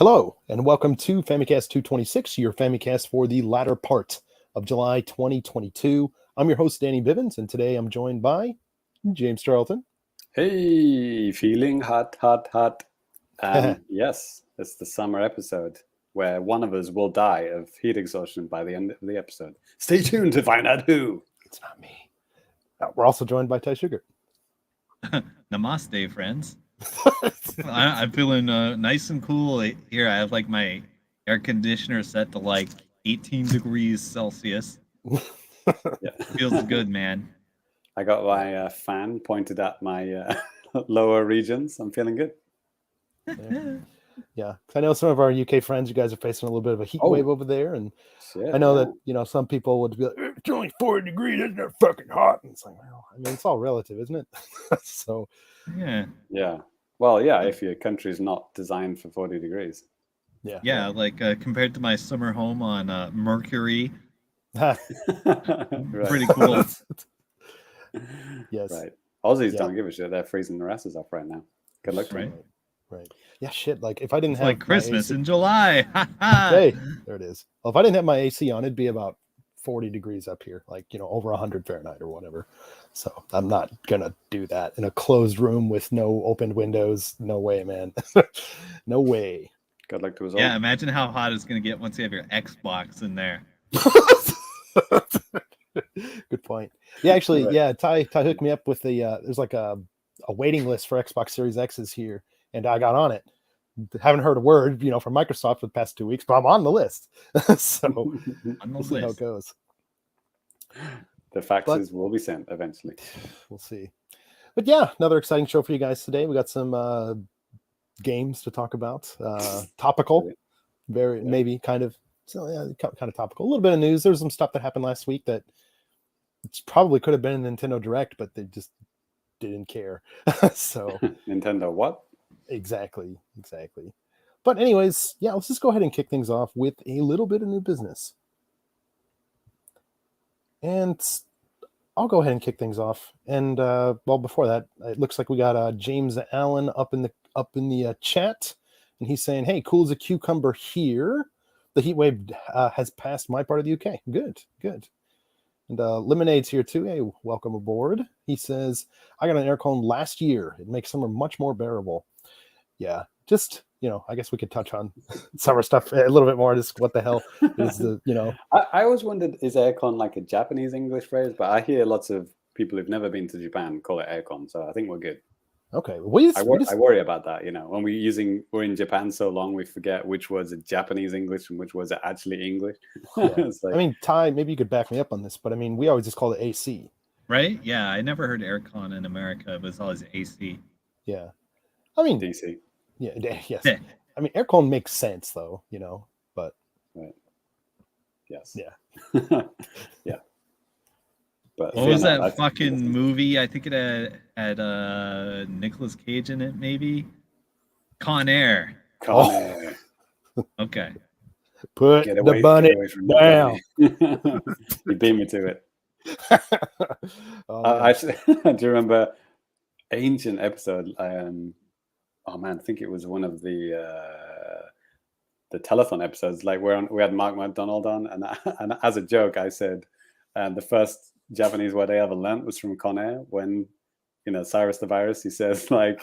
Hello, and welcome to Famicast 226, your Famicast for the latter part of July 2022. I'm your host, Danny Bivens, and today I'm joined by James Charlton. Hey, feeling hot, hot, hot. Yes, it's the summer episode where one of us will die of heat exhaustion by the end of the episode. Stay tuned to find out who. It's not me. We're also joined by Ty Sugar. Namaste, friends. I'm feeling nice and cool here. I have like my air conditioner set to like 18 degrees Celsius. Yeah. Feels good, man. I got my fan pointed at my lower regions. I'm feeling good. Yeah, I know some of our UK friends, you guys are facing a little bit of a heat wave over there, and shit, I know that some people would be like, "It's only 40 degrees, isn't it fucking hot?" And it's like, well, I mean, it's all relative, isn't it? So, yeah. Well, yeah, if your country's not designed for 40 degrees. Yeah. Like compared to my summer home on Mercury, pretty cool. Yes. Right. Aussies don't give a shit. They're freezing their asses off right now. Good luck to them. Right. Yeah, shit. Like if I didn't have like Christmas in July. Hey, there it is. Well, if I didn't have my AC on, it'd be about 40 degrees up here, like over 100 Fahrenheit or whatever. So I'm not gonna do that in a closed room with no open windows. No way, man. No way. Good luck to us all. Yeah, imagine how hot it's gonna get once you have your Xbox in there. Good point. Yeah, actually, Ty hooked me up with the there's like a waiting list for Xbox Series X's here, and I got on it. Haven't heard a word, from Microsoft for the past 2 weeks, but I'm on the list. So we'll see how it goes. The faxes will be sent eventually. We'll see. But yeah, another exciting show for you guys today. We got some games to talk about. Topical, maybe kind of. So yeah, kind of topical. A little bit of news. There's some stuff that happened last week that probably could have been a Nintendo Direct, but they just didn't care. So Nintendo what? Exactly. But anyways, yeah, let's just go ahead and kick things off with a little bit of new business. And I'll go ahead and kick things off. And before that, it looks like we got James Allen up in the chat, and he's saying, "Hey, cool as a cucumber here. The heat wave has passed my part of the UK. Good. And Lemonade's here too. Hey, welcome aboard." He says, "I got an air con last year. It makes summer much more bearable." Yeah, just I guess we could touch on summer stuff a little bit more. Just what the hell is the I always wondered, is aircon like a Japanese English phrase? But I hear lots of people who've never been to Japan call it aircon, so I think we're good. Okay, I worry about that. When we're in Japan so long, we forget which words are Japanese English and which words are actually English. Yeah. I mean, Ty, maybe you could back me up on this, but I mean, we always just call it AC. Right? Yeah, I never heard aircon in America. It was always AC. Yeah, I mean DC. Yeah, yes. I mean, aircon makes sense though, but right. Yes. Yeah. Yeah. But what was that fucking movie? I think it had Nicolas Cage in it, maybe. Con Air. Air. Okay. Put the bunny down. You beat me to it. I do remember ancient episode. I think it was one of the telephone episodes. Like we had Mark McDonald on, and as a joke, I said, the first Japanese word I ever learned was from Con Air when, Cyrus the Virus, he says like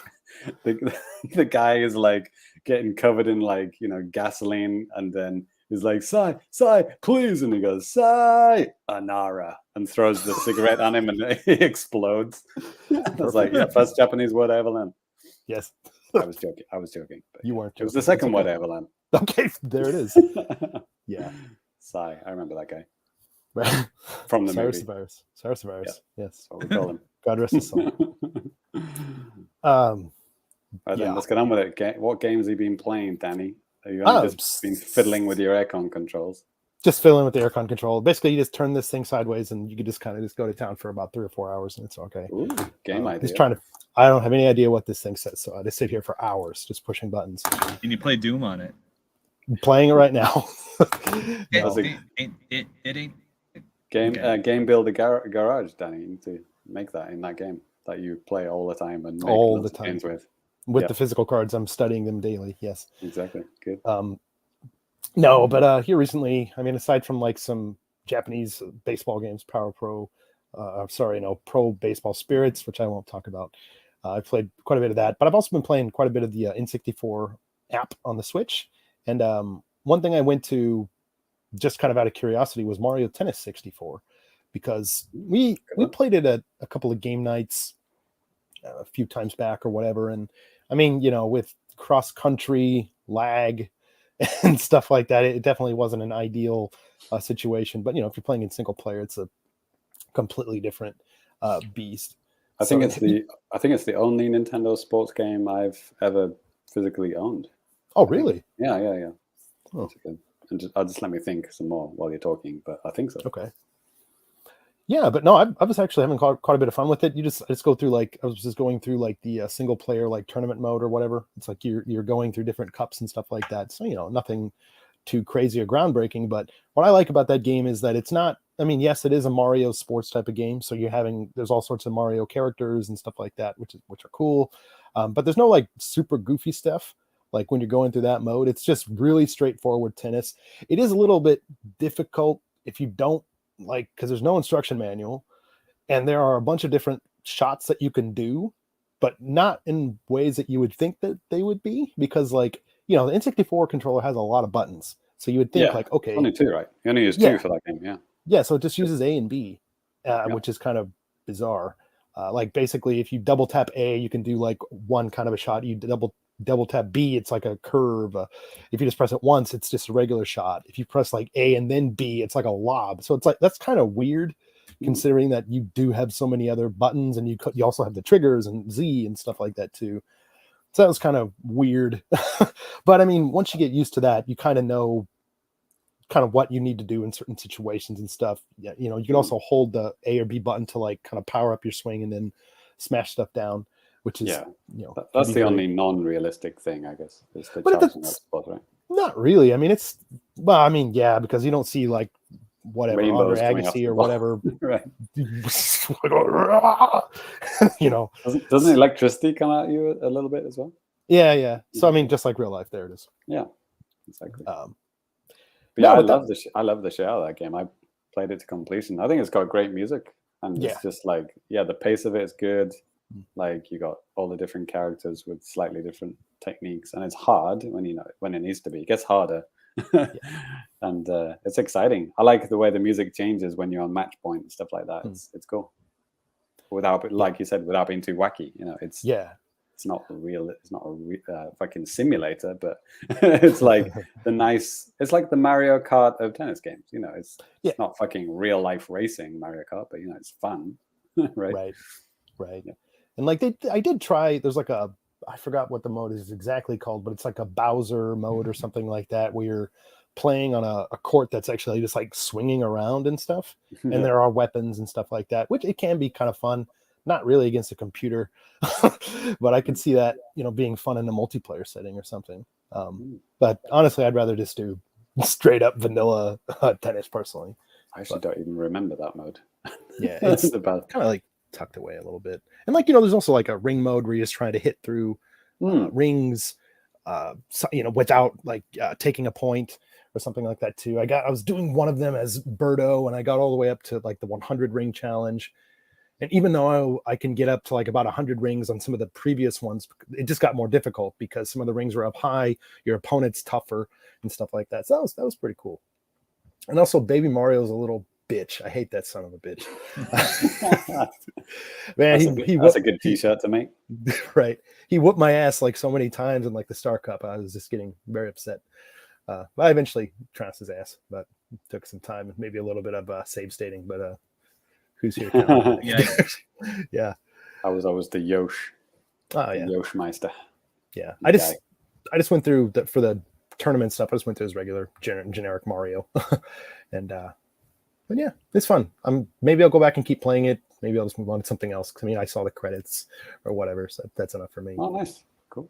the guy is like getting covered in like, gasoline, and then he's like, Sai, please. And he goes, Sai, Anara, and throws the cigarette on him and he explodes. I was like, yeah, first Japanese word I ever learned. Yes. I was joking. But you weren't joking. It was the second word I ever learned. Okay, there it is. Yeah. Sai, I remember that guy. Right. From the Cyrus movie. Cyrus the Virus. Yeah. Yes. That's what we call him. God rest his soul. Right then, let's get on with it. What games have you been playing, Danny? Have you just been fiddling with your aircon controls? Just fiddling with the aircon control. Basically, you just turn this thing sideways, and you can just kind of go to town for about 3 or 4 hours, and it's okay. Ooh, game idea. Just trying to. I don't have any idea what this thing says, so I just sit here for hours just pushing buttons. Can you play Doom on it? I'm playing it right now. It ain't. Game Builder Garage, Danny. You need to make that in that game that you play all the time and make all the time games with. with the physical cards. I'm studying them daily. Yes, exactly. Good. No, but here recently, I mean, aside from like some Japanese baseball games, Pro Baseball Spirits, which I won't talk about. I've played quite a bit of that, but I've also been playing quite a bit of the N64 app on the Switch. And one thing I went to just kind of out of curiosity was Mario Tennis 64, because we played it at a couple of game nights a few times back or whatever. And I mean, with cross country lag and stuff like that, it definitely wasn't an ideal situation. But if you're playing in single player, it's a completely different beast. I think it's the only Nintendo sports game I've ever physically owned. Oh, really? Yeah. Oh. And I'll just let me think some more while you're talking, but I think so. Okay. Yeah, but no, I was actually having quite a bit of fun with it. I just go through I was just going through the single player tournament mode or whatever. It's like you're going through different cups and stuff like that. So nothing too crazy or groundbreaking. But what I like about that game is that it's not. I mean, yes, it is a Mario sports type of game. So there's all sorts of Mario characters and stuff like that, which are cool. But there's no super goofy stuff. Like when you're going through that mode, it's just really straightforward tennis. It is a little bit difficult if you don't because there's no instruction manual, and there are a bunch of different shots that you can do, but not in ways that you would think that they would be, because the N64 controller has a lot of buttons. So you would think okay, only two, right? You only use two for that game, yeah. Yeah, so it just uses A and B, which is kind of bizarre. Basically, if you double tap A, you can do one kind of a shot. You double tap B, it's like a curve. If you just press it once, it's just a regular shot. If you press A and then B, it's like a lob. So it's that's kind of weird, considering that you do have so many other buttons, and you also have the triggers and Z and stuff like that too. So that was kind of weird. But I mean, once you get used to that, you kind of know what you need to do in certain situations and stuff. Yeah, you can also hold the A or B button to kind of power up your swing and then smash stuff down, which is that's the only non-realistic thing, I guess, is the charging that spot, right? Not really. I mean, yeah, because you don't see whatever Rainbows Andre Agassi or whatever. Right. Doesn't electricity come at you a little bit as well? Yeah. So I mean, just like real life, there it is. Yeah, exactly. But I love the shit out of that game. I played it to completion. I think it's got great music, and it's just the pace of it is good. You got all the different characters with slightly different techniques, and it's hard when it needs to be. It gets harder, and it's exciting. I like the way the music changes when you're on match point and stuff like that. It's cool. Without, like you said, without being too wacky. It's not real. It's not a fucking simulator, but it's it's like the Mario Kart of tennis games. It's not fucking real life racing Mario Kart, but it's fun, right? Right. Yeah. And I did try. There's I forgot what the mode is exactly called, but it's like a Bowser mode or something like that, where you're playing on a court that's actually just swinging around and stuff, and there are weapons and stuff like that, which it can be kind of fun. Not really against a computer, but I could see that being fun in a multiplayer setting or something. But honestly, I'd rather just do straight up vanilla tennis personally. I actually don't even remember that mode. Yeah, it's kind of tucked away a little bit. And there's also a ring mode where you're just trying to hit through rings, without taking a point or something like that too. I was doing one of them as Birdo, and I got all the way up to the 100 ring challenge. And even though I can get up to about 100 rings on some of the previous ones, it just got more difficult because some of the rings were up high, your opponent's tougher and stuff like that. So that was pretty cool. And also, Baby Mario's a little bitch. I hate that son of a bitch. Man, that's a good t-shirt to make. Right. He whooped my ass so many times in the Star Cup. I was just getting very upset. But I eventually trounced his ass, but it took some time and maybe a little bit of save stating, but who's here? Yeah. I was always the Yosh. Oh yeah. Yoshmeister. Yeah. I just went through for the tournament stuff. I just went through his regular generic Mario. And but yeah, it's fun. Maybe I'll go back and keep playing it. Maybe I'll just move on to something else. I mean, I saw the credits or whatever, so that's enough for me. Oh, nice. Cool.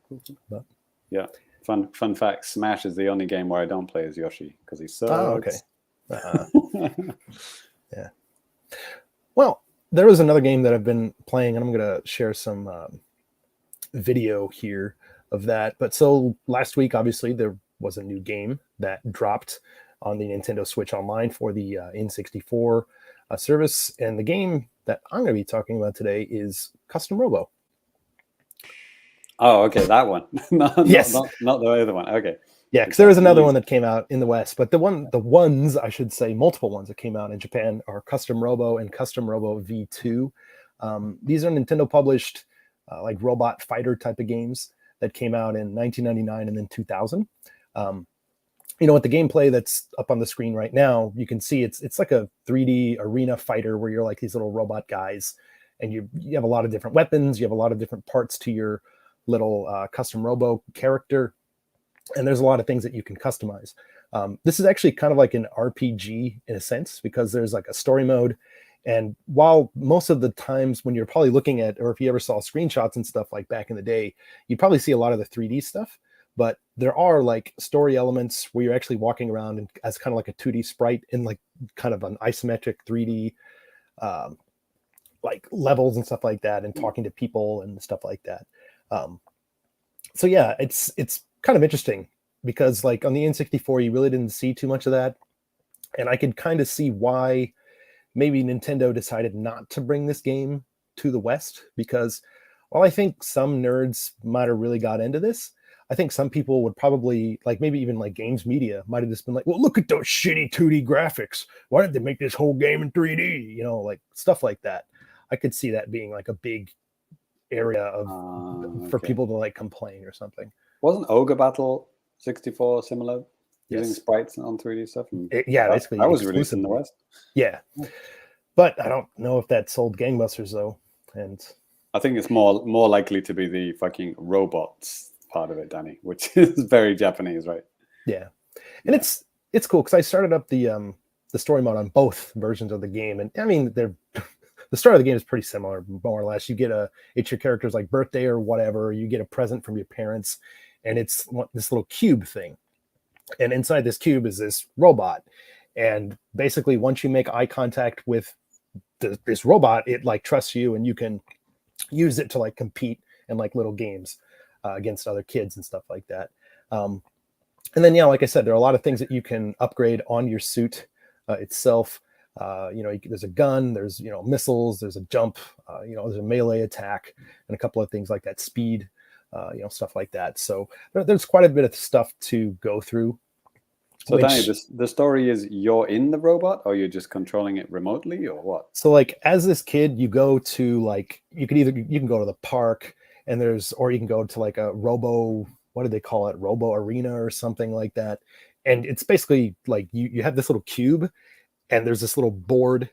But, yeah. Fun fact, Smash is the only game where I don't play as Yoshi because he sucks. Oh, okay. Yeah. Well, there was another game that I've been playing, and I'm going to share some video here of that. But so last week, obviously, there was a new game that dropped on the Nintendo Switch Online for the N64 service. And the game that I'm going to be talking about today is Custom Robo. Oh, okay, that one. Yes. Not the other one. Okay. Yeah, because there was another one that came out in the West, but the ones I should say, multiple ones that came out in Japan are Custom Robo and Custom Robo V2. These are Nintendo published like robot fighter type of games that came out in 1999 and then 2000. With the gameplay that's up on the screen right now, you can see it's like a 3D arena fighter where you're like these little robot guys, and you have a lot of different weapons, you have a lot of different parts to your little Custom Robo character. And there's a lot of things that you can customize. This is actually kind of like an RPG in a sense, because there's like a story mode. And while most of the times when you're probably looking at, or if you ever saw screenshots and stuff like back in the day, you'd probably see a lot of the 3D stuff. But there are like story elements where you're actually walking around and as kind of like a 2D sprite in like kind of an isometric 3D like levels and stuff like that, and talking to people and stuff like that. So yeah, it's kind of interesting because like on the N64 you really didn't see too much of that, and I could kind of see why maybe Nintendo decided not to bring this game to the West, because while I think some nerds might have really got into this, I think some people would probably, like maybe even like games media might have just been like, well, look at those shitty 2D graphics, why did they make this whole game in 3D, like stuff like that. I could see that being like a big area of for people to like complain or something. Wasn't Ogre Battle 64 similar? Yes. Using sprites on 3D stuff? Basically. That was released in the West. Yeah. But I don't know if that sold gangbusters though. And I think it's more likely to be the fucking robots part of it, Danny, which is very Japanese, right? Yeah. And it's cool because I started up the story mode on both versions of the game. And I mean, the start of the game is pretty similar, more or less. You get it's your character's like birthday or whatever. You get a present from your parents, and it's this little cube thing. And inside this cube is this robot. And basically, once you make eye contact with this robot, it like trusts you, and you can use it to like compete in like little games against other kids and stuff like that. And then, yeah, like I said, there are a lot of things that you can upgrade on your suit itself. There's a gun, there's missiles, there's a jump, there's a melee attack, and a couple of things like that, speed, stuff like that. So there's quite a bit of stuff to go through. So Danny, the story is you're in the robot, or you're just controlling it remotely, or what? So like as this kid, you go to like you can go to the park, and or you can go to like a Robo, what do they call it, Robo Arena or something like that. And it's basically like you have this little cube, and there's this little board,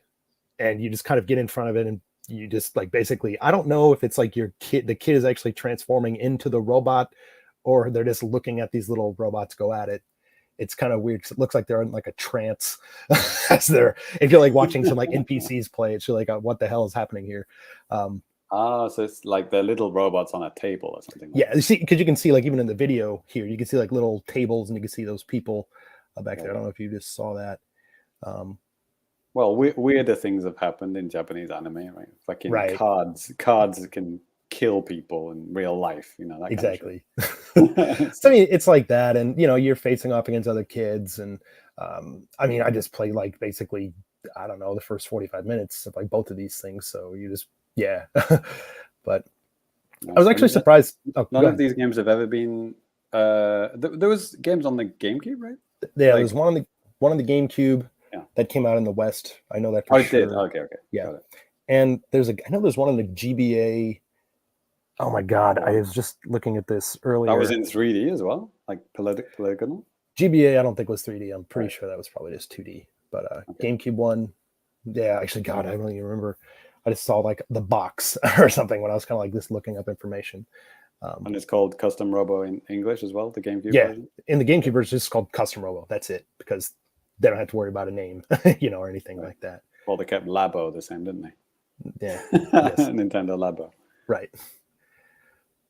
and you just kind of get in front of it, and you just like basically, I don't know if it's like the kid is actually transforming into the robot, or they're just looking at these little robots go at it. It's kind of weird because it looks like they're in like a trance if you're like watching some like NPCs play, it's like, what the hell is happening here? So it's like the little robots on a table or something. Yeah, you see, because you can see like even in the video here, you can see like little tables, and you can see those people back there. I don't know if you just saw that. Well, weirder things have happened in Japanese anime, right? Fucking cards can kill people in real life, that exactly. Kind of So I mean, it's like that, and you're facing off against other kids, and I mean, I just play like basically, I don't know, the first 45 minutes of like both of these things. So you just but I was actually surprised. None of these games have ever been. There was games on the GameCube, right? Yeah, there's one on the GameCube. Yeah. That came out in the West. I know that for sure. It did. Okay. Yeah. And I know there's one on the GBA. Oh my God. I was just looking at this earlier. That was in 3D as well? Like polygonal? GBA, I don't think was 3D. I'm pretty sure that was probably just 2D. But GameCube one, yeah, actually, God, I don't even remember. I just saw like the box or something when I was kind of like this looking up information. And it's called Custom Robo in English as well, the GameCube version? In the GameCube version, it's just called Custom Robo. That's it, because they don't have to worry about a name, or anything like that. Well, they kept Labo the same, didn't they? Yeah. Yes. Nintendo Labo. Right.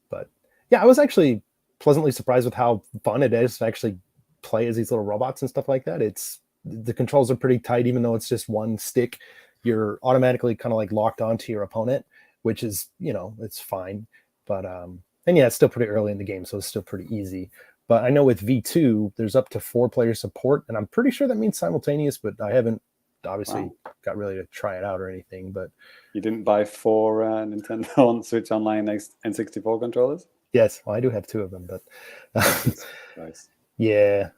But yeah, I was actually pleasantly surprised with how fun it is to actually play as these little robots and stuff like that. The controls are pretty tight, even though it's just one stick. You're automatically kind of like locked onto your opponent, which is, it's fine. But And yeah, it's still pretty early in the game, so it's still pretty easy. But I know with V2, there's up to 4-player support, and I'm pretty sure that means simultaneous, but I haven't obviously got really to try it out or anything. But you didn't buy 4 Nintendo on Switch Online N64 controllers? Yes, well, I do have 2 of them, but Nice. Yeah.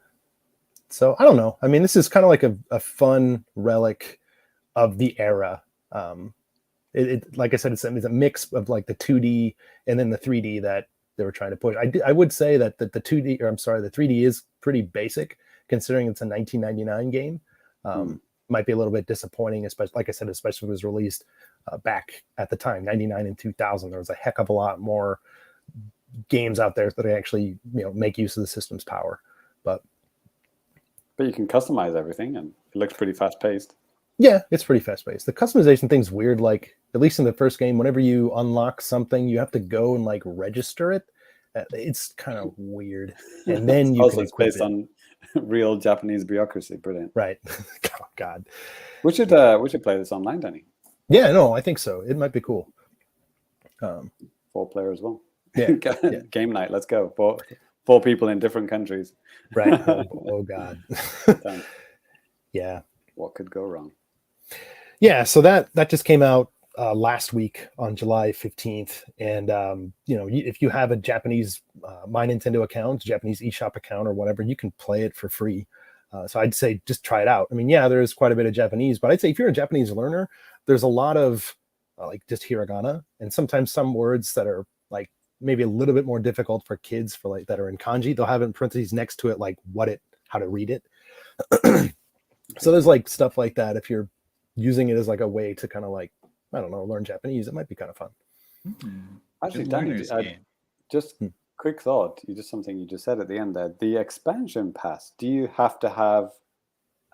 So I don't know. I mean, this is kind of like a fun relic of the era. It like I said, it's a mix of like the 2D and then the 3D that they were trying to push. I would say that the 2D, or I'm sorry, the 3D is pretty basic considering it's a 1999 game. Might be a little bit disappointing, especially like I said, especially if it was released back at the time, 99 and 2000. There was a heck of a lot more games out there that actually make use of the system's power. But you can customize everything, and it looks pretty fast paced. Yeah, it's pretty fast paced. The customization thing's weird. Like, at least in the first game, whenever you unlock something, you have to go and like register it. It's kind of weird. And then you also can it's based on real Japanese bureaucracy. Brilliant. Right. Oh God. We should play this online, Danny. Yeah, no, I think so. It might be cool. 4-player as well. Yeah. Game night. Let's go. 4 people in different countries. Right. Oh God. Yeah. What could go wrong? Yeah. So that just came out last week on July 15th. And, if you have a Japanese My Nintendo account, Japanese eShop account or whatever, you can play it for free. So I'd say just try it out. I mean, yeah, there's quite a bit of Japanese, but I'd say if you're a Japanese learner, there's a lot of like just hiragana and sometimes some words that are like maybe a little bit more difficult for kids for like that are in kanji. They'll have it in parentheses next to it, like how to read it. So there's like stuff like that. If you're using it as like a way to kind of like, I don't know, learn Japanese, it might be kind of fun. Actually, Danny, just quick thought. Something you just said at the end there. The expansion pass. Do you have to have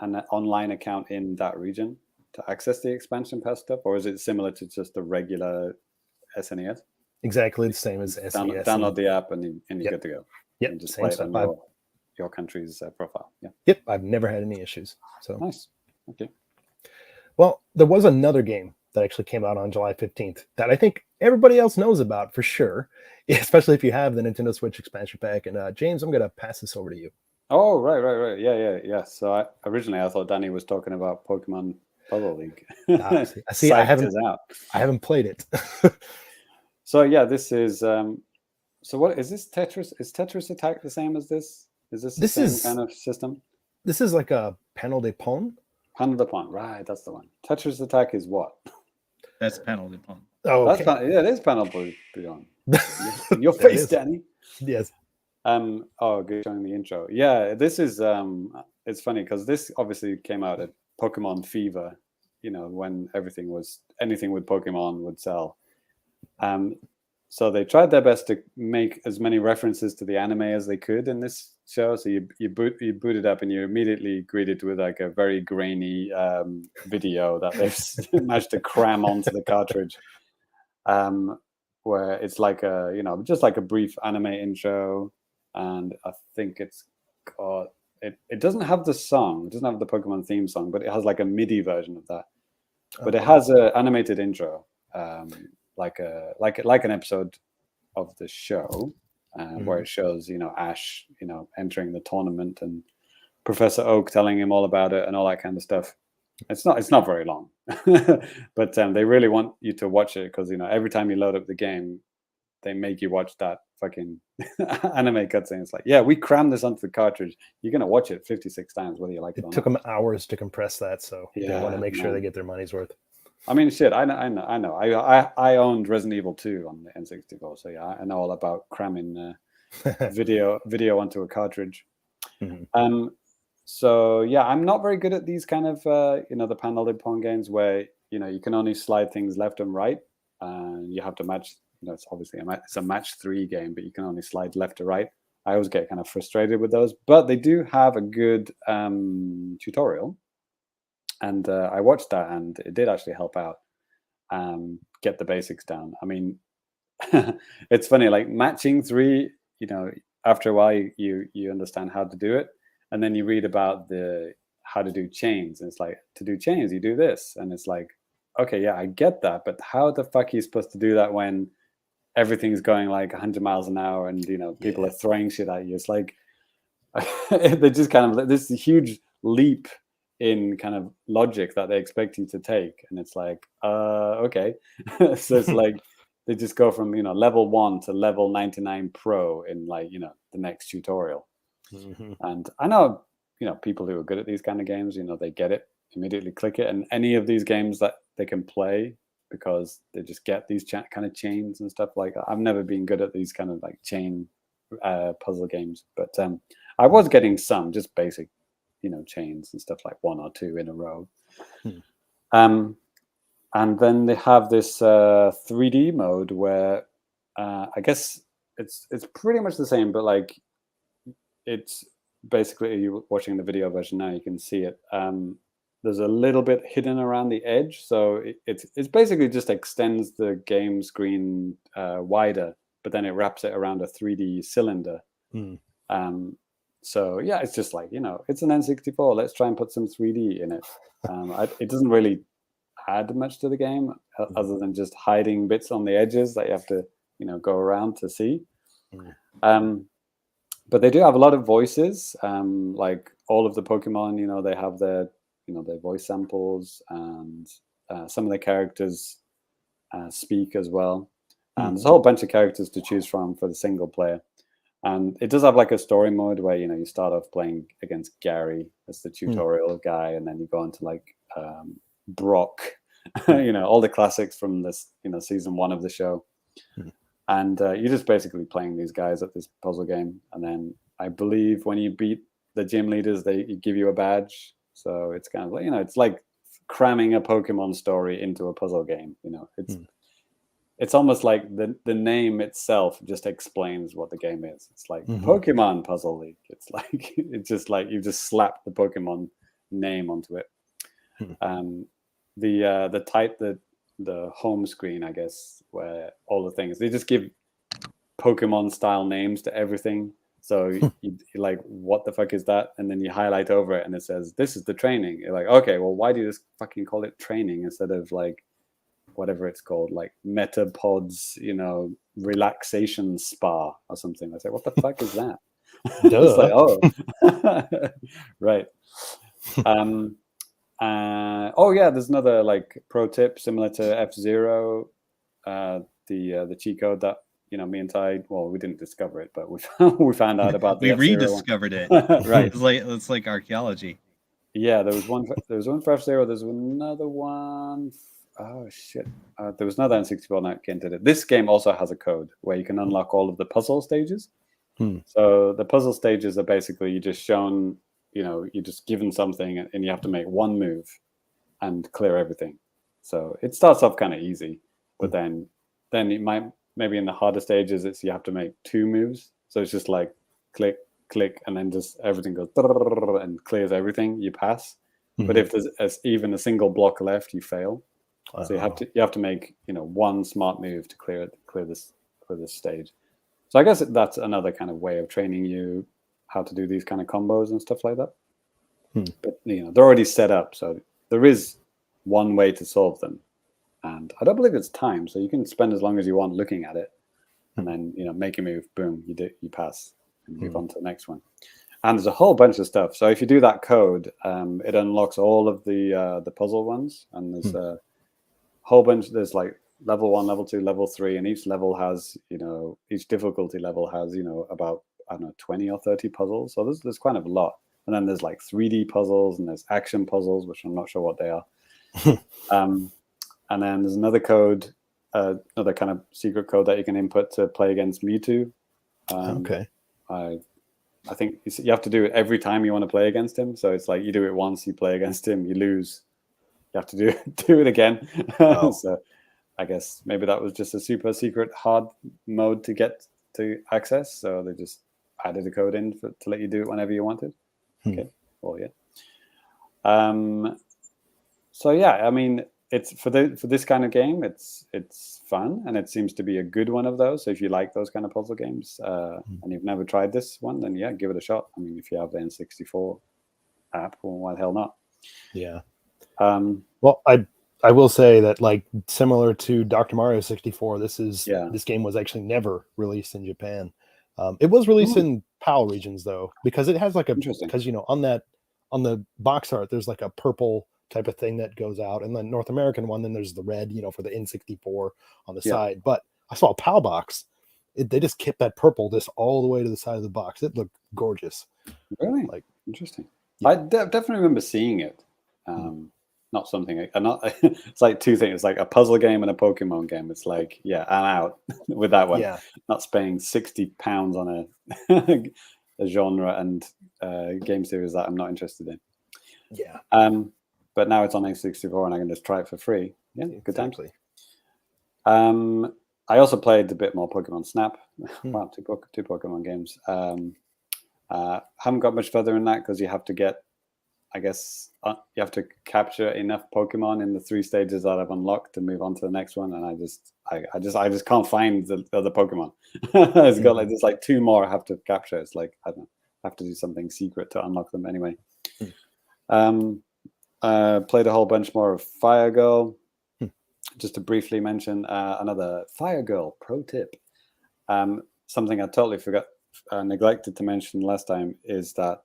an online account in that region to access the expansion pass stuff, or is it similar to just the regular SNES? Exactly the same as SNES. Download the app and you're good to go. Yep, and just same play it stuff. on your country's profile. Yeah. Yep, I've never had any issues. So nice. Okay. Well, there was another game that actually came out on July 15th that I think everybody else knows about for sure, especially if you have the Nintendo Switch expansion pack. And James, I'm going to pass this over to you. Oh, right. Yeah. So originally I thought Danny was talking about Pokemon Puzzle League. See, I haven't played it. So yeah, this is so what is this Tetris? Is Tetris Attack the same as this? Is this the same kind of system? This is like a Panel de Pon. Panel de Pon, right? That's the one. Tetris Attack is what? That's Panel de Pon. Oh, okay. It is Panel de Pon. Your face, Danny. Yes. Oh, good showing the intro. Yeah, this is it's funny because this obviously came out at Pokemon Fever, when anything with Pokemon would sell. So they tried their best to make as many references to the anime as they could in this show. So you boot it up and you're immediately greeted with like a very grainy video that they've managed to cram onto the cartridge, where it's like just like a brief anime intro, and I think it doesn't have the song, it doesn't have the Pokemon theme song, but it has like a MIDI version of that. But it has an animated intro. Like an episode of the show, where it shows Ash entering the tournament and Professor Oak telling him all about it and all that kind of stuff. It's not very long, but they really want you to watch it because every time you load up the game, they make you watch that fucking anime cutscene. It's like, yeah, we crammed this onto the cartridge. You're gonna watch it 56 times whether you like it or not. It took them hours to compress that, so they want to make sure they get their money's worth. I mean, shit. I know. I owned Resident Evil 2 on the N64, so yeah, I know all about cramming video onto a cartridge. Mm-hmm. So yeah, I'm not very good at these kind of the Panel de Pon games where you can only slide things left and right, and you have to match. It's obviously it's a match 3 game, but you can only slide left to right. I always get kind of frustrated with those, but they do have a good tutorial. And I watched that, and it did actually help out get the basics down. I mean, it's funny, like matching 3. After a while, you understand how to do it, and then you read about how to do chains, and it's like, to do chains, you do this, and it's like, okay, yeah, I get that, but how the fuck are you supposed to do that when everything's going like 100 miles an hour, and people are throwing shit at you. It's like they just kind of this huge leap in kind of logic that they expect you to take, and it's like okay. So it's like they just go from level 1 to level 99 pro in like the next tutorial. And I know people who are good at these kind of games, they get it, immediately click it, and any of these games that they can play because they just get these kind of chains and stuff like that. I've never been good at these kind of like chain puzzle games, but I was getting some just basic chains and stuff, like 1 or 2 in a row. And then they have this 3D mode where I guess it's pretty much the same, but like it's basically, you're watching the video version now, you can see it. There's a little bit hidden around the edge, so it's basically just extends the game screen wider, but then it wraps it around a 3D cylinder. So yeah, it's just like it's an N64. Let's try and put some 3D in it. It doesn't really add much to the game other than just hiding bits on the edges that you have to go around to see. But they do have a lot of voices, like all of the Pokemon. They have their their voice samples, and some of the characters speak as well. And there's a whole bunch of characters to choose from for the single player. And it does have like a story mode where you start off playing against Gary as the tutorial guy, and then you go into like Brock, all the classics from this season 1 of the show. And you're just basically playing these guys at this puzzle game. And then I believe when you beat the gym leaders, they give you a badge. So it's kind of like, it's like cramming a Pokemon story into a puzzle game. It's almost like the name itself just explains what the game is. It's like Pokemon Puzzle League. It's like, it's just like you just slap the Pokemon name onto it. The home screen, I guess, where all the things, they just give Pokemon style names to everything. So you're like, what the fuck is that? And then you highlight over it and it says, this is the training. You're like, okay, well, why do you just fucking call it training instead of like whatever it's called, like Metapods, relaxation spa or something? I say, what the fuck is that? It's like, oh, right. Oh yeah, there's another like pro tip similar to F-Zero, the cheat code that me and Ty, well, we didn't discover it, but we found out about the we rediscovered it. Right. It's like archaeology. Yeah, there was one for F-Zero. There's another one. Oh shit! There was another N64 that Kent did it. This game also has a code where you can unlock all of the puzzle stages. So the puzzle stages are basically you're just shown. You're just given something and you have to make one move and clear everything. So it starts off kind of easy, but then it might, maybe in the harder stages, you have to make 2 moves. So it's just like click, click, and then just everything goes and clears everything. You pass. But if there's even a single block left, you fail. So you have to make one smart move to clear this stage. So I guess that's another kind of way of training you how to do these kind of combos and stuff like that. But they're already set up, so there is one way to solve them, and I don't believe it's time, so you can spend as long as you want looking at it, and then make a move, boom, you pass and move on to the next one. And there's a whole bunch of stuff. So if you do that code, it unlocks all of the puzzle ones, and there's a whole bunch. There's like level 1, level 2, level 3, and each level has each difficulty level has about, I don't know, 20 or 30 puzzles. So there's kind of a lot. And then there's like 3D puzzles and there's action puzzles, which I'm not sure what they are. And then there's another code, another kind of secret code that you can input to play against Mewtwo. Okay. I think you have to do it every time you want to play against him. So it's like you do it once, you play against him, you lose. You have to do it again. Oh. So I guess maybe that was just a super secret hard mode to get to access. So they just added a code in to let you do it whenever you wanted. Okay. Well, yeah. So yeah, I mean, it's for this kind of game, it's fun, and it seems to be a good one of those. So if you like those kind of puzzle games, and you've never tried this one, then yeah, give it a shot. I mean, if you have the N64 app, well, why the hell not? Yeah. Well, I I will say that, like, similar to Dr. Mario 64, this game was actually never released in Japan. It was released in PAL regions though, because it has like because on the box art there's like a purple type of thing that goes out, and the North American one, then there's the red, for the N64 on the side. But I saw a PAL box. They just kept that purple just all the way to the side of the box. It looked gorgeous. Really? Like, interesting. Yeah. I definitely remember seeing it. Not something. It's like two things. It's like a puzzle game and a Pokemon game. It's like, I'm out with that one. Yeah. Not spending £60 on a genre and game series that I'm not interested in. Yeah. But now it's on N64 and I can just try it for free. Yeah, good time. I also played a bit more Pokemon Snap. Wow, two Pokemon games. Haven't got much further in that because you have to get, I guess, you have to capture enough Pokemon in the 3 stages that I've unlocked to move on to the next one, and I just can't find the other Pokemon. It's got like there's like 2 more I have to capture. It's like, I don't know, I have to do something secret to unlock them anyway. Played a whole bunch more of Fire Girl. Just to briefly mention another Fire Girl pro tip. Something I totally neglected to mention last time is that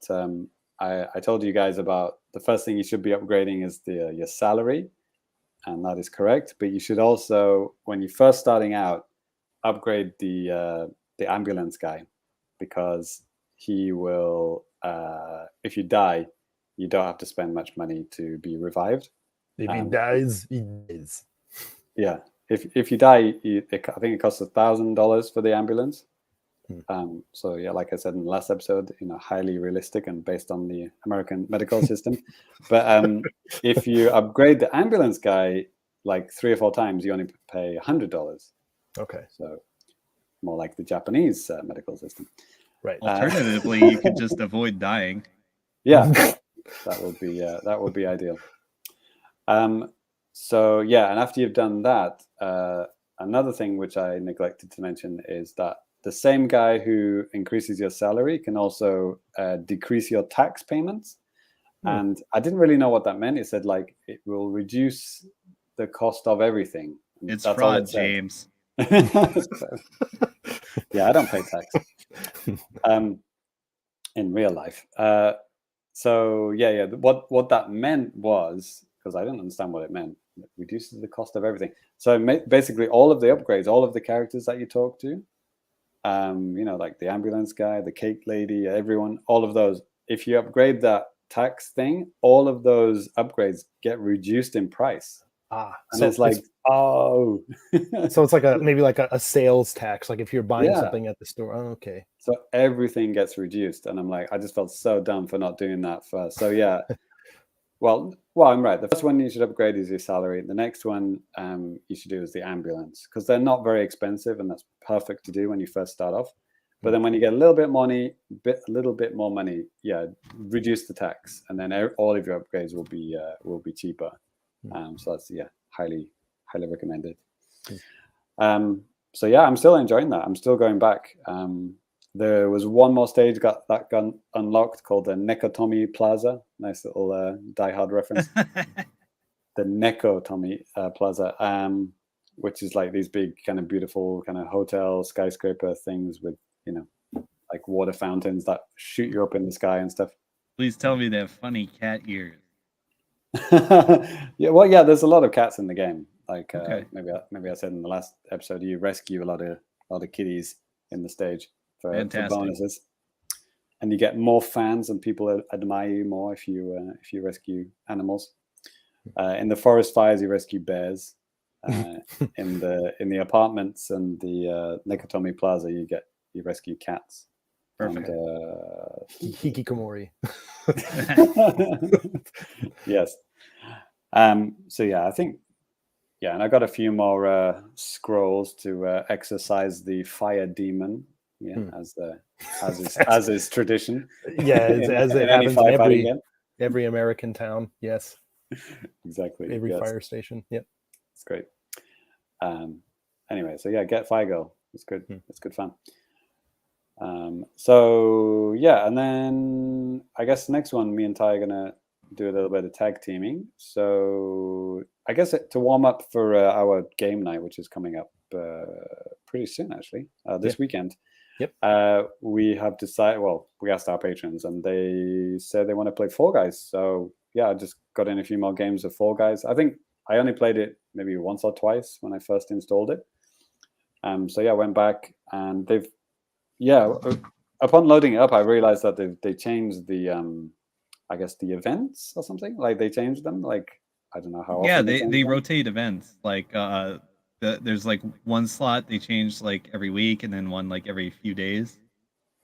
I told you guys about the first thing you should be upgrading is your salary, and that is correct. But you should also, when you're first starting out, upgrade the ambulance guy, because he will, if you die, you don't have to spend much money to be revived. If he dies, he dies. Yeah, if you die, I think it costs $1,000 for the ambulance. So yeah, like I said in the last episode, highly realistic and based on the American medical system. But if you upgrade the ambulance guy like 3 or 4 times, you only pay $100. Okay. So more like the Japanese medical system. Right. Alternatively, you could just avoid dying. Yeah, that would be ideal. So yeah, and after you've done that, another thing which I neglected to mention is that the same guy who increases your salary can also decrease your tax payments. And I didn't really know what that meant. It said like it will reduce the cost of everything. It's fraud, James. Yeah, I don't pay tax in real life. So yeah. What that meant was, because I didn't understand what it meant, it reduces the cost of everything. So basically, all of the upgrades, all of the characters that you talk to, like the ambulance guy, the cake lady, everyone, all of those. If you upgrade that tax thing, all of those upgrades get reduced in price. And so it's like, so it's like maybe like a sales tax, like if you're buying something at the store. Oh, okay. So everything gets reduced, and I'm like, I just felt so dumb for not doing that first. So yeah, well, I'm right. The first one you should upgrade is your salary. The next one you should do is the ambulance, because they're not very expensive, and that's perfect to do when you first start off. But then when you get a little bit more money, reduce the tax, and then all of your upgrades will be cheaper. So that's highly recommended. So yeah, I'm still enjoying that. I'm still going back. There was one more stage got unlocked called the Nekotomi Plaza. Nice little Die Hard reference. The Nekotomi Plaza, which is like these big kind of beautiful kind of hotel skyscraper things with like water fountains that shoot you up in the sky and stuff. Please tell me they have funny cat ears. Yeah, there's a lot of cats in the game. Like maybe I said in the last episode, you rescue a lot of kitties in the stage for bonuses, and you get more fans and people admire you more if you rescue animals. In the forest fires, you rescue bears. In the apartments and the Nekotomi Plaza, you rescue cats. Perfect. And, Hikikomori. Yes. So yeah, I think and I got a few more scrolls to exercise the fire demon. Yeah, as is tradition. Yeah, as it happens in every American town. Yes. Exactly. Every fire station. Yep. It's great. Anyway, so yeah, get Fire Girl. It's good. It's good fun. So yeah, and then I guess the next one me and Ty are gonna do a little bit of tag teaming. So I guess to warm up for our game night, which is coming up pretty soon, actually, this weekend. Yep. We have decided. Well, we asked our patrons, and they said they want to play Fall Guys. So yeah, I just got in a few more games of Fall Guys. I think I only played it maybe once or twice when I first installed it. So yeah, I went back, and they've upon loading it up, I realized that they changed the I guess the events or something. Like they changed them. Like I don't know how. Yeah, often they change them. rotate events. Like there's like one slot they change like every week, and then one like every few days.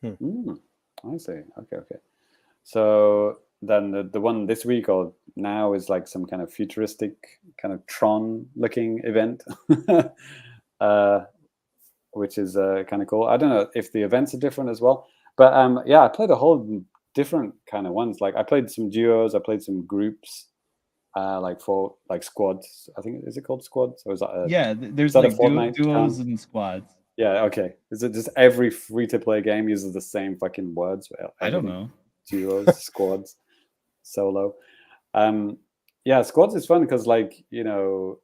I see. Okay. So then the one this week or now is like some kind of futuristic kind of Tron looking event, which is kind of cool. I don't know if the events are different as well, but yeah, I played a whole different kind of ones. Like I played some duos, I played some groups, like for like squads. I think is it called squads? Or is that there's like duos and squads. Yeah, okay. Is it just every free-to-play game uses the same fucking words? I don't know. Duos, squads, solo. Yeah, squads is fun because, like, you know,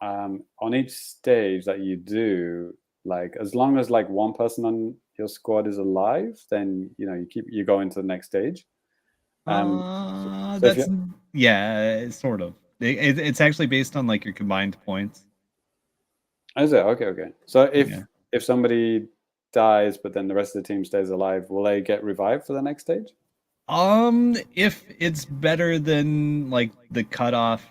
on each stage that you do, like, as long as like one person on your squad is alive, then you know you go into the next stage. That's it's sort of. It's actually based on like your combined points. Is it? Okay. So if somebody dies, but then the rest of the team stays alive, will they get revived for the next stage? If it's better than like the cutoff,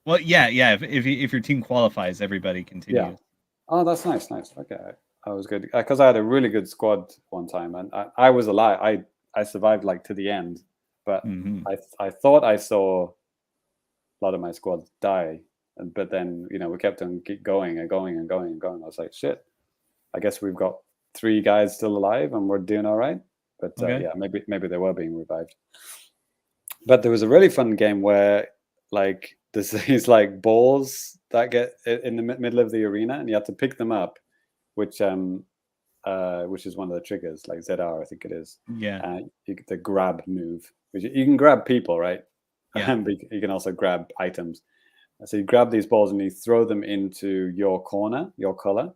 well, yeah. If your team qualifies, everybody continues. Yeah. Oh, that's nice. Okay, that was good because I had a really good squad one time, and I was alive. I survived like to the end, but I thought I saw a lot of my squad die, but then you know we kept on going. I was like, shit. I guess we've got 3 guys still alive, and we're doing all right. But yeah, maybe they were being revived. But there was a really fun game where like there's these like balls that get in the middle of the arena, and you have to pick them up, which is one of the triggers, like ZR, I think it is. Yeah. The grab move, which you can grab people, right? Yeah. But you can also grab items. So you grab these balls and you throw them into your corner, your color.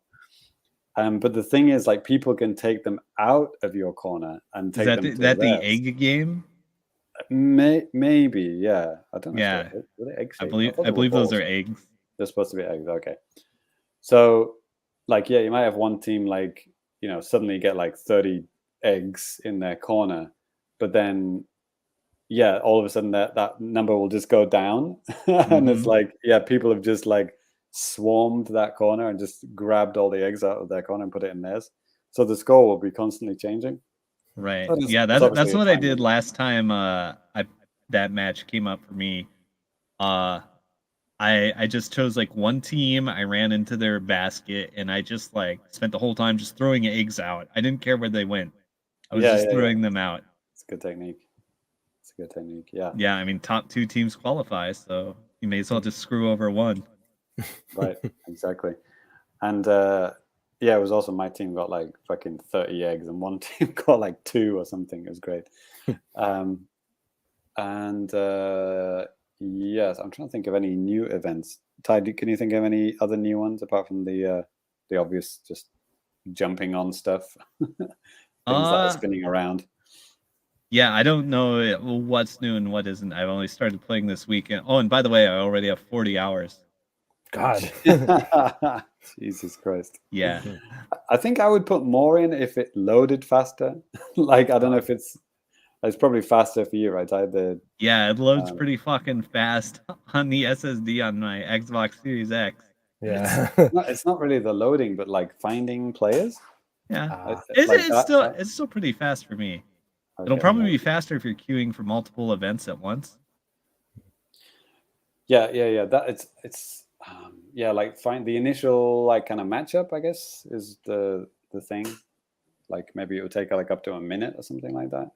But the thing is, like, people can take them out of your corner and take them to the egg game? Maybe, yeah. I don't know. Yeah. Were they egg I believe those are eggs. They're supposed to be eggs. Okay. So, like, yeah, you might have one team, like, you know, suddenly get like 30 eggs in their corner, but then, yeah, all of a sudden that number will just go down, and it's like, yeah, people have just like swarmed that corner and just grabbed all the eggs out of their corner and put it in theirs. So the score will be constantly changing. Right. Yeah, that's what I did last time that match came up for me. I just chose like one team, I ran into their basket, and I just like spent the whole time just throwing eggs out. I didn't care where they went. I was just throwing them out. It's a good technique. Yeah. Yeah, I mean top 2 teams qualify, so you may as well just screw over one. Right, exactly. And yeah, it was also my team got like fucking 30 eggs and one team got like 2 or something. It was great. And yes, I'm trying to think of any new events. Ty, can you think of any other new ones apart from the obvious just jumping on stuff? Things that are spinning around. Yeah, I don't know what's new and what isn't. I've only started playing this weekend. Oh, and by the way, I already have 40 hours. God. Jesus Christ. Yeah. I think I would put more in if it loaded faster. Like, I don't know if it's probably faster for you, right? Yeah, it loads pretty fucking fast on the SSD on my Xbox Series X. Yeah. It's not really the loading, but like finding players. Yeah. It's It's still pretty fast for me. Okay, It'll probably be faster if you're queuing for multiple events at once. Yeah. That it's yeah, like find the initial like kind of matchup, I guess, is the thing. Like maybe it would take like up to a minute or something like that.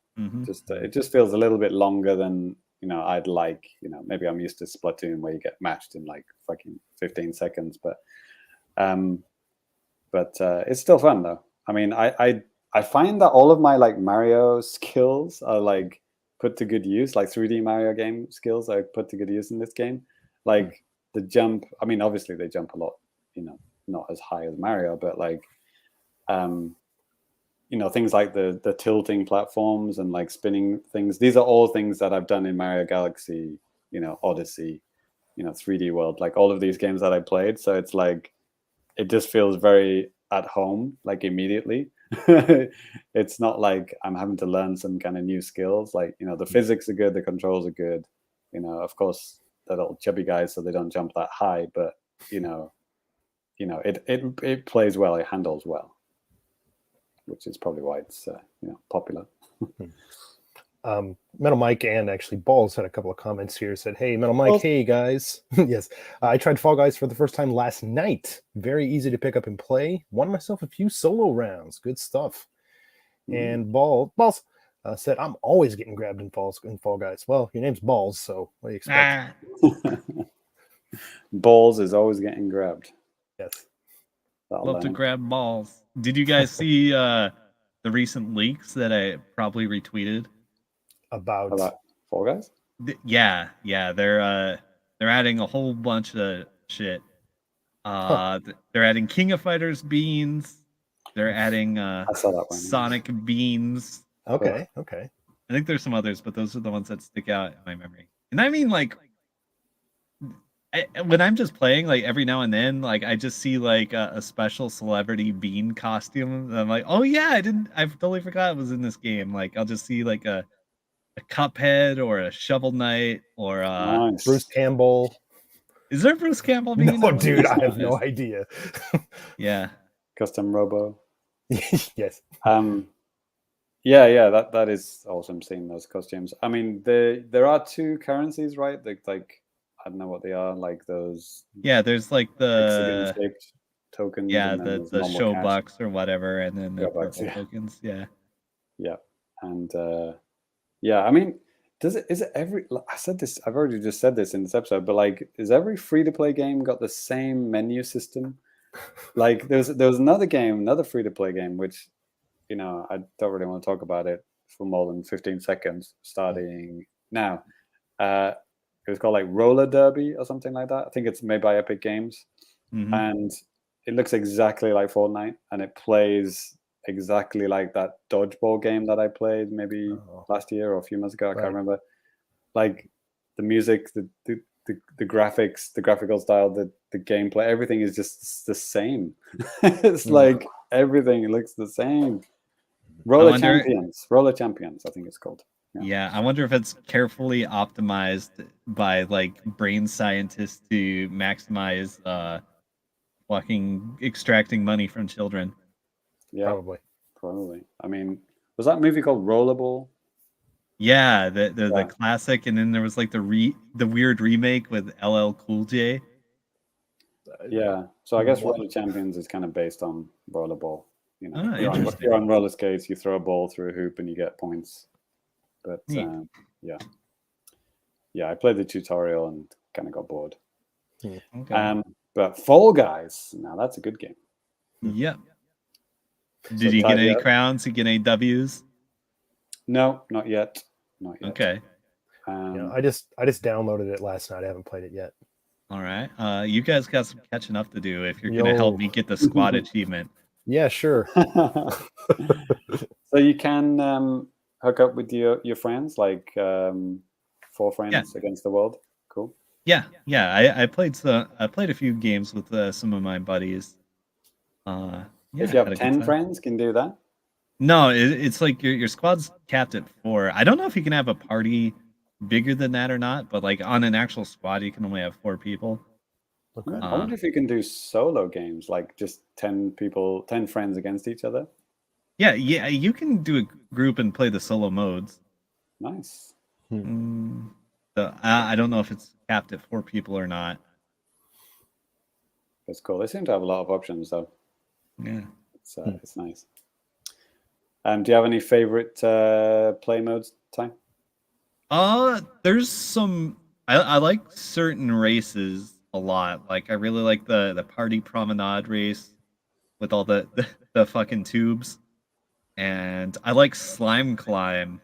Just it just feels a little bit longer than, you know, I'd like. You know, maybe I'm used to Splatoon where you get matched in like fucking 15 seconds, but it's still fun though. I mean, I find that all of my like Mario skills are like put to good use, like 3D Mario game skills I put to good use in this game. Like the jump, I mean, obviously they jump a lot, not as high as Mario, but like, things like the tilting platforms and like spinning things. These are all things that I've done in Mario Galaxy, Odyssey, 3D World, like all of these games that I played. So it's like, it just feels very at home, like immediately. It's not like I'm having to learn some kind of new skills. Like, the physics are good, the controls are good. Of course, they're little chubby guys, so they don't jump that high, but it plays well, it handles well, which is probably why it's popular. Metal Mike and actually Balls had a couple of comments here. Said, "Hey, Metal Mike, hey guys, yes, I tried Fall Guys for the first time last night. Very easy to pick up and play. Won myself a few solo rounds. Good stuff." And Balls said, "I'm always getting grabbed in Fall Guys." Well, your name's Balls, so what do you expect? Balls is always getting grabbed. Yes, love to grab balls. Did you guys see the recent leaks that I probably retweeted? About Fall Guys? Yeah, they're adding a whole bunch of shit. They're adding King of Fighters beans. They're adding I saw that one. Sonic beans. Okay. I think there's some others, but those are the ones that stick out in my memory. And I mean, like, when I'm just playing, like every now and then, like I just see like a special celebrity bean costume. And I'm like, oh yeah, I totally forgot it was in this game. Like I'll just see like a Cuphead or a Shovel Knight or Nice. Bruce Campbell. Is there Bruce Campbell bean? No, dude, I have no idea. Yeah. Custom Robo. Yes. Yeah, that is awesome seeing those costumes. I mean, there are two currencies, right? Like I don't know what they are, like those. Yeah, there's like the shaped tokens. Yeah, and then the show cash. Bucks or whatever, and then the Bucks, purple tokens. Yeah. Yeah, and I mean, is it every? I said this. I've already just said this in this episode, but like, is every free-to-play game got the same menu system? Like, there was another free-to-play game, which, I don't really want to talk about it for more than 15 seconds. Starting now, it was called like Roller Derby or something like that. I think it's made by Epic Games, and it looks exactly like Fortnite, and it plays exactly like that dodgeball game that I played maybe last year or a few months ago. I can't remember. Like the music, the graphics, the graphical style, the gameplay, everything is just the same. It's like everything looks the same. Roller Champions, I think it's called. Yeah, I wonder if it's carefully optimized by like brain scientists to maximize fucking extracting money from children. Yeah, probably. I mean, was that movie called Rollerball? Yeah, the classic, and then there was like the weird remake with LL Cool J. Yeah, so I guess Roller Champions is kind of based on Rollerball. You're on roller skates, you throw a ball through a hoop, and you get points. But I played the tutorial and kind of got bored. Okay. But Fall Guys, now that's a good game. Yep. Did you get any crowns? You get any W's? No, not yet. Okay. I just downloaded it last night. I haven't played it yet. All right. You guys got some catching up to do if you're going to help me get the squad achievement. Yeah, sure. So you can hook up with your friends, like 4 friends against the world. Cool. Yeah. I played a few games with some of my buddies. If you have 10 friends, can do that. No, it's like your squad's capped at 4. I don't know if you can have a party bigger than that or not, but like on an actual squad, you can only have 4 people. Okay. I wonder if you can do solo games, like just 10 friends against each other. Yeah, you can do a group and play the solo modes. Nice. So I don't know if it's capped at 4 people or not. That's cool. They seem to have a lot of options, though. Yeah, it's nice. Do you have any favorite play modes, Ty? There's some. I like certain races a lot. Like I really like the party promenade race with all the fucking tubes, and I like slime climb.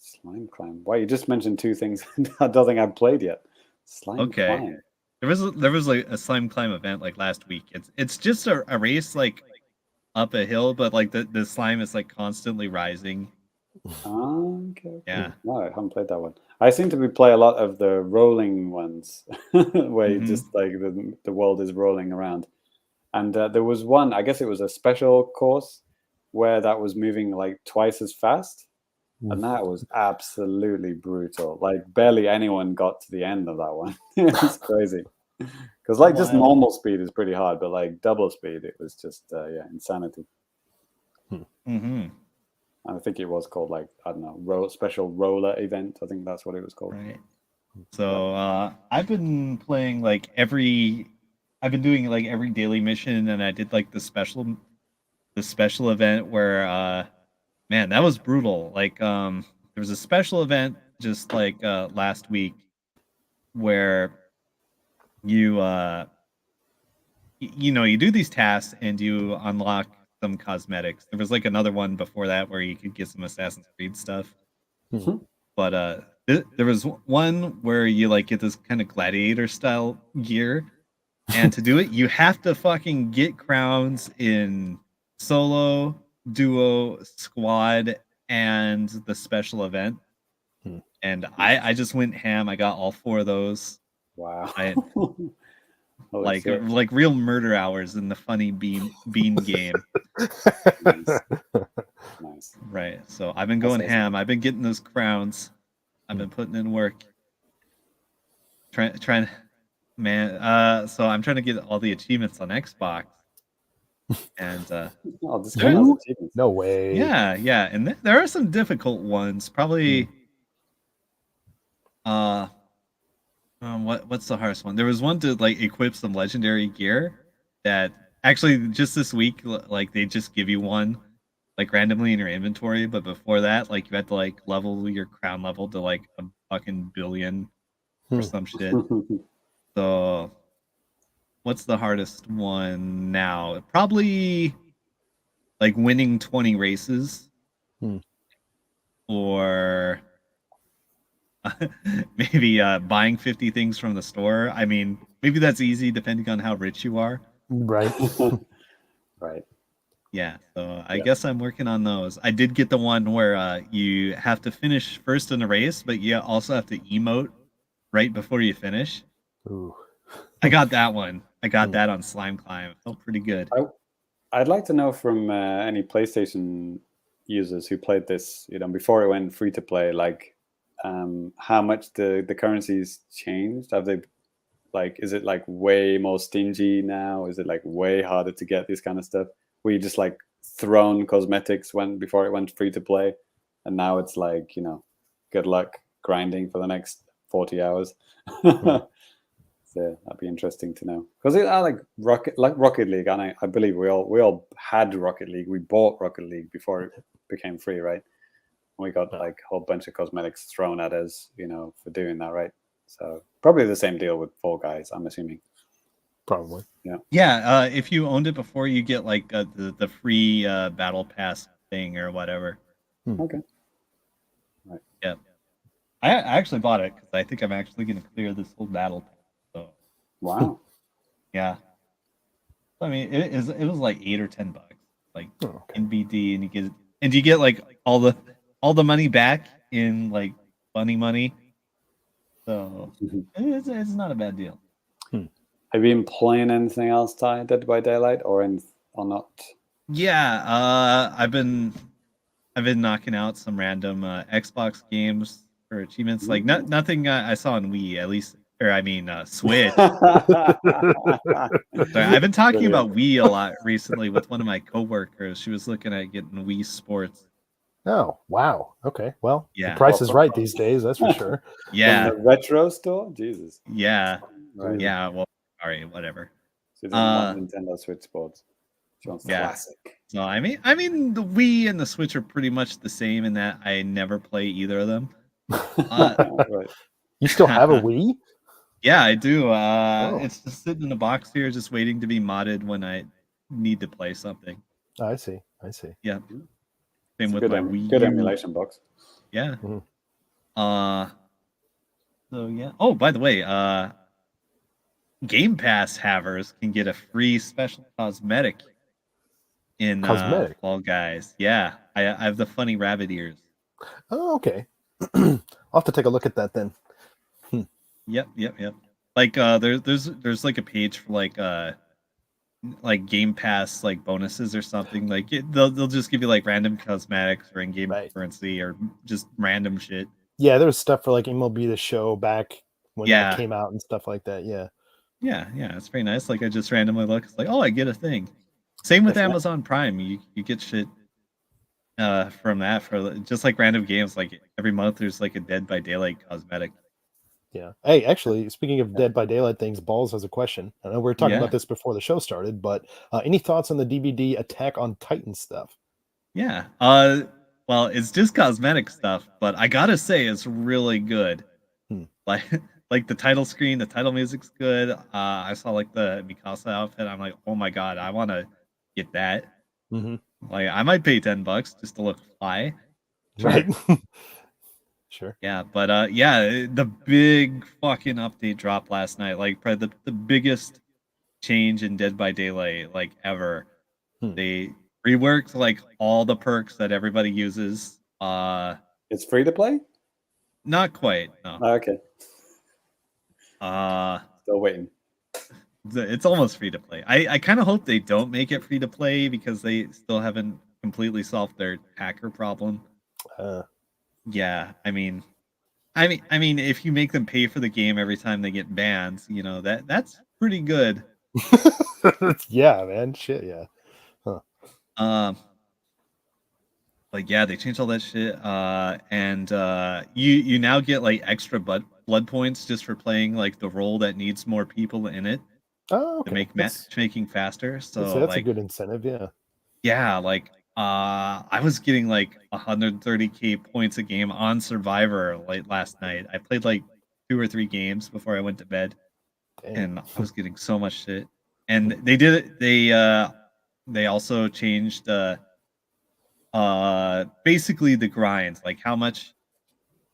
Slime Climb. Why, you just mentioned two things I don't think I've played yet. Slime Okay. Climb. There was like a slime climb event like last week. It's just a race like up a hill, but like the slime is like constantly rising. Okay. Yeah. No, I haven't played that one. I seem to play a lot of the rolling ones where you just like the world is rolling around. And there was one, I guess it was a special course where that was moving like twice as fast. And that was absolutely brutal. Like barely anyone got to the end of that one. It's crazy. Because like just normal speed is pretty hard, but like double speed, it was just insanity. I think it was called like, I don't know, special roller event. I think that's what it was called. Right. So I've been playing like I've been doing like every daily mission, and I did like the special event where man, that was brutal. Like there was a special event just like last week where you you do these tasks and you unlock some cosmetics. There was like another one before that where you could get some Assassin's Creed stuff. But there was one where you like get this kind of gladiator style gear, and to do it you have to fucking get crowns in solo, duo, squad, and the special event. And I just went ham. I got all 4 of those. Wow. like real murder hours in the funny bean game. Nice. Right. So I've been going ham. I've been getting those crowns. I've been putting in work. Trying man, so I'm trying to get all the achievements on Xbox. And no way. Yeah, and there are some difficult ones. Probably what's the hardest one? There was one to like equip some legendary gear that actually just this week, like they just give you one like randomly in your inventory, but before that, like you had to like level your crown level to like a fucking billion or some shit. So what's the hardest one now? Probably like winning 20 races or maybe buying 50 things from the store. I mean, maybe that's easy depending on how rich you are. Right. Right. Yeah, so I guess I'm working on those. I did get the one where you have to finish first in a race, but you also have to emote right before you finish. Ooh. I got that one. I got that on Slime Climb. It felt pretty good. I'd like to know from any PlayStation users who played this, before it went free to play, like how much the currencies changed. Have they is it like way more stingy now? Is it like way harder to get this kind of stuff? Were you just like thrown cosmetics before it went free to play, and now it's like good luck grinding for the next 40 hours? So that'd be interesting to know, because I like Rocket League, and I believe we all had Rocket League. We bought Rocket League before it became free, right? We got like a whole bunch of cosmetics thrown at us, for doing that, right? So probably the same deal with Fall Guys, I'm assuming. Probably. Yeah. If you owned it before, you get like the free battle pass thing or whatever. Okay. Right. Yeah. I actually bought it because I think I'm actually going to clear this whole battle pass. So. Wow. Yeah. I mean, it was like $8 or $10, like in BD, and you get like all the money back in like bunny money. So it's not a bad deal. Have you been playing anything else, Ty, Dead by Daylight, or not? Yeah, I've been knocking out some random Xbox games for achievements. Like nothing I saw on Wii, at least, or I mean Switch. Sorry, I've been talking about Wii a lot recently with one of my coworkers. She was looking at getting Wii Sports. Oh, wow. Okay. Well, yeah. The price is right these days, that's for sure. Yeah. From the retro store? Jesus. Yeah. Right. Yeah. Well, all right, whatever. She doesn't want Nintendo Switch Sports. She wants classic. So I mean, the Wii and the Switch are pretty much the same in that I never play either of them. Right. You still have a Wii? Yeah, I do. It's just sitting in a box here, just waiting to be modded when I need to play something. I see. Yeah. Same with my Wii. Good emulation box. Yeah. So yeah. Oh, by the way, Game Pass havers can get a free special cosmetic in Cosmetic. Fall Guys. Yeah, I have the funny rabbit ears. Oh, okay. I'll have to take a look at that then. Yep. Like there's like a page for like Game Pass like bonuses or something. Like they'll just give you like random cosmetics or in-game Right. currency or just random shit. Yeah, there was stuff for like MLB The Show back when that Yeah. came out and stuff like that. Yeah. Yeah, it's pretty nice. Like I just randomly look, it's like, oh, I get a thing. Same with That's nice. Amazon Prime. You get shit from that for just like random games. Like every month there's like a Dead by Daylight cosmetic. Yeah. Hey, actually, speaking of Dead by Daylight things, Balls has a question. I know we were talking about this before the show started, but any thoughts on the DVD Attack on Titan stuff? Yeah. Well, it's just cosmetic stuff, but I gotta say it's really good. Like like the title screen, the title music's good. I saw like the Mikasa outfit. I'm like, oh my god, I want to get that. Like I might pay $10 just to look fly. Sure. Right. Sure. Yeah, but yeah, the big fucking update dropped last night. Like probably the biggest change in Dead by Daylight like ever. They reworked like all the perks that everybody uses. It's free to play? Not quite. No. Okay. Still waiting. It's almost free to play. I kind of hope they don't make it free to play because they still haven't completely solved their hacker problem. Yeah, I mean, if you make them pay for the game every time they get banned, you know that's pretty good. Yeah, man. Shit, yeah. Like yeah, they changed all that shit. And you now get like extra blood points just for playing like the role that needs more people in it. Oh, okay. To make matchmaking faster. So that's like, a good incentive, yeah. Yeah, like I was getting like 130k points a game on Survivor like last night. I played like 2 or 3 games before I went to bed. Dang. And I was getting so much shit. And they did it. They also changed basically the grinds, like how much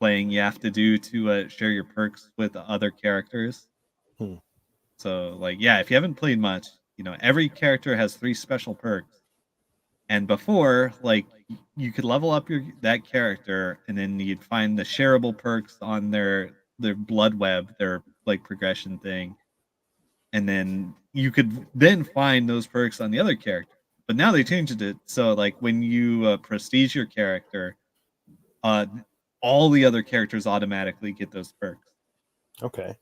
playing you have to do to share your perks with other characters. So like yeah, if you haven't played much, you know, every character has 3 special perks. And before, like you could level up that character and then you'd find the shareable perks on their blood web, their like progression thing. And then you could then find those perks on the other character. But now they changed it so like when you prestige your character, all the other characters automatically get those perks. Okay.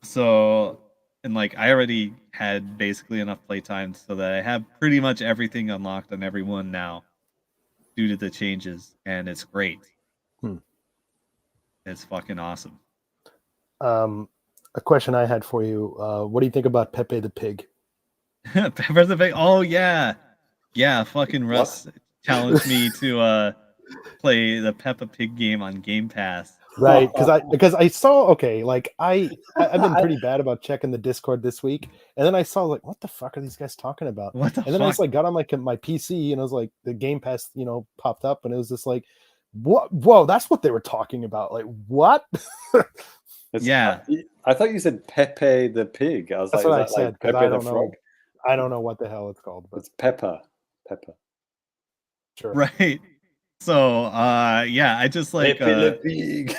So and like I already had basically enough playtime so that I have pretty much everything unlocked on everyone now due to the changes, and it's great. It's fucking awesome. A question I had for you: what do you think about Pepe the Pig? Pepe the Pig. Oh yeah. Fucking Russ challenged me to play the Peppa Pig game on Game Pass. Right, because I saw like I've been pretty bad about checking the Discord this week, and then I saw like what the fuck are these guys talking about? What the and then I was like got on my PC and I was like the Game Pass popped up and it was just like what? Whoa, that's what they were talking about. Like what? Yeah, I thought you said Pepe the Pig. I was that's like, what I is that said. like Pepe I the don't know. Frog? I don't know what the hell it's called, but it's Peppa. Sure. Right. So yeah, I just like Pepe the Pig.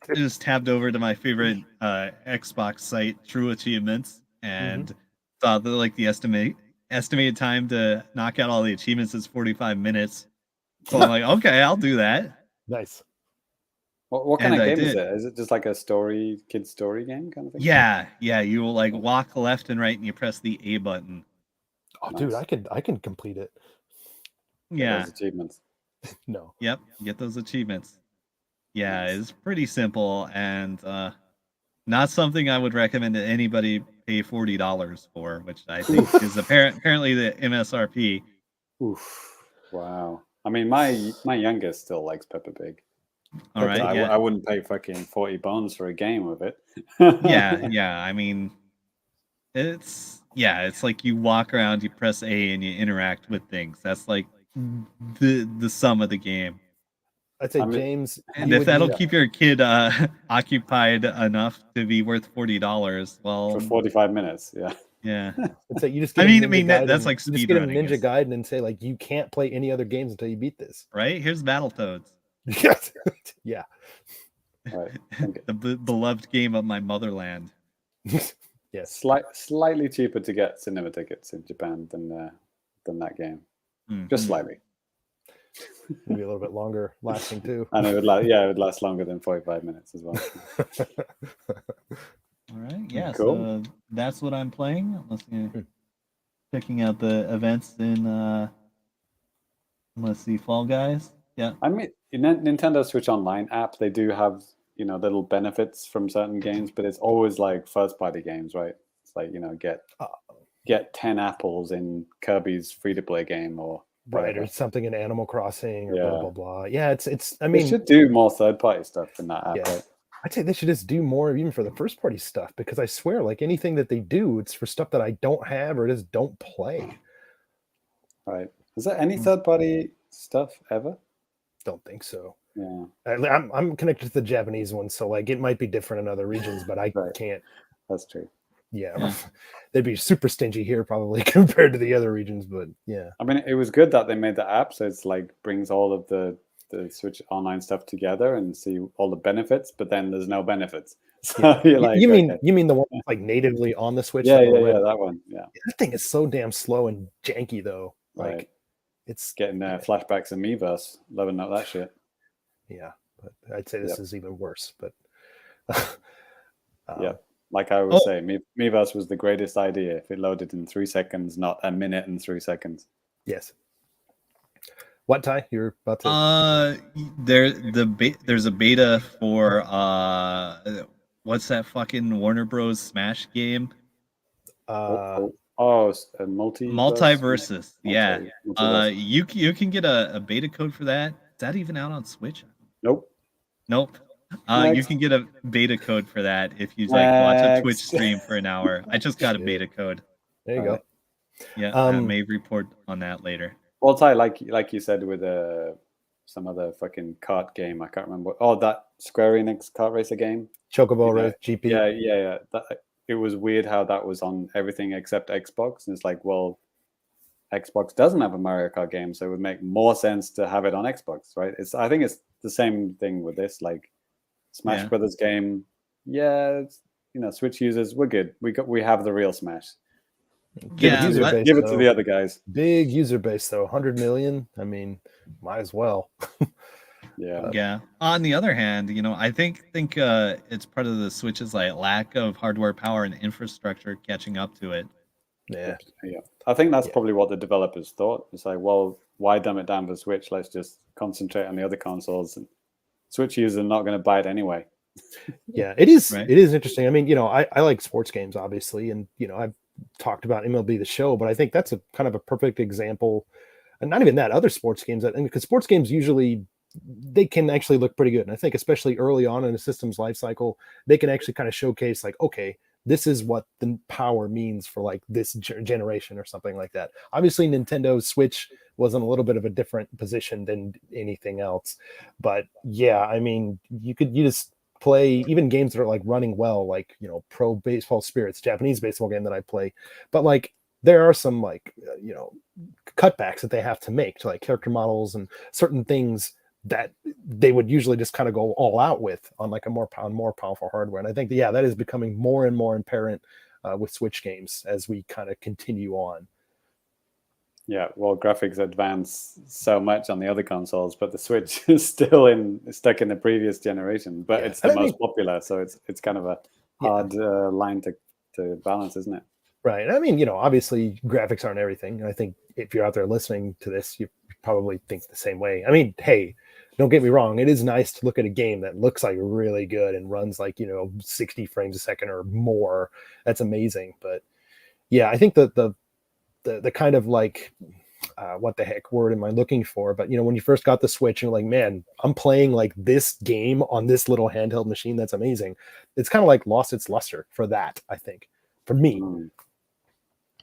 I just tabbed over to my favorite Xbox site, True Achievements, and saw that like the estimated time to knock out all the achievements is 45 minutes. So I'm like, okay, I'll do that. Nice. What kind of game is it? Is it just like a kid story game kind of thing? Yeah. You will like walk left and right and you press the A button. Oh, nice. Dude, I can complete it. Yeah. Those achievements. No. Yep. Get those achievements. Yeah, it's pretty simple and not something I would recommend that anybody pay $40 for, which I think is apparently the MSRP. Oof! Wow. I mean, my youngest still likes Peppa Pig. All right. I wouldn't pay fucking $40 for a game with it. Yeah. I mean, it's like you walk around, you press A, and you interact with things. That's like the sum of the game. I'd say I mean- James, And you if would that'll need- keep your kid occupied enough to be worth $40, well, for 45 minutes. Yeah. yeah. I'd say you just I get mean, Ninja that's Gaiden- like you just get a speedrunning, Ninja is- Gaiden and say like you can't play any other games until you beat this. right? Here's Battletoads, Yes. Yeah. Right. Okay. the beloved game of my motherland. Yes. Slightly cheaper to get cinema tickets in Japan than that game. Just Mhm. slightly. Maybe a little bit longer lasting too. And it would last longer than 45 minutes as well. All right, yeah. Cool. So that's what I'm playing. Let's see, checking out the events in. Let's see, Fall Guys. Yeah. I mean, in Nintendo Switch Online app, they do have, little benefits from certain games, but it's always like first party games, right? It's like, get 10 apples in Kirby's free to play game or Right, whatever. or something in Animal Crossing or Yeah. blah blah blah. Yeah, it's I They mean should do more third party stuff in that app, Yeah. right? I'd say they should just do more even for the first party stuff, because I swear like anything that they do, it's for stuff that I don't have or just don't play. Right. Is there any third party stuff ever? Don't think so. Yeah. I'm connected to the Japanese one, so like it might be different in other regions, but I Right. can't. That's true. Yeah, they'd be super stingy here probably compared to the other regions, but yeah. I mean, it was good that they made the app, so it's like brings all of the Switch Online stuff together and see all the benefits, but then there's no benefits. So you're like, you mean okay. you mean the one that's like natively on the Switch? Yeah, that yeah, already- yeah, that one. Yeah. That thing is so damn slow and janky though. Like Right. it's Getting flashbacks of Miiverse, loving that shit. yeah, but I'd say this Yep. is even worse. But Yeah. Like I always say, Miiverse was the greatest idea if it loaded in 3 seconds, not a minute and 3 seconds. yes. What, Ty? You're about to There's a beta for what's that fucking Warner Bros. Smash game? Multiverse. Yeah. Multiverse. You can get a beta code for that. Is that even out on Switch? Nope. Nope. You Next. can get a beta code for that if you like watch a Twitch Next. stream for an hour. I just got a Shit. beta code. there you go. Yeah, I Um, may report on that later. Well, Ty, like you said with some other fucking kart game, I can't remember. Oh, that Square Enix kart racer game. Chocobo Yeah. Race GP. Yeah. It was weird how that was on everything except Xbox, and it's like, well, Xbox doesn't have a Mario Kart game, so it would make more sense to have it on Xbox, right? I think it's the same thing with this, like Smash Yeah. Brothers game. Yeah, Switch users, we're good. We have the real Smash. Give Yeah, it to, but- give it to the other guys. Big user base though, 100 million. I mean, might as well. Yeah. Yeah. On the other hand, I think it's part of the Switch's like lack of hardware power and infrastructure catching up to it. Yeah. Yeah, I think that's Yeah. probably what the developers thought. It's like, well, why dumb it down for Switch? Let's just concentrate on the other consoles. And Switch users are not going to buy it anyway. Yeah, it is. Right. It is interesting. I mean, I like sports games, obviously, and I've talked about MLB The Show, but I think that's a kind of a perfect example. And not even that, other sports games. Because sports games usually they can actually look pretty good, and I think especially early on in a system's life cycle, they can actually kind of showcase like, okay, this is what the power means for like this generation or something like that. Obviously, Nintendo Switch was in a little bit of a different position than anything else, but yeah, I mean, you just play even games that are like running well, like Pro Baseball Spirits, Japanese baseball game that I play, but like there are some like cutbacks that they have to make to like character models and certain things that they would usually just kind of go all out with on like a more powerful hardware. And I think that is becoming more and more apparent with Switch games as we kind of continue on. Yeah, well, graphics advance so much on the other consoles, but the Switch is still stuck in the previous generation. But Yeah. it's the And I most mean- popular, so it's kind of a hard line to balance, isn't it? Right. I mean, obviously graphics aren't everything. And I think if you're out there listening to this, you probably think the same way. I mean, hey, don't get me wrong. It is nice to look at a game that looks like really good and runs like, 60 frames a second or more. That's amazing. But yeah, I think the kind of like, what the heck word am I looking for? But, when you first got the Switch, you're like, man, I'm playing like this game on this little handheld machine. That's amazing. It's kind of like lost its luster for that, I think, for me.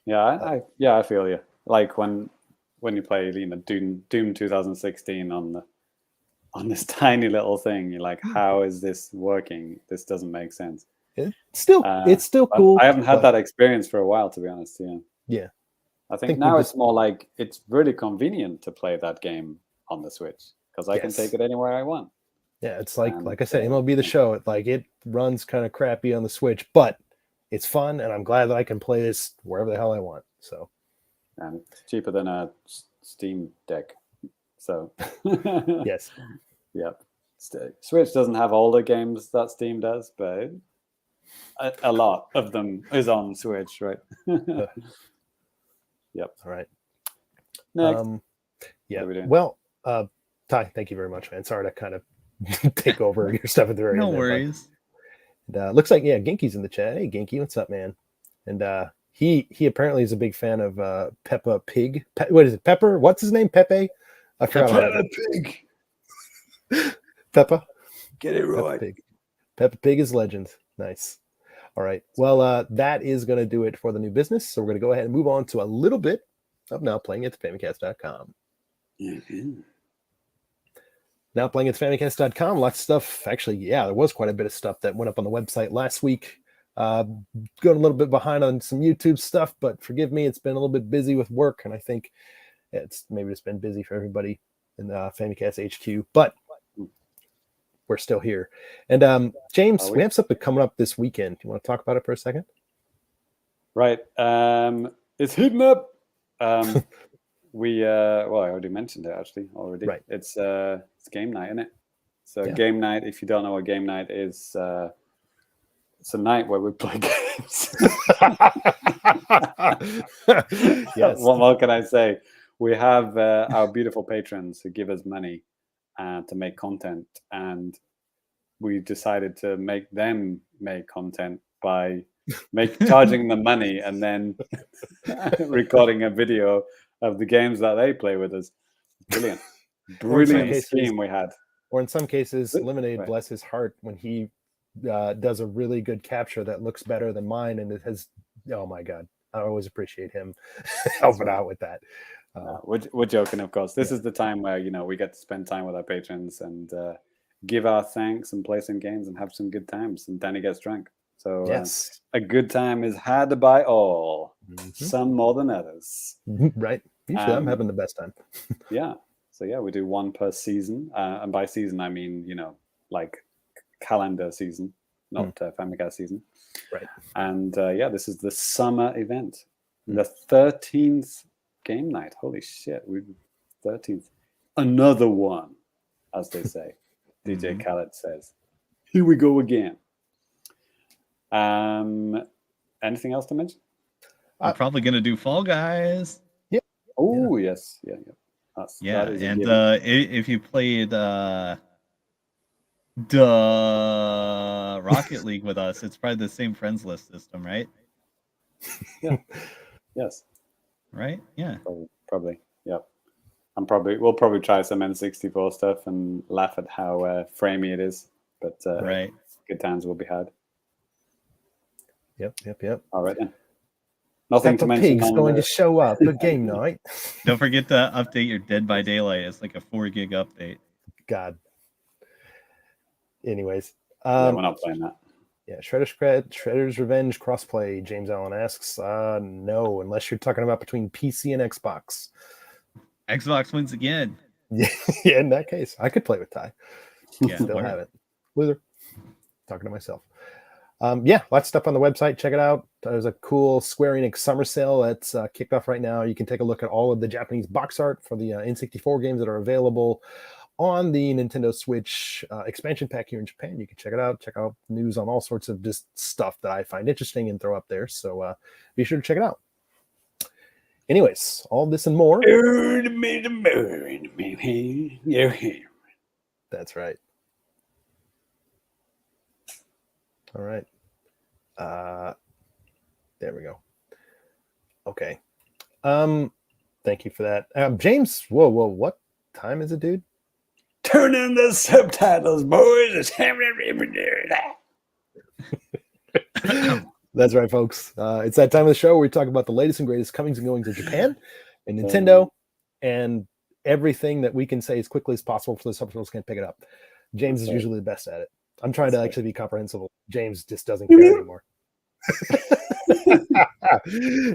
Yeah, I feel you. Like when you play, Doom 2016 on on this tiny little thing. You're like, how is this working? This doesn't make sense. It's still cool. I haven't had but that experience for a while, to be honest. yeah. I think now it's more like it's really convenient to play that game on the Switch because I can take it anywhere I want. Yeah, it's like I said, MLB The Show. It runs kind of crappy on the Switch, but it's fun, and I'm glad that I can play this wherever the hell I want. So, and it's cheaper than a Steam Deck. So, yes, yep. Switch doesn't have all the games that Steam does, but a lot of them is on Switch, right? Yep. All right. Next. Yeah. Well, Ty, thank you very much, man. Sorry to kind of take over your stuff at the very end. No worries. And, looks like Ginky's in the chat. Hey, Ginky, what's up, man? And he apparently is a big fan of Peppa Pig. What is it? Pepper? What's his name? Pepe? I forgot. Peppa Pig. Peppa. Get it right. Peppa Pig is legend. Nice. All right. Well, that is going to do it for the new business. So we're going to go ahead and move on to a little bit of Now Playing at Famicast.com. Mm-hmm. Now Playing at Famicast.com. Lots of stuff. Actually, there was quite a bit of stuff that went up on the website last week. Going a little bit behind on some YouTube stuff, but forgive me, it's been a little bit busy with work, and I think it's been busy for everybody in the Famicast HQ, but we're still here. And James, we have something coming up this weekend. You want to talk about it for a second? Right. It's heating up. I already mentioned it actually already. Right. It's game night, isn't it? So game night, if you don't know what game night is, it's a night where we play games. Yes. What more can I say? We have our beautiful patrons who give us money to make content, and we decided to make them make content by charging them money and then recording a video of the games that they play with us. Brilliant scheme we had. Or in some cases, Lemonade, bless his heart, when he does a really good capture that looks better than mine, and it has, oh my God, I always appreciate him helping out with that. We're joking, of course. This is the time where we get to spend time with our patrons and give our thanks and play some games and have some good times. And Danny gets drunk. So yes, a good time is had by all. Some more than others. Right. Usually I'm having the best time. Yeah. So we do one per season, and by season I mean like calendar season, not Famicast season. Right. And this is the summer event, the 13th game night. Holy shit, 13th, another one, as they say. DJ Khaled says, "Here we go again." Anything else to mention? I'm probably gonna do Fall Guys. Yeah. Oh yes, yeah. And if you played Rocket League with us, it's probably the same friends list system, right? Yeah. Yes. Right? Yeah. Probably. Yep. We'll probably try some N64 stuff and laugh at how framey it is, but right. Good times will be had. Yep. All right then. Nothing to mention. Pig's going to show up at game night. Don't forget to update your Dead by Daylight. It's like a 4 gig update. God. Anyways, we're not playing that. Yeah, Shredder's Revenge crossplay. James Allen asks, no, unless you're talking about between PC and Xbox. Xbox wins again. Yeah, in that case, I could play with Ty. Yeah, still have it. Loser. Talking to myself. Lots of stuff on the website. Check it out. There's a cool Square Enix summer sale that's kicked off right now. You can take a look at all of the Japanese box art for the N64 games that are available on the Nintendo Switch expansion pack here in Japan. You can check it out. Check out news on all sorts of just stuff that I find interesting and throw up there. So be sure to check it out. Anyways, all this and more. That's right. All right. There we go. Okay. Thank you for that. James, whoa, what time is it, dude? Turn in the subtitles, boys. That's right, folks. It's that time of the show where we talk about the latest and greatest comings and goings of Japan and Nintendo and everything that we can say as quickly as possible so the subtitles can pick it up. James is usually the best at it. I'm trying to actually be comprehensible. James just doesn't care anymore.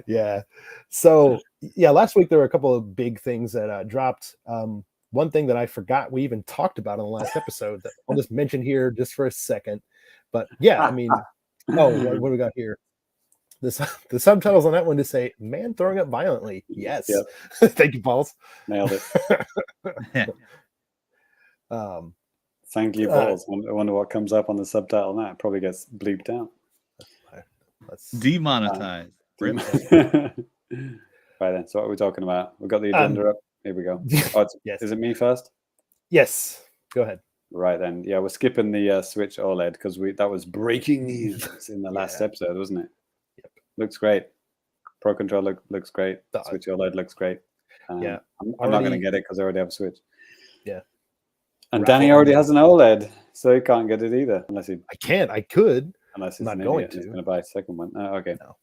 Yeah. So yeah, last week there were a couple of big things that dropped. One thing that I forgot we even talked about in the last episode that I'll just mention here just for a second. But yeah, I mean, what do we got here? The subtitles on that one to say "man throwing up violently." Yes. Yep. Thank you, Pauls. Nailed it. Thank you, Pauls. I wonder what comes up on the subtitle now. It probably gets bleeped out. Demonetized. Right then. So what are we talking about? We've got the agenda up. Here we go. Oh, yes. Is it me first? Yes. Go ahead. Right then. Yeah, we're skipping the Switch OLED because that was breaking news in the last episode, wasn't it? Yep. Looks great. Pro Controller looks great. Switch OLED looks great. Yeah. I'm not going to get it because I already have a Switch. Yeah. And Danny already has an OLED, so he can't get it either. Unless he. I can't. I could. Unless he's not going to. He's going to buy a second one. Okay. No.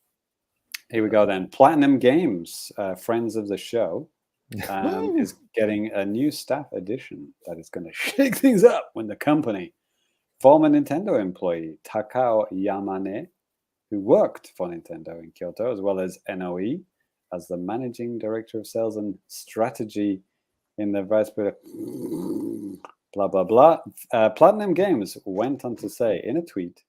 Here we go then. Platinum Games, friends of the show, is getting a new staff edition that is going to shake things up when the company, former Nintendo employee Takao Yamane, who worked for Nintendo in Kyoto, as well as NOE, as the managing director of sales and strategy in the vice president, blah, blah, blah. Platinum Games went on to say in a tweet,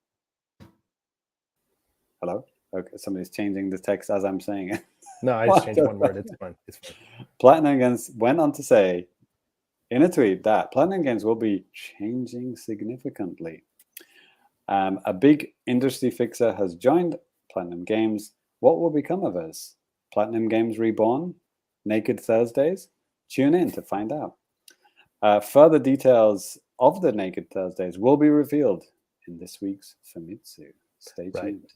hello? Okay, somebody's changing the text as I'm saying it. No, I just changed one word. It's fine. It's fine. Platinum Games went on to say in a tweet that Platinum Games will be changing significantly. A big industry fixer has joined Platinum Games. What will become of us? Platinum Games Reborn? Naked Thursdays? Tune in to find out. Further details of the Naked Thursdays will be revealed in this week's Famitsu. Stay tuned.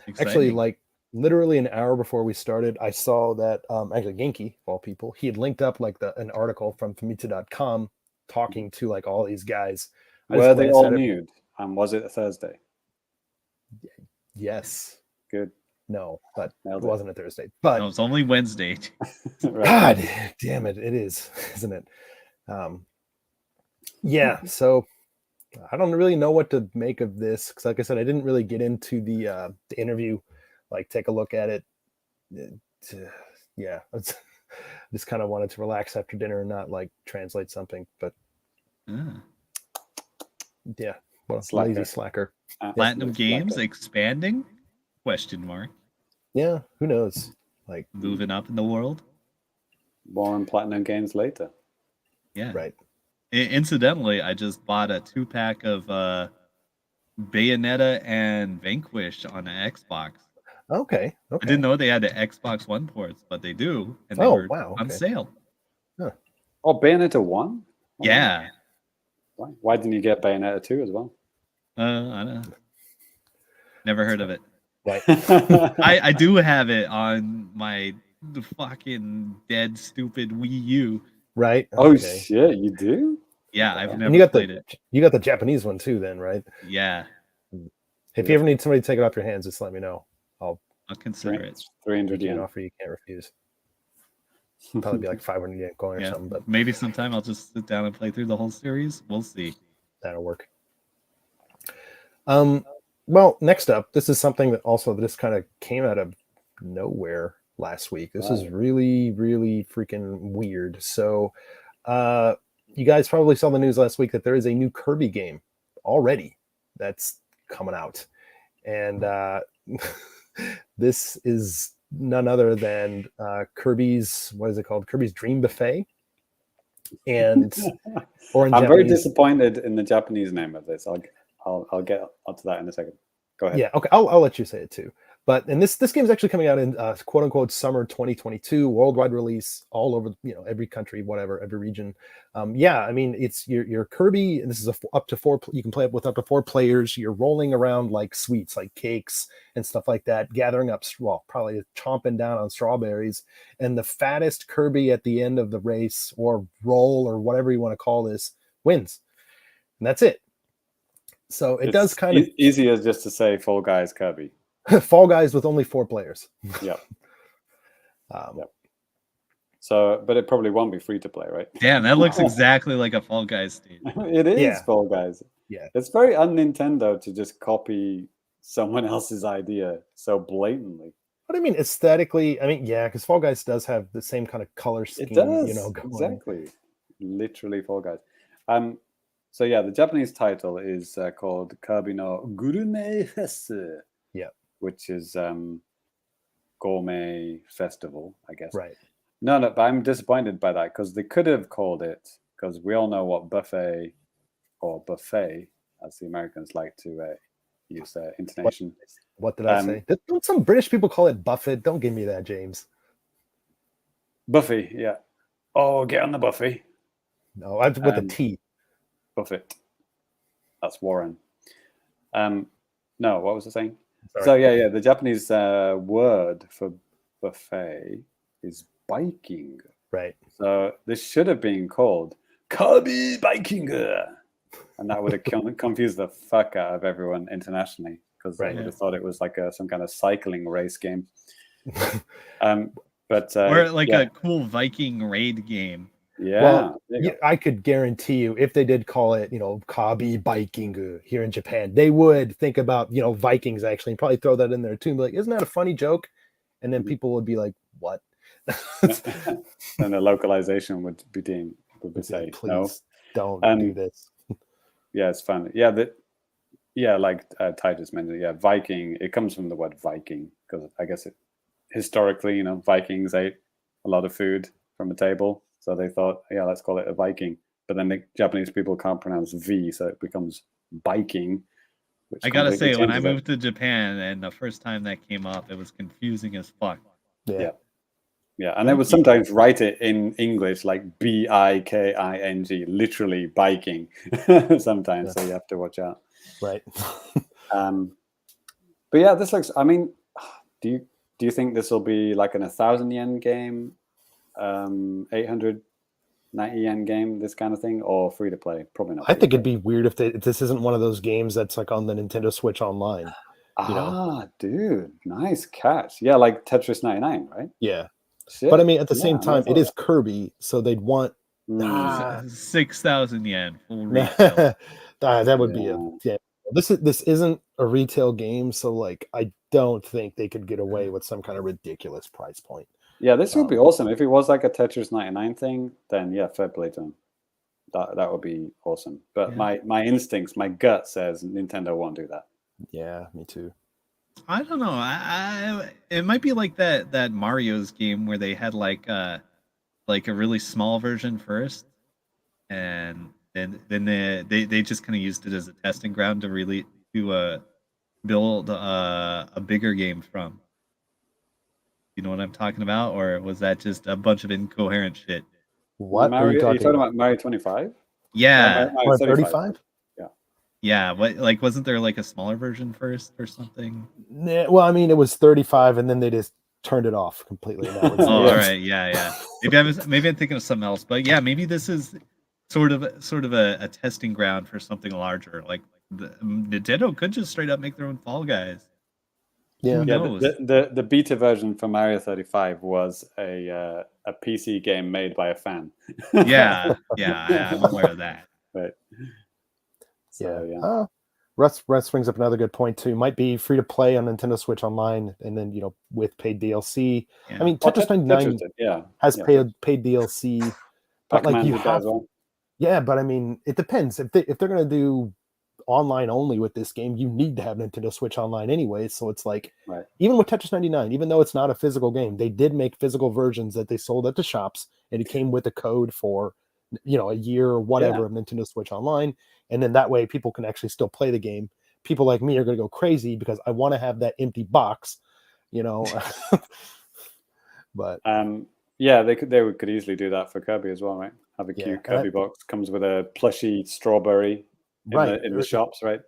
Exciting. Actually, like literally an hour before we started, I saw that actually Genki, of all people, he had linked up like an article from Famitsu.com talking to like all these guys. Were they all nude? And was it a Thursday? Yes. Good. No, but it wasn't a Thursday. But no, it's only Wednesday. Right. God damn it, it is, isn't it? Yeah. So I don't really know what to make of this because, like I said, I didn't really get into the interview, like take a look at it. Yeah, just kind of wanted to relax after dinner and not like translate something. But yeah, what a lazy slacker. Platinum Games expanding? Question mark. Yeah, who knows? Like moving up in the world. More on Platinum Games later. Yeah, right. Incidentally, I just bought a 2-pack of Bayonetta and Vanquish on the Xbox. Okay. I didn't know they had the Xbox One ports, but they do, and they were on sale. Huh. Oh, Bayonetta 1? Oh, yeah. Why didn't you get Bayonetta 2 as well? I don't know. Never heard of it. Right. I do have it on the fucking dead stupid Wii U. Right. Oh shit, you do? Yeah, I've never and you got played it. You got the Japanese one too, then, right? Yeah. If you ever need somebody to take it off your hands, just let me know. I'll consider it. 300 yen. An offer you can't refuse. Probably be like 500 yen coin or something. But maybe sometime I'll just sit down and play through the whole series. We'll see. That'll work. Well, next up, this is something that also just kind of came out of nowhere last week. This is really, really freaking weird. So, you guys probably saw the news last week that there is a new Kirby game already that's coming out, and this is none other than Kirby's. What is it called? Kirby's Dream Buffet. And or in I'm Japanese, very disappointed in the Japanese name of this. I'll get onto that in a second. Go ahead. Yeah, okay. I'll let you say it too. But and this game is actually coming out in quote unquote summer 2022, worldwide release, all over every country, whatever, every region. Yeah, I mean it's your Kirby. And this is up to 4. You can play it with up to 4 players. You're rolling around like sweets, like cakes and stuff like that, gathering up, probably chomping down on strawberries. And the fattest Kirby at the end of the race or roll or whatever you want to call this wins, and that's it. So it's does kind of easier just to say Fall Guys Kirby. Fall Guys with only 4 players. Yep. So, but it probably won't be free to play, right? Damn, that looks exactly like a Fall Guys stage. It is Yeah. Fall Guys. Yeah. It's very un-Nintendo to just copy someone else's idea so blatantly. But I mean, aesthetically, I mean, yeah, because Fall Guys does have the same kind of color scheme, It does, you know, going. exactly. Literally Fall Guys. So yeah, the Japanese title is called Kirby no Gourmet Fest. Yeah. Which is Gourmet Festival, I guess. Right. No, but I'm disappointed by that because they could have called it, because we all know what buffet, or buffet, as the Americans like to use their intonation. What did I say? Don't some British people call it buffet? Don't give me that, James. Buffet, yeah. Oh, get on the buffet. No, with the T. Buffet. That's Warren. No, what was I saying? Sorry. So yeah, the Japanese word for buffet is biking. Right. So this should have been called KIRBY'S biking, and that would have confused the fuck out of everyone internationally, because they would have thought it was like some kind of cycling race game. But or like a cool Viking raid game. Yeah, well, I could guarantee you, if they did call it, you know, KIRBY biking here in Japan, they would think about, you know, Vikings actually, and probably throw that in there too. Like, isn't that a funny joke? And then people would be like, "What?" And the localization would be say, "Please don't do this." Yeah, it's fun. Yeah, like Ty just mentioned. Yeah, Viking. It comes from the word Viking, because I guess historically, you know, Vikings ate a lot of food from a table. So they thought, yeah, let's call it a Viking. But then the Japanese people can't pronounce V, so it becomes biking. I gotta say, when I moved to Japan and the first time that came up, it was confusing as fuck. Yeah. And they would sometimes write it in English like BIKING, literally biking. Sometimes, so you have to watch out. Right. But yeah, this looks. I mean, do you think this will be like an 1,000 yen game? 890 yen game, this kind of thing, or free to play? Probably not. I think it'd be weird if this isn't one of those games that's like on the Nintendo Switch Online. You know? Dude, nice catch. Yeah, like Tetris 99, right? Yeah. Shit. But I mean, at the same time, it is Kirby, so they'd want 6,000 yen full retail. That would be This isn't a retail game, so like I don't think they could get away with some kind of ridiculous price point. Yeah, this would be awesome. If it was like a Tetris 99 thing, then yeah, fair play to them. That would be awesome. But my instincts, my gut says Nintendo won't do that. Yeah, me too. I don't know. It might be like that Mario's game where they had like a really small version first, and then they just kind of used it as a testing ground to really build a bigger game from. You know what I'm talking about, or was that just a bunch of incoherent shit? What Mario, are you talking about Mario 25? Yeah, Mario 35. Yeah, what wasn't there like a smaller version first or something? Nah, well, I mean, it was 35, and then they just turned it off completely. That was all right, yeah. Maybe I'm thinking of something else, but yeah, maybe this is sort of a testing ground for something larger. Like Nintendo could just straight up make their own Fall Guys. Yeah, who knows? The beta version for Mario 35 was a PC game made by a fan. yeah, I'm aware of that. Right. So, yeah. Russ brings up another good point too. Might be free to play on Nintendo Switch Online, and then with paid DLC. Yeah. I mean, Tetris 99 has paid DLC, but like you have. Yeah, but I mean, it depends. If they're gonna do online only with this game, you need to have Nintendo Switch Online anyway. So it's like, even with Tetris 99, even though it's not a physical game, they did make physical versions that they sold at the shops, and it came with a code for a year or whatever of Nintendo Switch Online, and then that way people can actually still play the game. People like me are going to go crazy because I want to have that empty box, but they could easily do that for Kirby as well, right? Have a cute Kirby box, comes with a plushy strawberry in the shops, right?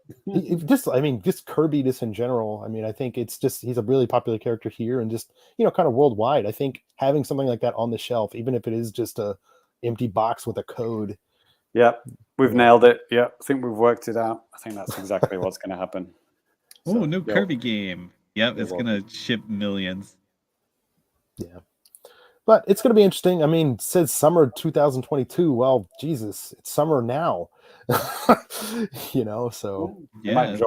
just Kirby, just in general. I mean, I think it's just he's a really popular character here, and just kind of worldwide. I think having something like that on the shelf, even if it is just a empty box with a code. Yeah, we've nailed it. Yeah, I think we've worked it out. I think that's exactly what's going to happen. Oh, new Kirby game. Yep, it's going to ship millions. Yeah. But it's going to be interesting. I mean, it says summer 2022. Well, Jesus, it's summer now. So It might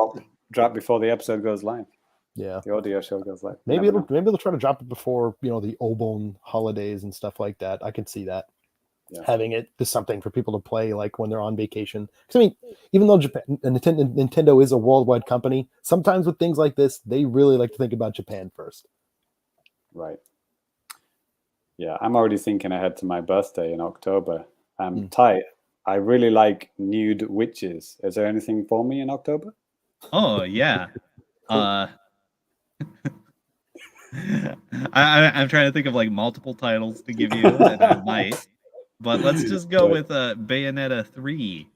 drop before the episode goes live. Yeah, the audio show goes live. Maybe they'll try to drop it before the Obon holidays and stuff like that. I can see that. Yeah. Having it is something for people to play like when they're on vacation. Because I mean, even though Nintendo is a worldwide company, sometimes with things like this, they really like to think about Japan first. Right. Yeah, I'm already thinking ahead to my birthday in October. Ty, I really like nude witches. Is there anything for me in October? Oh yeah. I'm trying to think of like multiple titles to give you, and I might. But let's just go with Bayonetta 3.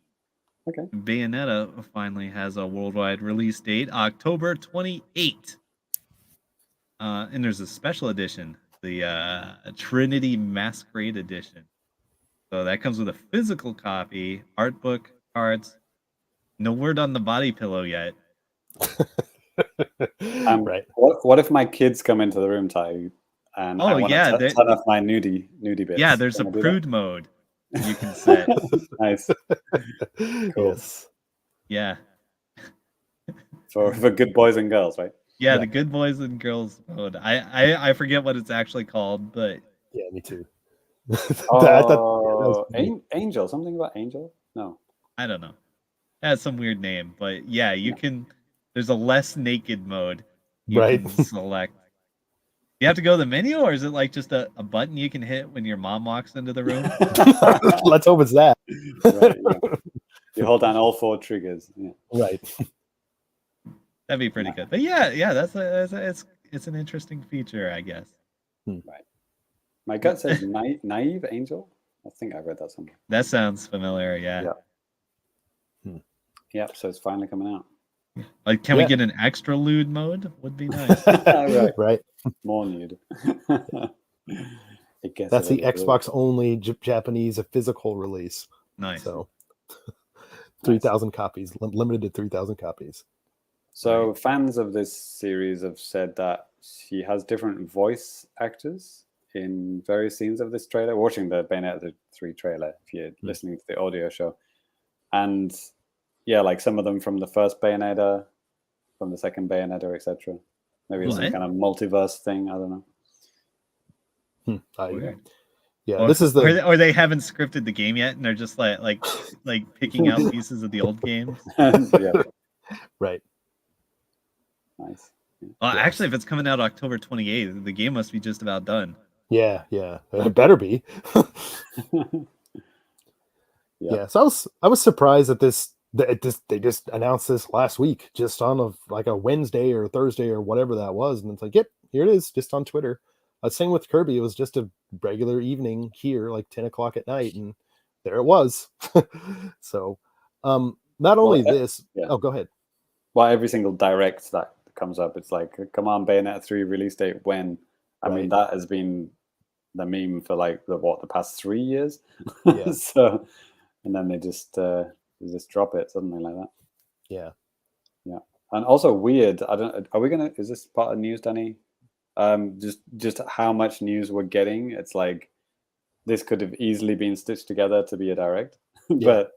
Okay. Bayonetta finally has a worldwide release date, October 28th. And there's a special edition, the Trinity Masquerade Edition. So that comes with a physical copy, art book, cards. No word on the body pillow yet. Right. What if my kids come into the room, Ty? And I want to turn off my nudie bits. Yeah, there's a prude mode you can set. Nice. Cool. Yes. Yeah. For good boys and girls, right? Yeah, the good boys and girls mode. I forget what it's actually called, but yeah, me too. Angel, something about Angel? No, I don't know. It has some weird name, but yeah, you can. There's a less naked mode you can select. You have to go to the menu, or is it like just a button you can hit when your mom walks into the room? Let's hope it's that. Right, yeah. You hold down all 4 triggers. Yeah. Right. That'd be pretty good. But yeah, it's an interesting feature, I guess. Right. My gut says naive angel. I think I read that somewhere. That sounds familiar. Yeah. Yep. So it's finally coming out. Like, can we get an extra lewd mode? Would be nice. Right. More nude. That's the Xbox only Japanese physical release. Nice. So 3,000 copies, limited to 3,000 copies. So fans of this series have said that she has different voice actors in various scenes of this trailer. Watching the Bayonetta 3 trailer, if you're listening to the audio show, and yeah, like some of them from the first Bayonetta, from the second Bayonetta, etc. Maybe it's some kind of multiverse thing. I don't know. Yeah, this is the or they haven't scripted the game yet, and they're just like picking out pieces of the old games. Yeah. Right. Nice. Well, actually, if it's coming out October 28th, the game must be just about done. Yeah. It better be. Yeah. So I was surprised that they just announced this last week, just on a Wednesday or Thursday or whatever that was, and it's like, yep, here it is, just on Twitter. Same with Kirby. It was just a regular evening here, like 10 o'clock at night, and there it was. So, not only this. Yeah. Oh, go ahead. Well, every single direct that comes up, it's like, come on, Bayonetta 3 release date when? I mean, that has been the meme for like the past 3 years. Yeah. So, and then they just drop it suddenly like that. Yeah. And also weird. Is this part of news, Danny? Just how much news we're getting. It's like this could have easily been stitched together to be a direct, but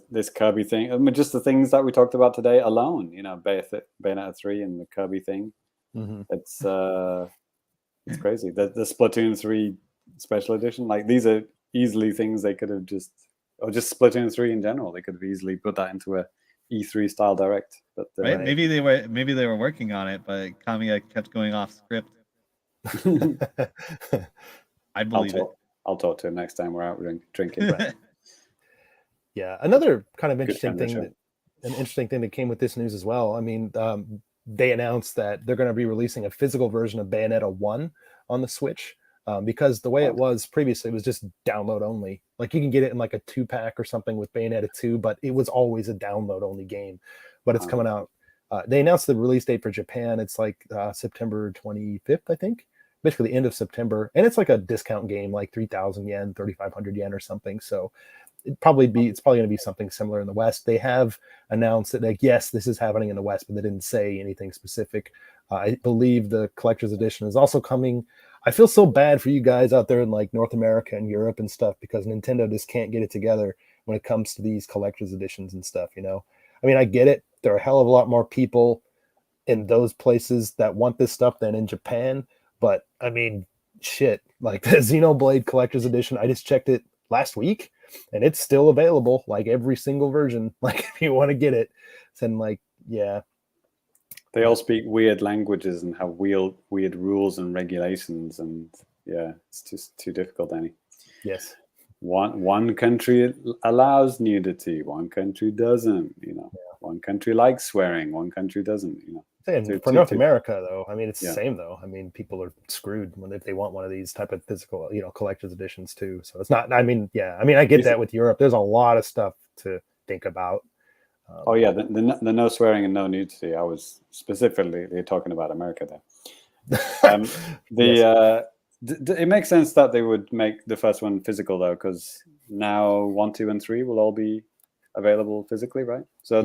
this Kirby thing. I mean, just the things that we talked about today alone. Bayonetta 3 and the Kirby thing. Mm-hmm. It's crazy. The Splatoon 3 special edition. Like, these are easily things they could have just Splatoon 3 in general. They could have easily put that into a E3 style direct. But right, maybe they were working on it, but Kamiya kept going off script. I believe it. I'll talk to him next time we're out drinking. Yeah, another kind of interesting thing that came with this news as well. I mean, they announced that they're going to be releasing a physical version of Bayonetta 1 on the Switch, because the way it was previously, it was just download only. Like, you can get it in like a 2-pack or something with Bayonetta 2, but it was always a download only game. But it's coming out. They announced the release date for Japan. It's like September 25th, I think. Basically the end of September. And it's like a discount game, like 3,000 yen, 3,500 yen or something. So it's probably going to be something similar in the West. They have announced that, like, yes, this is happening in the West, but they didn't say anything specific. I believe the collector's edition is also coming. I feel so bad for you guys out there in like North America and Europe and stuff because Nintendo just can't get it together when it comes to these collector's editions and stuff, you know? I mean, I get it. There are a hell of a lot more people in those places that want this stuff than in Japan. But I mean, shit, like the Xenoblade collector's edition, I just checked it last week and it's still available, like every single version. Like if you want to get it, then like, yeah. They all speak weird languages and have weird rules and regulations, and yeah, it's just too difficult, Danny. Yes. One country allows nudity, one country doesn't. You know, one country likes swearing, one country doesn't. You know, and for North America, though, I mean, it's the same though. I mean, people are screwed if they want one of these type of physical, you know, collector's editions too. So it's not. I mean, yeah, I mean, I get that with Europe. There's a lot of stuff to think about. Oh yeah, the no swearing and no nudity. I was specifically talking about America there. It makes sense that they would make the first one physical though, because now 1, 2, and 3 will all be available physically, right? So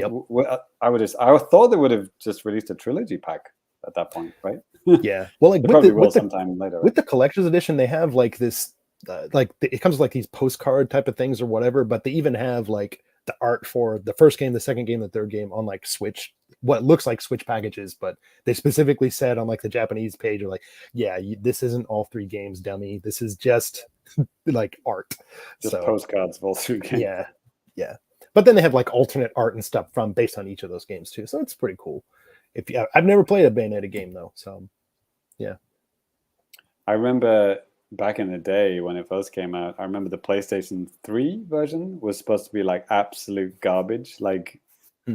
I thought they would have just released a trilogy pack at that point, right? Yeah, well, like with sometime later. Right? With the collector's edition, they have like this, it comes with like these postcard type of things or whatever, but they even have like the art for the first game, the second game, the third game on like Switch, what looks like Switch packages, but they specifically said on like the Japanese page, are like, yeah, this isn't all 3 games, dummy. This is just like art. Just postcards of all 3 games. Yeah, yeah. But then they have like alternate art and stuff based on each of those games too. So it's pretty cool. I've never played a Bayonetta game though, so yeah. I remember back in the day when it first came out, I remember the PlayStation 3 version was supposed to be like absolute garbage, like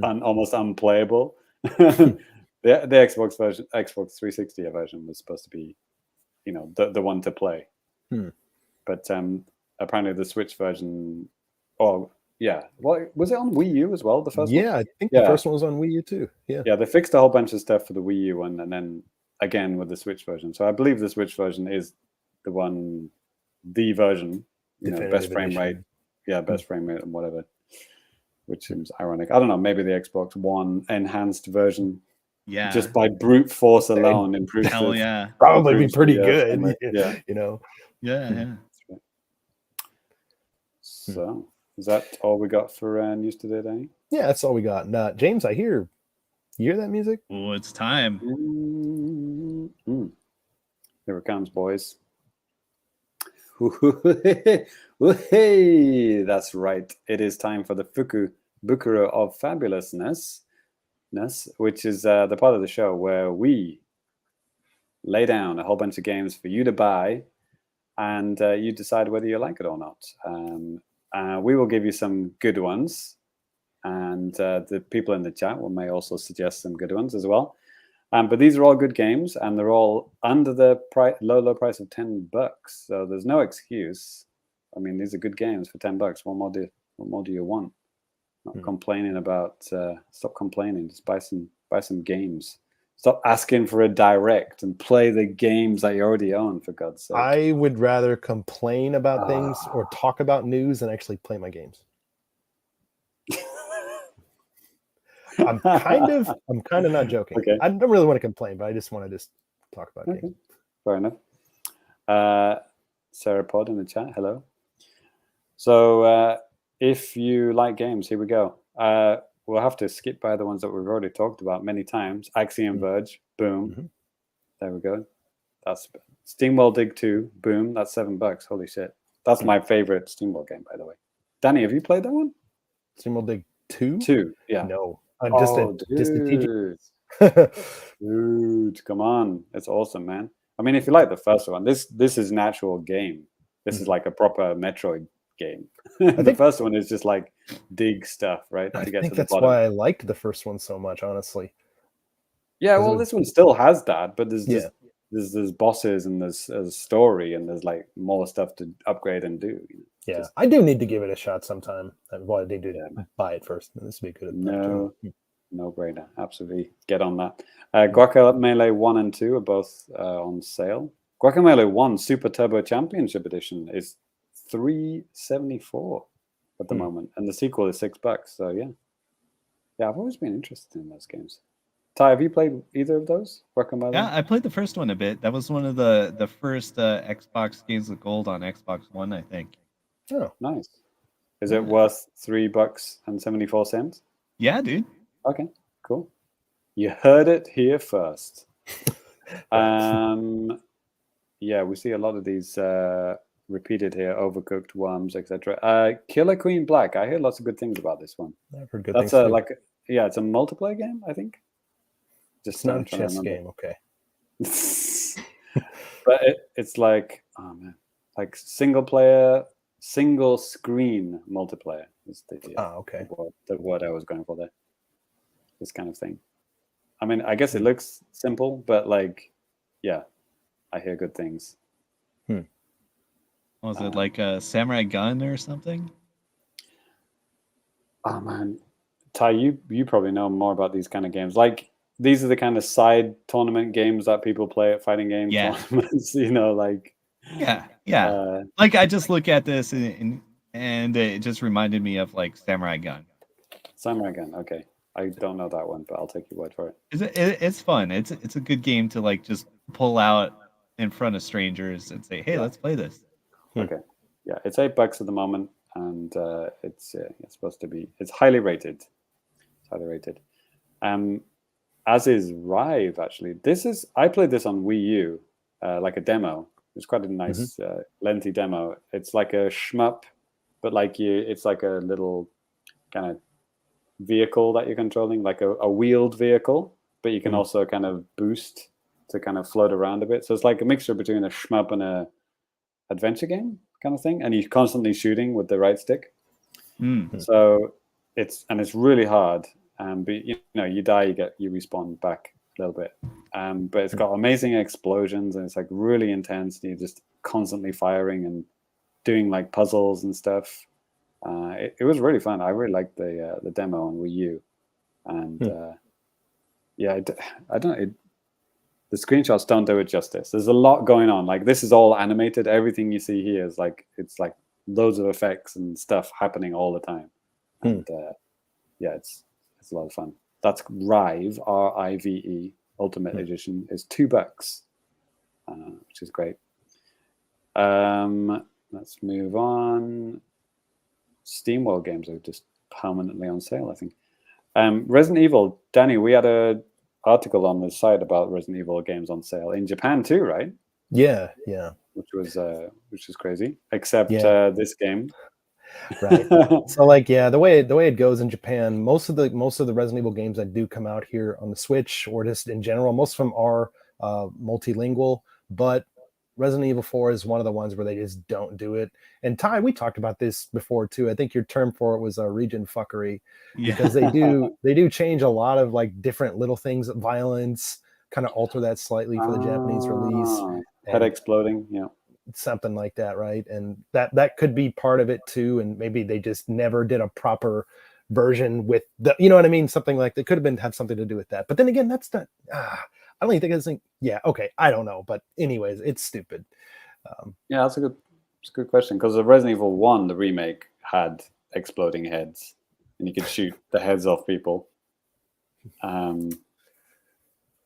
almost unplayable. The Xbox 360 version was supposed to be, you know, the one to play. But apparently the Switch version, well, was it on Wii U as well? The first one? I think the first one was on Wii U too. Yeah, they fixed a whole bunch of stuff for the Wii U one, and then again with the Switch version. So I believe the Switch version is the version, you know, best frame rate, best frame rate and whatever, which seems ironic. I don't know, maybe the Xbox One enhanced version, just by brute force alone improves. Hell yeah, probably be pretty good. Yeah, you know. Yeah. So is that all we got for news today, Danny? Yeah, that's all we got. James, you hear that music? Oh, it's time. Here it comes, boys. Hey, that's right. It is time for the Fukubukuro of Fabulousness, which is the part of the show where we lay down a whole bunch of games for you to buy, and you decide whether you like it or not. We will give you some good ones, and the people in the chat may also suggest some good ones as well. But these are all good games, and they're all under the low price of $10. So there's no excuse. I mean, these are good games for $10. What more do you want? Not complaining about. Stop complaining. Just buy some games. Stop asking for a direct and play the games that you already own. For God's sake. I would rather complain about things or talk about news than actually play my games. I'm kind of not joking. Okay. I don't really want to complain, but I just want to talk about games. Fair enough. Sarah Pod in the chat, hello. So if you like games, here we go. We'll have to skip by the ones that we've already talked about many times. Axiom Verge, boom. There we go. That's SteamWorld Dig 2, boom. That's $7. Holy shit. That's my favorite SteamWorld game, by the way. Danny, have you played that one? SteamWorld Dig 2? 2, yeah. No. Dude, come on. It's awesome, man. I mean, if you like the first one, this is an actual game. This is like a proper Metroid game. The first one is just like dig stuff, right? I think that's why I liked the first one so much, honestly. Yeah, well, this one still has that, but there's bosses and there's a story and there's like more stuff to upgrade and do. Yeah, I do need to give it a shot sometime. Well, I did buy it first. This would be good. No brainer. Absolutely, get on that. Guacamelee 1 and 2 are both on sale. Guacamelee 1 Super Turbo Championship Edition is $3.74 at the moment, and the sequel is $6. So yeah, I've always been interested in those games. Ty, have you played either of those? Working by Yeah, I played the first one a bit. That was one of the first Xbox games with gold on Xbox One, I think. Oh, nice. Is Yeah. it worth $3.74? Yeah, dude. Okay, cool. You heard it here first. Right. Yeah, we see a lot of these repeated here: Overcooked, Worms, etc. Killer Queen Black. I hear lots of good things about this one. I've heard good That's things too. it's a multiplayer game, I think. It's not a chess game, okay. But it's like, oh man, like single player, single screen multiplayer is okay. the word I was going for there. This kind of thing. I mean, I guess it looks simple, but like, yeah, I hear good things. Was it like a samurai gun or something? Oh man, Ty, you probably know more about these kind of games. Like, these are the kind of side tournament games that people play at fighting game tournaments. You know, like. Yeah. Like, I just look at this and it just reminded me of like Samurai Gun. Samurai Gun. Okay, I don't know that one, but I'll take your word for it. It's fun. It's a good game to like just pull out in front of strangers and say, "Hey, let's play this." Okay, yeah, it's $8 at the moment, and it's supposed to be. It's highly rated. It's highly rated. As is Rive. Actually, I played this on Wii U, like a demo. It's quite a nice, lengthy demo. It's like a shmup, but it's like a little kind of vehicle that you're controlling, like a wheeled vehicle, but you can also kind of boost to kind of float around a bit. So it's like a mixture between a shmup and a adventure game kind of thing, and you're constantly shooting with the right stick. So it's really hard. But you die, you respawn back a little bit. But it's got amazing explosions, and it's like really intense. And you're just constantly firing and doing like puzzles and stuff. It was really fun. I really liked the demo on Wii U, and I don't know. The screenshots don't do it justice. There's a lot going on. Like, this is all animated. Everything you see here is like, it's like loads of effects and stuff happening all the time. And it's a lot of fun. That's Rive, R-I-V-E, Ultimate Edition is $2, which is great. Let's move on. SteamWorld games are just permanently on sale, I think. Resident Evil, Danny, we had a article on the site about Resident Evil games on sale in Japan too, right? Yeah. Which is crazy. Except this game. Right. So like, the way it goes in Japan, most of the Resident Evil games that do come out here on the Switch or just in general, most of them are multilingual, but Resident Evil 4 is one of the ones where they just don't do it. And Ty, we talked about this before too. I think your term for it was region fuckery, because they do change a lot of like different little things, violence, kind of alter that slightly for the Japanese release. Head exploding, something like that, right? And that could be part of it too. And maybe they just never did a proper version with the, you know what I mean? Something like that could have something to do with that. But then again, that's not. I don't even think it's like, okay, I don't know, but anyways, it's stupid. That's a good question, because the Resident Evil 1, the remake, had exploding heads, and you could shoot the heads off people. And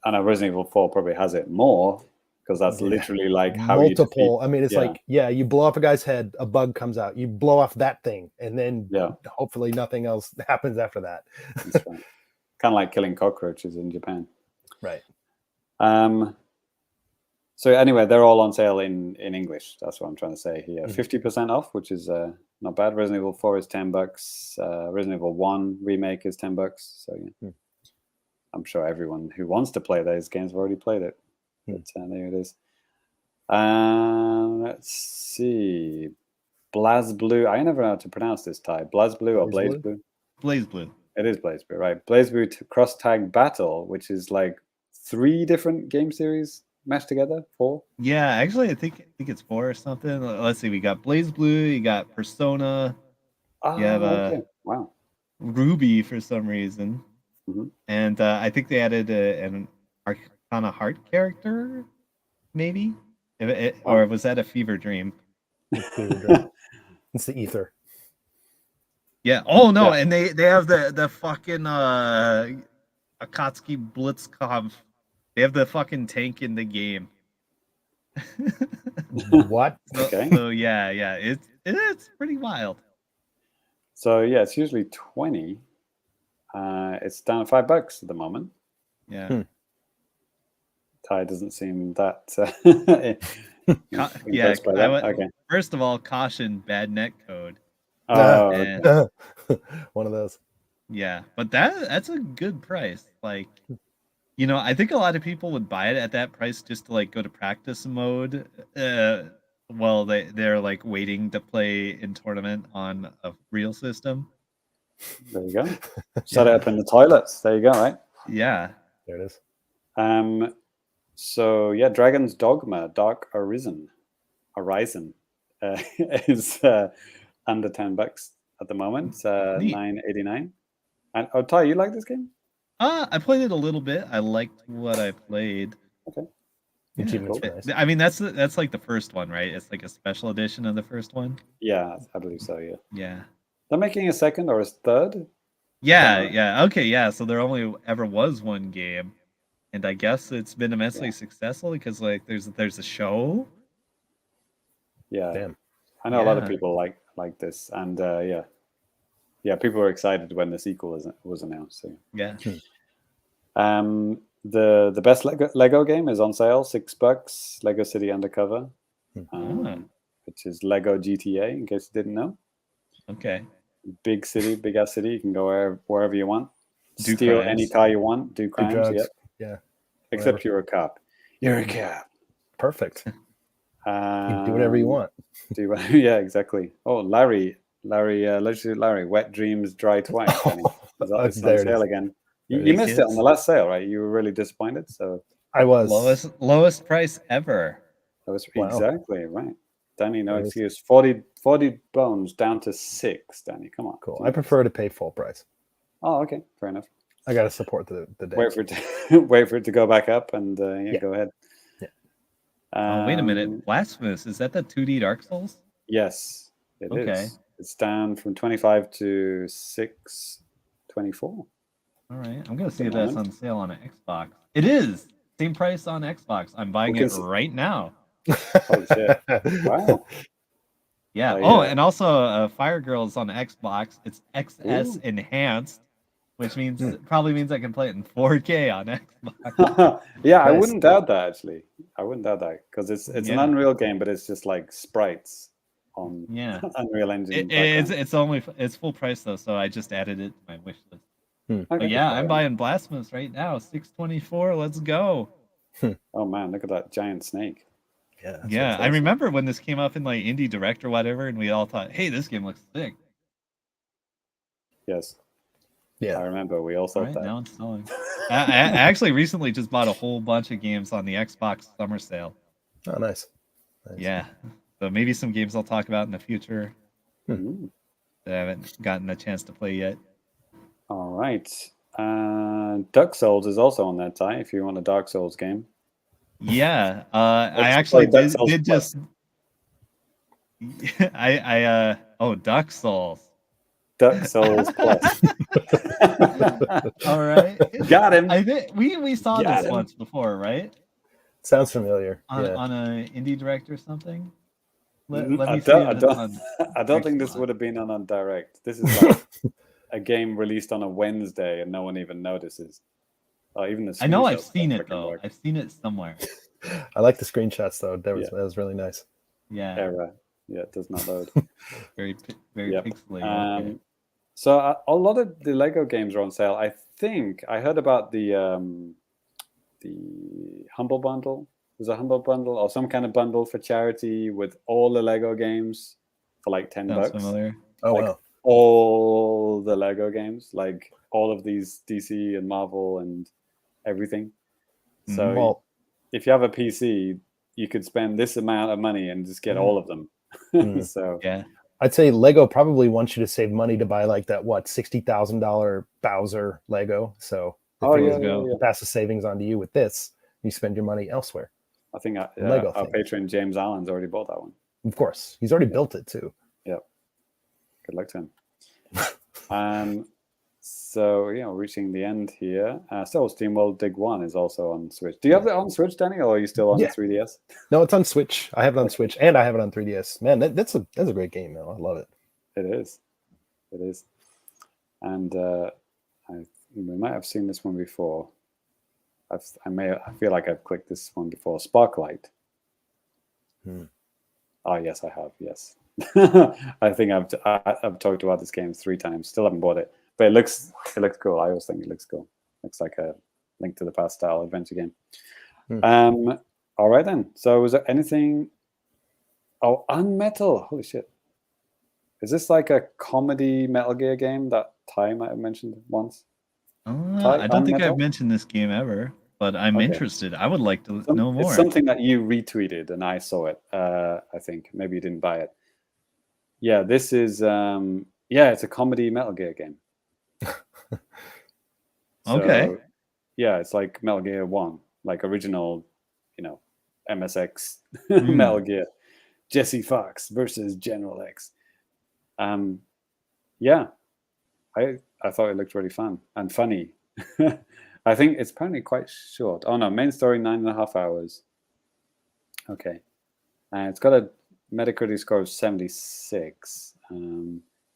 Resident Evil 4 probably has it more, because that's literally like how multiple. I mean, it's like, you blow off a guy's head, a bug comes out, you blow off that thing, and then hopefully nothing else happens after that. That's right. Kind of like killing cockroaches in Japan, right? So anyway, they're all on sale in English. That's what I'm trying to say here. 50% off, which is not bad. Resident Evil 4 is $10. Resident Evil 1 remake is $10. So I'm sure everyone who wants to play those games have already played it. But there it is. Let's see. BlazBlue. I never know how to pronounce this, Ty. BlazBlue or BlazBlue? BlazBlue. It is BlazBlue, right? BlazBlue Cross Tag Battle, which is like 3 different game series meshed together. 4? Yeah, actually, I think it's 4 or something. Let's see. We got BlazBlue. You got Persona. You have Ruby for some reason, and I think they added an Arcana Heart character, maybe, or was that a Fever Dream? It's the Ether. Yeah. Oh no, and they have the fucking Akatsuki Blitzkov. They have the fucking tank in the game. What? Okay. So yeah, it's pretty wild. So yeah, it's usually 20. It's down at $5 at the moment. Yeah. Ty doesn't seem that. Yeah. impressed by that. Okay. First of all, caution, bad net code. Oh, And- One of those. Yeah, but that's a good price. Like, I think a lot of people would buy it at that price just to like go to practice mode. While they're like waiting to play in tournament on a real system. there you go. Set it up in the toilets. There you go. Right. Yeah. There it is. So yeah, Dragon's Dogma, Dark Horizon, is under $10 at the moment. Neat. $9.89. And Ty, you like this game? I played it a little bit. I liked what I played. Okay. Achievement's cool. nice. I mean, that's like the first one, right? It's like a special edition of the first one. Yeah, I believe so. Yeah. Yeah. They're making a second or a third. Yeah. Okay. Yeah. So there only ever was one game, and I guess it's been immensely successful because like there's a show. Yeah. Damn. I know a lot of Yeah. people like this, and yeah, people were excited when the sequel was announced. So. Yeah. The best Lego game is on sale, $6. Lego City Undercover, which is Lego GTA. In case you didn't know, Okay. big ass city. You can go wherever you want, Do steal crimes. any car you want, do Do crimes. drugs. Yeah, Yeah. except you're a cop. You're a cop. Perfect. You can do whatever you want. Yeah, exactly. Oh, Larry, Legendary Larry, Wet Dreams Dry Twice. It's on There it sale is. again. There You it missed is. it on the last sale, right? You were really disappointed. So I was. Lowest price ever. that was Wow. exactly right. Danny, no That is- excuse. 40 bones down to 6. Danny, come on. Cool. I prefer to pay full price. Oh, okay, fair enough. I got to support the day. Wait for it to wait for it to go back up, and Yeah. go ahead. Yeah. Oh, wait a minute. Blasphemous. Is that the 2D Dark Souls? Yes, it is. Okay. It's down from 25 to 6.24. All right. I'm going to see Good if that's moment. on sale on an Xbox. It is. Same price on Xbox. I'm buying it Okay. right now. Holy shit! Wow. Yeah. Oh, yeah. And also Fire Girls on Xbox. It's XS Ooh. Enhanced, which means probably means I can play it in 4K on Xbox. Yeah, I Nice. wouldn't doubt that actually. I wouldn't doubt that because it's an Yeah. Unreal game, but it's just like sprites on Yeah. Unreal Engine. It's full price though, so I just added it to my wish list. But yeah, I'm buying Blasphemous right now. $6.24. Let's go. Oh man, look at that giant snake. Yeah. that's Yeah, what's I awesome. remember when this came up in like Indie Direct or whatever, and we all thought, "Hey, this game looks sick." Yes, I Yeah. remember. We all All thought right, that. now it's selling. I actually recently just bought a whole bunch of games on the Xbox summer sale. Oh, nice. Nice. Yeah, so maybe some games I'll talk about in the future Mm. that I haven't gotten a chance to play yet. All right. Dark Souls is also on that, Ty. If you want a Dark Souls game. Yeah, I Let's actually play Dark Souls did Plus. just. Dark Souls. Dark Souls Plus. All right. Got him. I think we saw Got this him. once before, right? Sounds familiar. On Yeah. on a Indie Direct or something. Let I me see. don't- if I it's don't- on- I don't think this Xbox. would have been on Direct. This is like a game released on a Wednesday and no one even notices. Even the I know I've screenshots seen don't it frickin' though. work. I've seen it somewhere. I like the screenshots though. That was Yeah. that was really nice. Yeah, Error. Yeah, it does not load. very Yep. pixelated. Okay. So a lot of the Lego games are on sale. I think I heard about the Humble Bundle. There's a Humble Bundle or some kind of bundle for charity with all the Lego games for like $10. Sounds familiar. Oh Like, wow. all the Lego games, like all of these DC and Marvel and everything. So Well, if you have a PC, you could spend this amount of money and just get all of them. So Yeah. I'd say Lego probably wants you to save money to buy like that $60,000 Bowser Lego. So if oh it yeah, was yeah. pass the savings on to you with this, you spend your money elsewhere. I think Lego our thing. patron James Allen's already bought that one. Of course, he's already built it too. Good luck to him. So, reaching the end here. So, SteamWorld Dig 1 is also on Switch. Do you have it on Switch, Danny, or are you still on Yeah. 3DS? No, it's on Switch. I have it on Switch, and I have it on 3DS. Man, that's a great game, man. I love it. It is. It is. And we might have seen this one before. I feel like I've clicked this one before. Sparklight. Oh, yes, I have. Yes. I think I've talked about this game 3 times. Still haven't bought it. But it looks cool. I always think it looks cool. Looks like a Link to the Past style adventure game. All right then. So was there anything? Oh, Unmetal. Holy shit! Is this like a comedy Metal Gear game that Ty might have mentioned once? I don't think I've mentioned this game ever, but I'm interested. I would like to know more. It's something that you retweeted and I saw it. I think maybe you didn't buy it. Yeah, this is it's a comedy Metal Gear game. Okay. Yeah, it's like Metal Gear 1, like original, MSX Metal Gear. Jesse Fox versus General X. Yeah, I thought it looked really fun and funny. I think it's apparently quite short. Oh no, main story 9.5 hours. Okay, and it's got a Metacritic score of 76.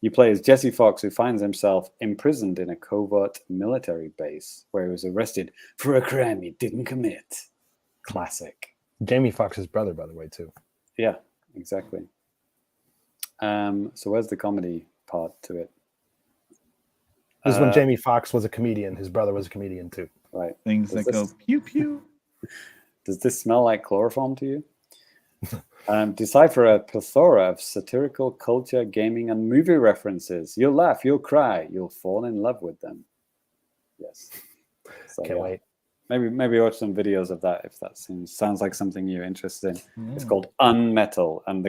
You play as Jesse Fox, who finds himself imprisoned in a covert military base where he was arrested for a crime he didn't commit. Classic. Jamie Foxx's brother, by the way, too. Yeah, exactly. So where's the comedy part to it? This is when Jamie Foxx was a comedian. His brother was a comedian, too. Right. Things that go pew pew. Does this smell like chloroform to you? Decipher a plethora of satirical culture, gaming, and movie references. You'll laugh, you'll cry, you'll fall in love with them. Yes. So, Can't wait. Maybe watch some videos of that if that sounds like something you're interested in. It's called Unmetal, and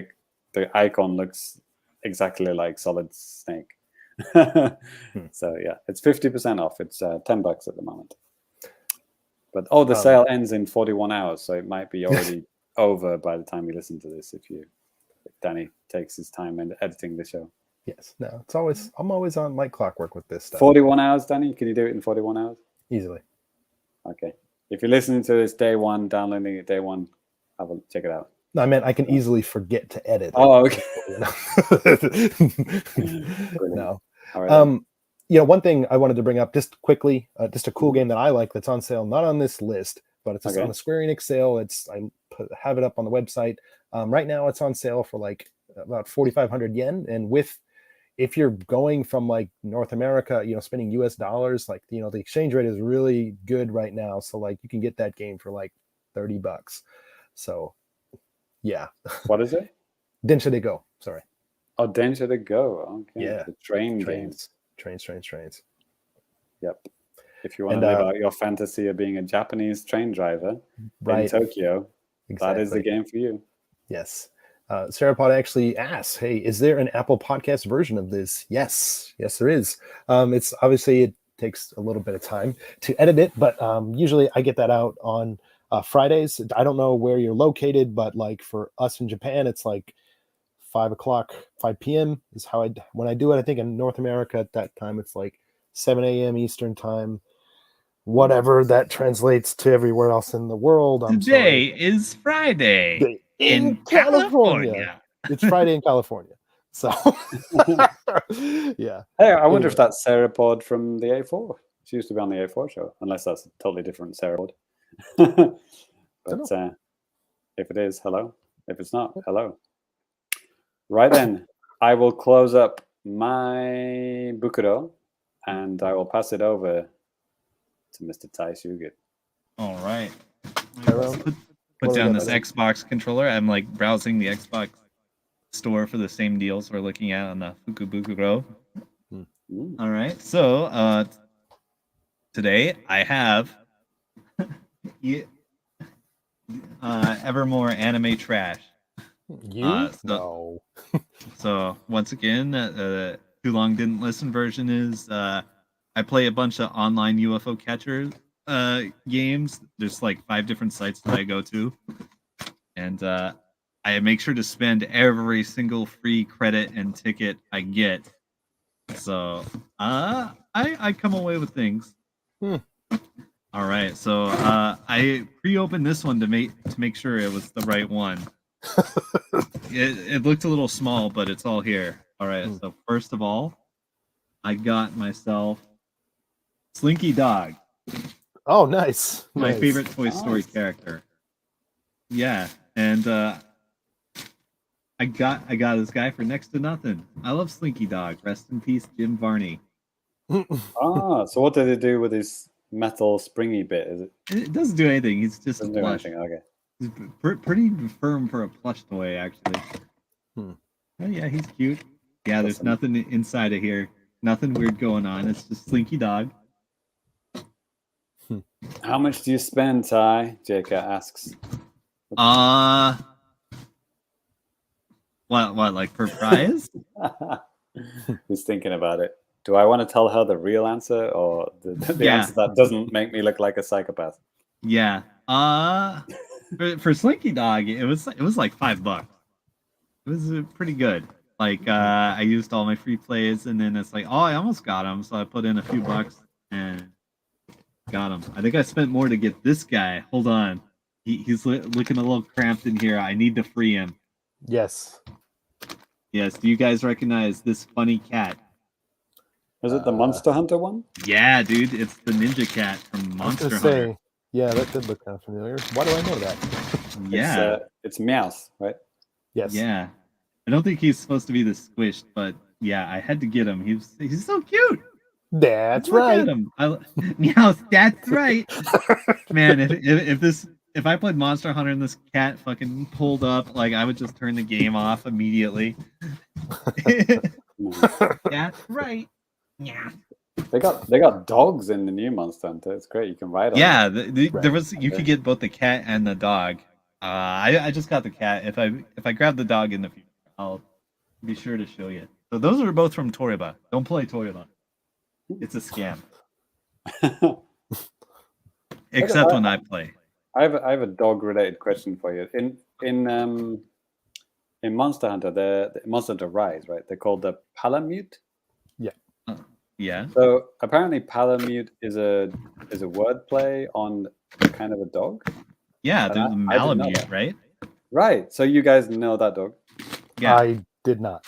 the icon looks exactly like Solid Snake. So yeah, it's 50% off. It's $10 at the moment. But the sale ends in 41 hours, so it might be already over by the time you listen to this if Danny takes his time in editing the show. Yes. No, I'm always on like clockwork with this stuff. 41 hours, Danny? Can you do it in 41 hours? Easily. Okay. If you're listening to this day one, downloading it day one, check it out. No, I meant I can easily forget to edit. Oh, okay. No. All right. One thing I wanted to bring up just quickly, just a cool game that I like that's on sale, not on this list, but it's on a Square Enix sale. I have it up on the website. Right now it's on sale for like about 4,500 yen. And if you're going from like North America, spending US dollars, like, the exchange rate is really good right now. So like you can get that game for like $30. So yeah. What is it? Densha de Go. Sorry. Oh, Densha de Go. Okay. Yeah. The trains. Trains. Yep. If you want to live out your fantasy of being a Japanese train driver in Tokyo, that is the game for you. Yes. Sarapod actually asks, hey, is there an Apple Podcast version of this? Yes, there is. It's obviously, it takes a little bit of time to edit it, but usually I get that out on Fridays. I don't know where you're located, but like for us in Japan, it's like 5 p.m. is when I do it. I think in North America at that time, it's like 7 a.m. Eastern time. Whatever that translates to everywhere else in the world. Today is Friday in California. It's Friday in California. So, yeah. Hey, I wonder if that's Sarah Pod from the A4. She used to be on the A4 show, unless that's a totally different Sarah Pod. But if it is, hello. If it's not, hello. Right then, I will close up my Bukuro, and I will pass it over to Mr. Tai Shugit. All right. Put down this Xbox controller. I'm like browsing the Xbox store for the same deals we're looking at on the Fukubukuro. All right. So today I have Evermore Anime Trash. So once again, Too Long Didn't Listen version is I play a bunch of online UFO catcher games. There's like 5 different sites that I go to, and I make sure to spend every single free credit and ticket I get. So I come away with things. Hmm. All right, so I pre-opened this one to make sure it was the right one. It looked a little small, but it's all here. All right, so first of all, I got myself Slinky Dog. Oh, nice. My Nice. favorite Toy Story character. Yeah, and I got this guy for next to nothing. I love Slinky Dog. Rest in peace, Jim Varney. So what did it do with his metal springy bit? Is it? It doesn't do anything. He's just a Doesn't do plush. anything. Okay. He's pretty firm for a plush toy, actually. Hmm. Oh yeah, he's cute. Yeah, there's nothing inside of here. Nothing weird going on. It's just Slinky Dog. How much do you spend, Ty? Jake asks. What, like per prize? He's thinking about it. Do I want to tell her the real answer or the answer that doesn't make me look like a psychopath? Yeah. For Slinky Dog, it was like $5. It was pretty good. Like I used all my free plays, and then it's like, oh, I almost got him, so I put in a few bucks and got him. I think I spent more to get this guy. Hold on, he's looking a little cramped in here. I need to free him. Yes. Yes. Do you guys recognize this funny cat? Was it the Monster Hunter one? Yeah, dude, it's the Ninja Cat from Monster Hunter. Yeah, that did look kind of familiar. Why do I know that? Yeah, it's Meowth, right? Yes. Yeah. I don't think he's supposed to be the squished, but yeah, I had to get him. He's so cute. That's Look right. at him. Meowth, that's right. Man, if I played Monster Hunter and this cat fucking pulled up, like I would just turn the game off immediately. That's right. Yeah. They got dogs in the new Monster Hunter. It's great. You can ride on. Yeah, them. there was you could get both the cat and the dog. I just got the cat. If I grab the dog in the future, I'll be sure to show you. So those are both from Toriba. Don't play Toriba. It's a scam. Except when I play. I have a dog related question for you. In Monster Hunter, the Monster Hunter Rise, right? They're called the Palamute. Yeah. So apparently Palamute is a wordplay on kind of a dog. Yeah, the Malamute, right? Right. So you guys know that dog? Yeah. I did not.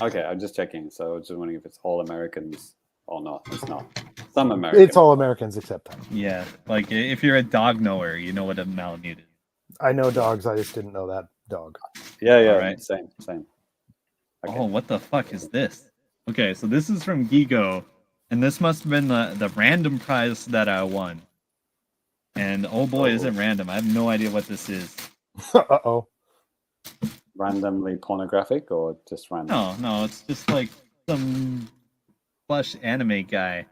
Okay, I'm just checking. So I was just wondering if it's all Americans or not. It's not. Some Americans. It's all Americans except Tom. Yeah. Like if you're a dog knower, you know what a Malamute is. I know dogs. I just didn't know that dog. Yeah. All right. Same. Okay. Oh, what the fuck is this? Okay, so this is from Gigo, and this must have been the random prize that I won. And oh boy, is it random. I have no idea what this is. Uh-oh. Randomly pornographic or just random? No, it's just like some plush anime guy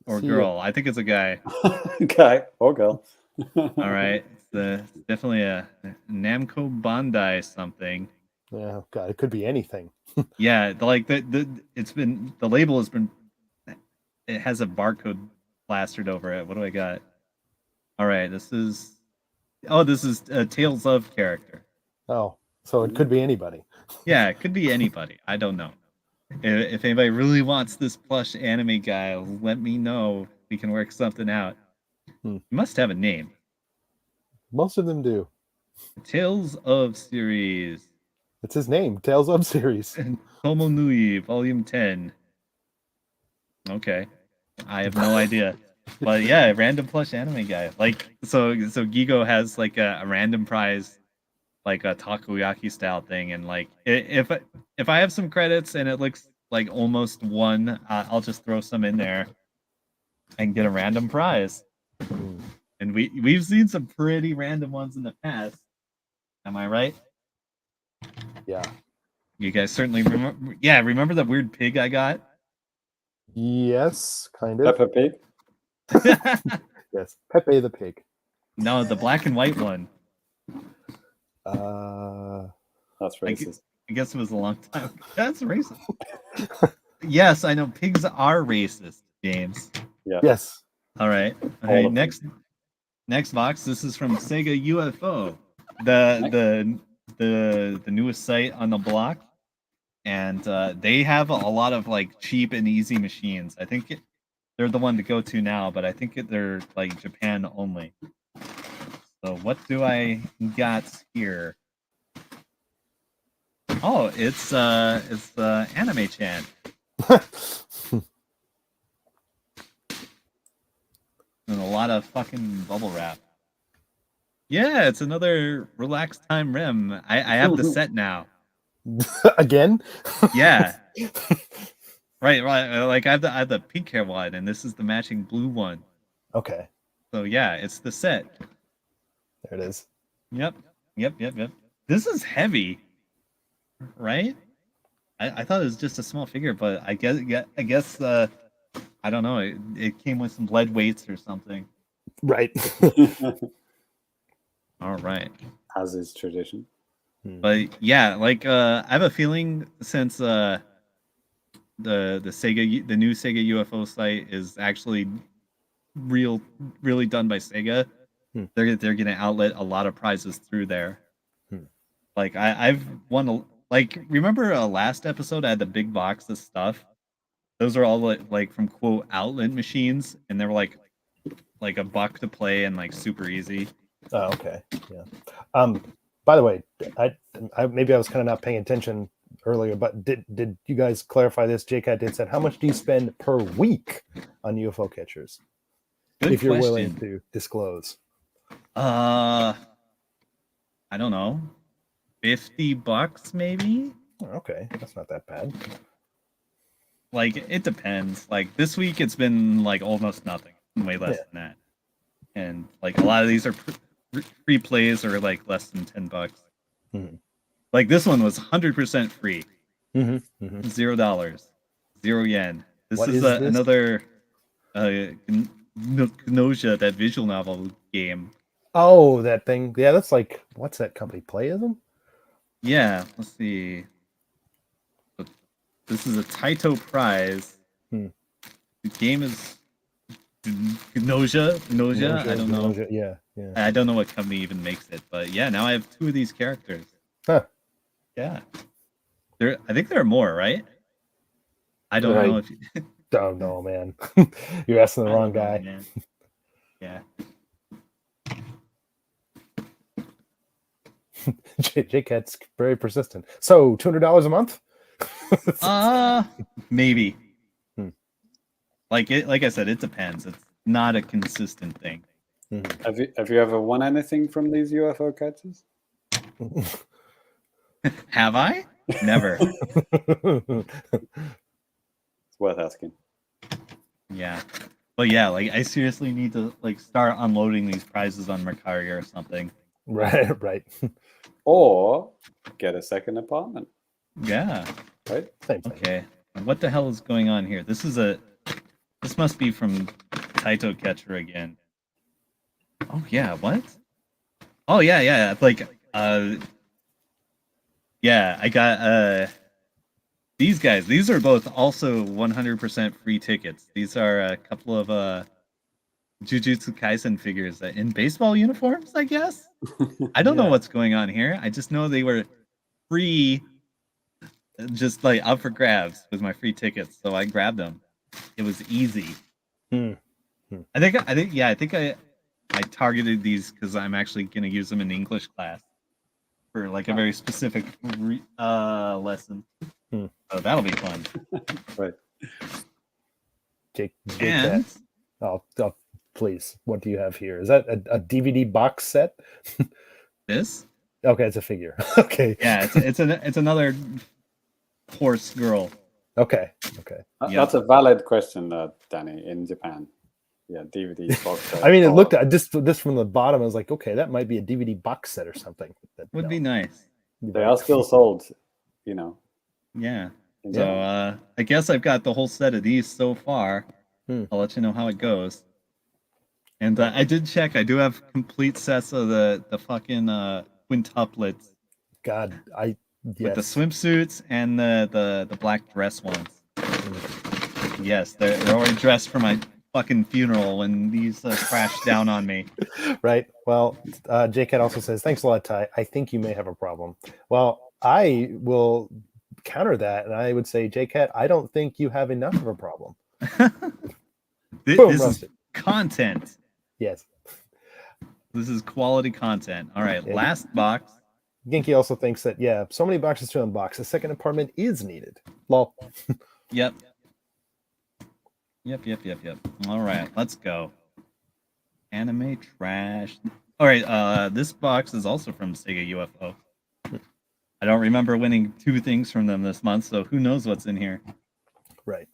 or girl. I think it's a guy. Guy or girl. All right, it's definitely a Namco Bandai something. Yeah, God, it could be anything. Yeah, like the label has been, it has a barcode plastered over it. What do I got? All right, this is a Tales of character. Oh, so it could be anybody. Yeah, it could be anybody. I don't know. If anybody really wants this plush anime guy, let me know. We can work something out. He must have a name. Most of them do. Tales of series. It's his name, Tales of series. Tomo Nui, Volume 10. Okay. I have no idea. But yeah, random plush anime guy. Like so Gigo has like a random prize, like a takoyaki style thing, and like if I have some credits and it looks like almost won, I'll just throw some in there and get a random prize. And we've seen some pretty random ones in the past. Am I right? Yeah. You guys certainly remember. Yeah, remember that weird pig I got? Yes, kind of. Peppa Pig? Yes, Pepe the pig. No, the black and white one. That's racist. I guess it was a long time. That's racist. Yes, I know pigs are racist, James. Yeah. Yes. All right. Okay, next box. This is from Sega UFO. The newest site on the block. and they have a lot of like cheap and easy machines. I think they're the one to go to now, but I think they're like Japan only. So what do I got here? Oh, it's Anime Chan. And a lot of fucking bubble wrap. Yeah, it's another Relax Time Rim. I have the set now. Again? Yeah. Right. Like I have the pink hair one, and this is the matching blue one. Okay. So yeah, it's the set. There it is. Yep. This is heavy, right? I thought it was just a small figure, but I guess I don't know. It came with some lead weights or something. Right. All right. As is tradition. But yeah, like I have a feeling since the Sega, the new Sega UFO site is actually really done by Sega. They're gonna outlet a lot of prizes through there. Like I've won remember last episode I had the big box of stuff. Those are all like from quote outlet machines, and they were like $1 to play and like super easy. Oh, okay. Yeah. By the way, I maybe I was kind of not paying attention earlier, but did you guys clarify this? JCat did said, how much do you spend per week on UFO catchers? Good if you're question. willing to disclose. I don't know. $50 maybe? Okay, that's not that bad. Like it depends. Like this week it's been like almost nothing, way less than that. And like a lot of these are free plays or like less than $10. Like this one was 100% free. $0, 0 yen. This What is is this? another Nausea, that visual novel game. Oh, that thing. Yeah, that's like, what's that company? Playism? Yeah, let's see. This is a Taito prize. The game is Nausea. I don't know. Yeah. I don't know what company even makes it, but yeah, now I have 2 of these characters. Huh. Yeah. I think there are more, right? I don't know if you... Don't know, man. You're asking the wrong guy. Man. Yeah. JCat's very persistent. So $200 a month? Maybe. Like I said, it depends. It's not a consistent thing. Have you ever won anything from these UFO catches? Have I? Never. It's worth asking. Yeah. But yeah, like I seriously need to like start unloading these prizes on Mercari or something. Right. Or get a second apartment. Yeah. Right? Same thing. Okay. What the hell is going on here? This must be from Taito Catcher again. Oh yeah, what? Oh yeah. Like yeah, I got these guys. These are both also 100% free tickets. These are a couple of Jujutsu Kaisen figures in baseball uniforms, I guess. I don't know what's going on here. I just know they were free, just like up for grabs with my free tickets. So I grabbed them. It was easy. I think I targeted these because I'm actually gonna use them in English class for like a very specific lesson. So that'll be fun. Right. JCat. Oh, please. What do you have here? Is that a DVD box set? This? Okay, it's a figure. Okay. Yeah, it's another horse girl. Okay. That's a valid question, Danny, in Japan. Yeah, DVD box set. I mean, it looked at this from the bottom. I was like, okay, that might be a DVD box set or something. Would be nice. They are still sold, you know. Yeah. So I guess I've got the whole set of these so far. I'll let you know how it goes. And I did check. I do have complete sets of the fucking quintuplets. God, with the swimsuits and the black dress ones. Yes, they're already dressed for my fucking funeral when these crash down on me. Right. Well, JCat also says, thanks a lot, Ty. I think you may have a problem. Well, I will counter that, and I would say, JCat, I don't think you have enough of a problem. This Boom, is roasted. content. Yes. This is quality content. All right, Yeah. last box. Genki also thinks that, yeah, so many boxes to unbox. A second apartment is needed. Lol. Yep. All right, let's go. Anime trash. All right, this box is also from Sega UFO. I don't remember winning 2 things from them this month, so who knows what's in here. Right.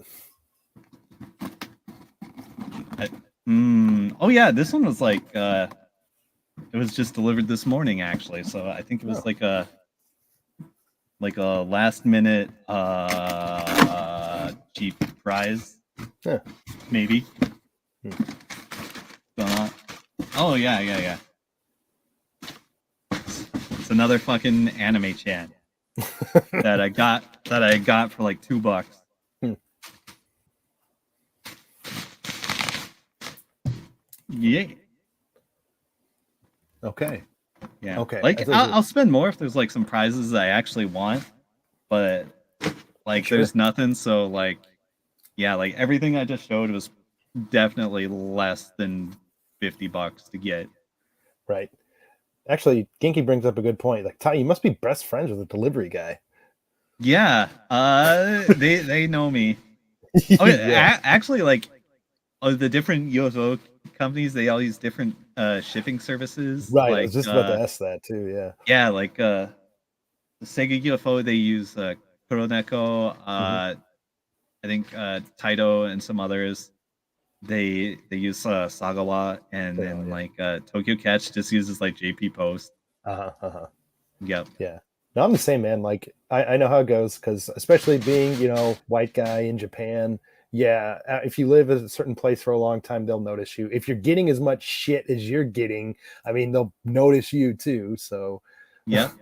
Oh yeah, this one was like it was just delivered this morning actually, so I think it was like a last minute cheap prize. Yeah. Maybe. Oh yeah. It's another fucking anime chan that I got for like $2. Yeah. Okay. Yeah. Okay. Like I'll spend more if there's like some prizes that I actually want, but like there's nothing. So like, yeah, like everything I just showed was definitely less than $50 to get. Right. Actually, Genki brings up a good point. Like, Ty, you must be best friends with the delivery guy. Yeah. They know me. Oh, yeah. Actually, like, the different UFO companies, they all use different shipping services. Right. Like, I was just about to ask that too. Yeah. Yeah, like the Sega UFO, they use Kuroneko. I think Taito and some others. They use Sagawa, and then like Tokyo Catch just uses like JP Post. Yep. Yeah. No, I'm the same, man. Like I know how it goes, because especially being, white guy in Japan. Yeah, if you live at a certain place for a long time, they'll notice you. If you're getting as much shit as you're getting, I mean, they'll notice you too. So yep.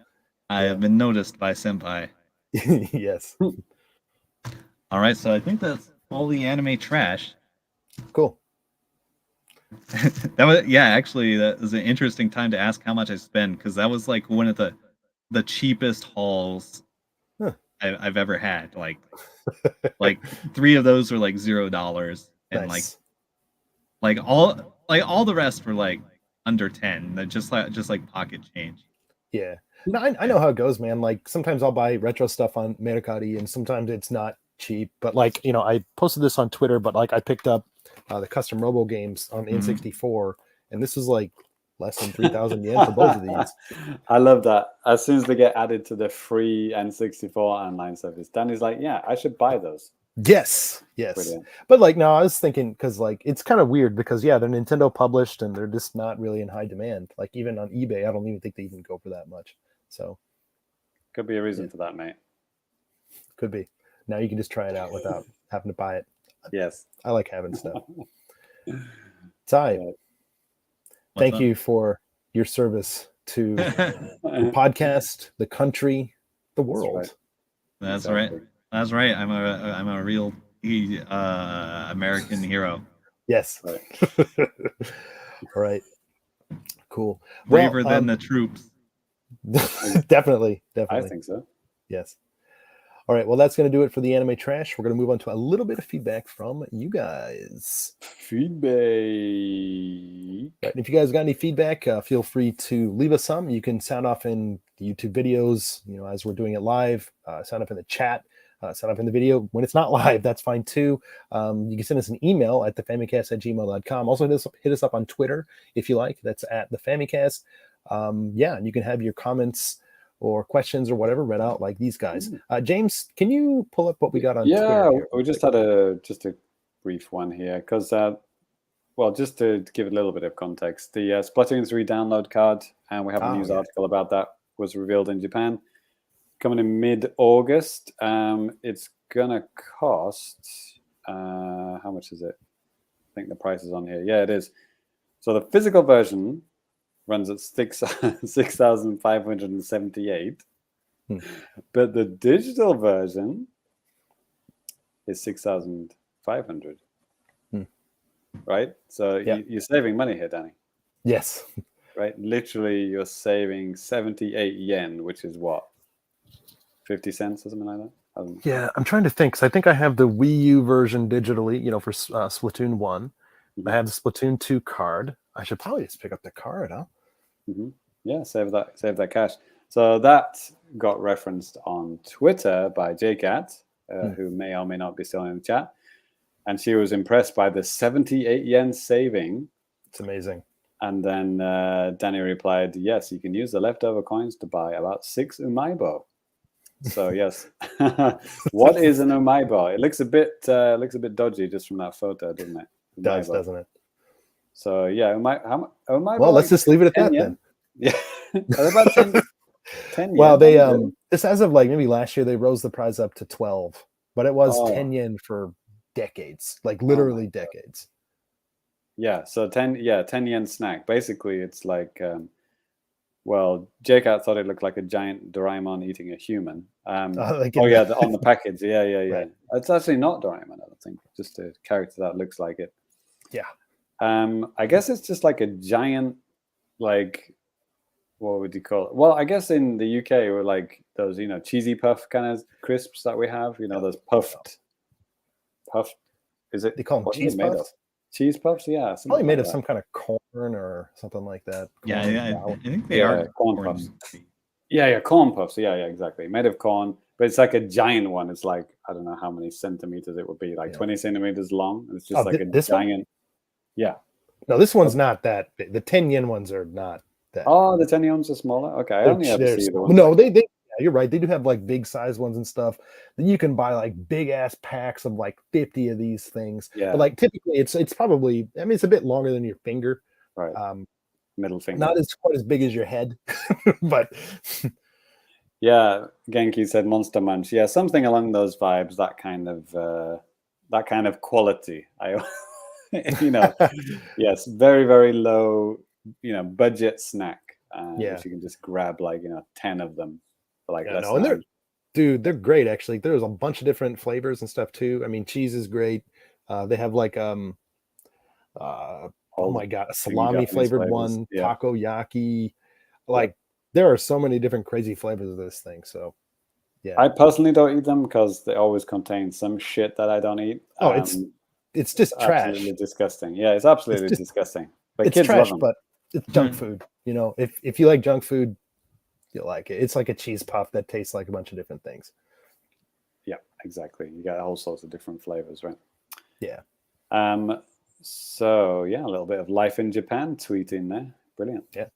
I have been noticed by Senpai. Yes. All right, so I think that's all the anime trash. Cool. Actually, that was an interesting time to ask how much I spend, because that was like one of the cheapest hauls I've ever had. Like 3 of those were like $0, and nice. like all the rest were like under 10. They're just like pocket change. Yeah. No, I know how it goes, man. Like sometimes I'll buy retro stuff on Mercari, and sometimes it's not cheap. But like, I posted this on Twitter, but like I picked up the custom Robo games on N64, and this was like less than 3,000 yen for both of these. I love that. As soon as they get added to the free N64 online service, Danny's like, yeah, I should buy those. Yes. Brilliant. But like, no, I was thinking, because like it's kind of weird, because they're Nintendo published and they're just not really in high demand. Like even on eBay, I don't even think they even go for that much. So could be a reason for that, mate. Could be. Now you can just try it out without having to buy it. Yes. I like having stuff. Ty, thank you for your service to the podcast, the country, the world. That's right. That's right. I'm a real American hero. Yes. Right. All right. Cool. Braver than the troops. Definitely. I think so. Yes. All right. Well, that's going to do it for the anime trash. We're going to move on to a little bit of feedback from you guys. Feedback. Right. If you guys got any feedback, feel free to leave us some. You can sound off in the YouTube videos, as we're doing it live. Sound up in the chat. Sound up in the video when it's not live. That's fine too. You can send us an email at thefamicast@gmail.com. Also hit us up on Twitter if you like. That's at thefamicast. And you can have your comments or questions or whatever read out like these guys. James, can you pull up what we got on Twitter? Yeah, we just had a brief one here, because just to give it a little bit of context, the Splatoon 3 download card, and we have a news article about that, was revealed in Japan, coming in mid-August. It's gonna cost how much is it? I think the price is on here. Yeah, it is. So the physical version runs at 6,578, but the digital version is 6,500. Right? So you're saving money here, Danny. Yes. Right? Literally, you're saving 78 yen, which is what? 50 cents or something like that. Yeah, I'm trying to think. 'Cause I think I have the Wii U version digitally, for Splatoon 1. I have the Splatoon 2 card. I should probably just pick up the card, huh? Yeah, save that cash. So that got referenced on Twitter by JCat, who may or may not be still in the chat. And she was impressed by the 78 yen saving. It's amazing. And then Danny replied, yes, you can use the leftover coins to buy about 6 umaibo. So yes, what is an umaibo? It looks a bit dodgy just from that photo, doesn't it? It does, doesn't it? So yeah, umaibo. Well, let's just leave it at that yen? then. Yeah, about 10 well, yen. they this as of like maybe last year they rose the price up to 12, but it was 10 yen for decades, like literally decades. Yeah, so 10 yen snack. Basically, it's like well, JCat thought it looked like a giant Doraemon eating a human. On the package. Yeah. Right. It's actually not Doraemon, I don't think. Just a character that looks like it. Yeah. I guess it's just like a giant, like, what would you call it? Well, I guess in the UK, we're like those, cheesy puff kind of crisps that we have. Those puffed. Is it? They call them cheese puffs? Cheese puffs, yeah. Probably made of some kind of corn or something like that. I think they are corn puffs. Yeah, corn puffs. Yeah, exactly. Made of corn, but it's like a giant one. It's like, I don't know how many centimeters it would be, like 20 centimeters long. It's just like a giant. One? Yeah. No, this one's not that big. The 10 yen ones are not that. Oh, the 10 yen ones are smaller. Okay, I only ever see the ones. No, they you're right. They do have like big size ones and stuff. Then you can buy like big ass packs of like 50 of these things. Yeah. But like typically it's probably, I mean, it's a bit longer than your finger. Right. Middle finger. Not as quite as big as your head, but yeah, Genki said Monster Munch. Yeah, something along those vibes, that kind of quality. Yes, very, very low, budget snack. Which you can just grab like 10 of them. And they're great actually. There's a bunch of different flavors and stuff too. I mean, cheese is great. They have like oh my god, a salami flavored one, takoyaki. Like there are so many different crazy flavors of this thing. So yeah, I personally don't eat them because they always contain some shit that I don't eat. Oh, it's just trash. Absolutely disgusting. Yeah, it's absolutely disgusting. But it's kids trash, love them. but it's junk food. If you like junk food, you'll like it. It's like a cheese puff that tastes like a bunch of different things. Yeah, exactly. You got all sorts of different flavors, right? Yeah. So yeah, a little bit of life in Japan tweet in there. Brilliant. Yeah.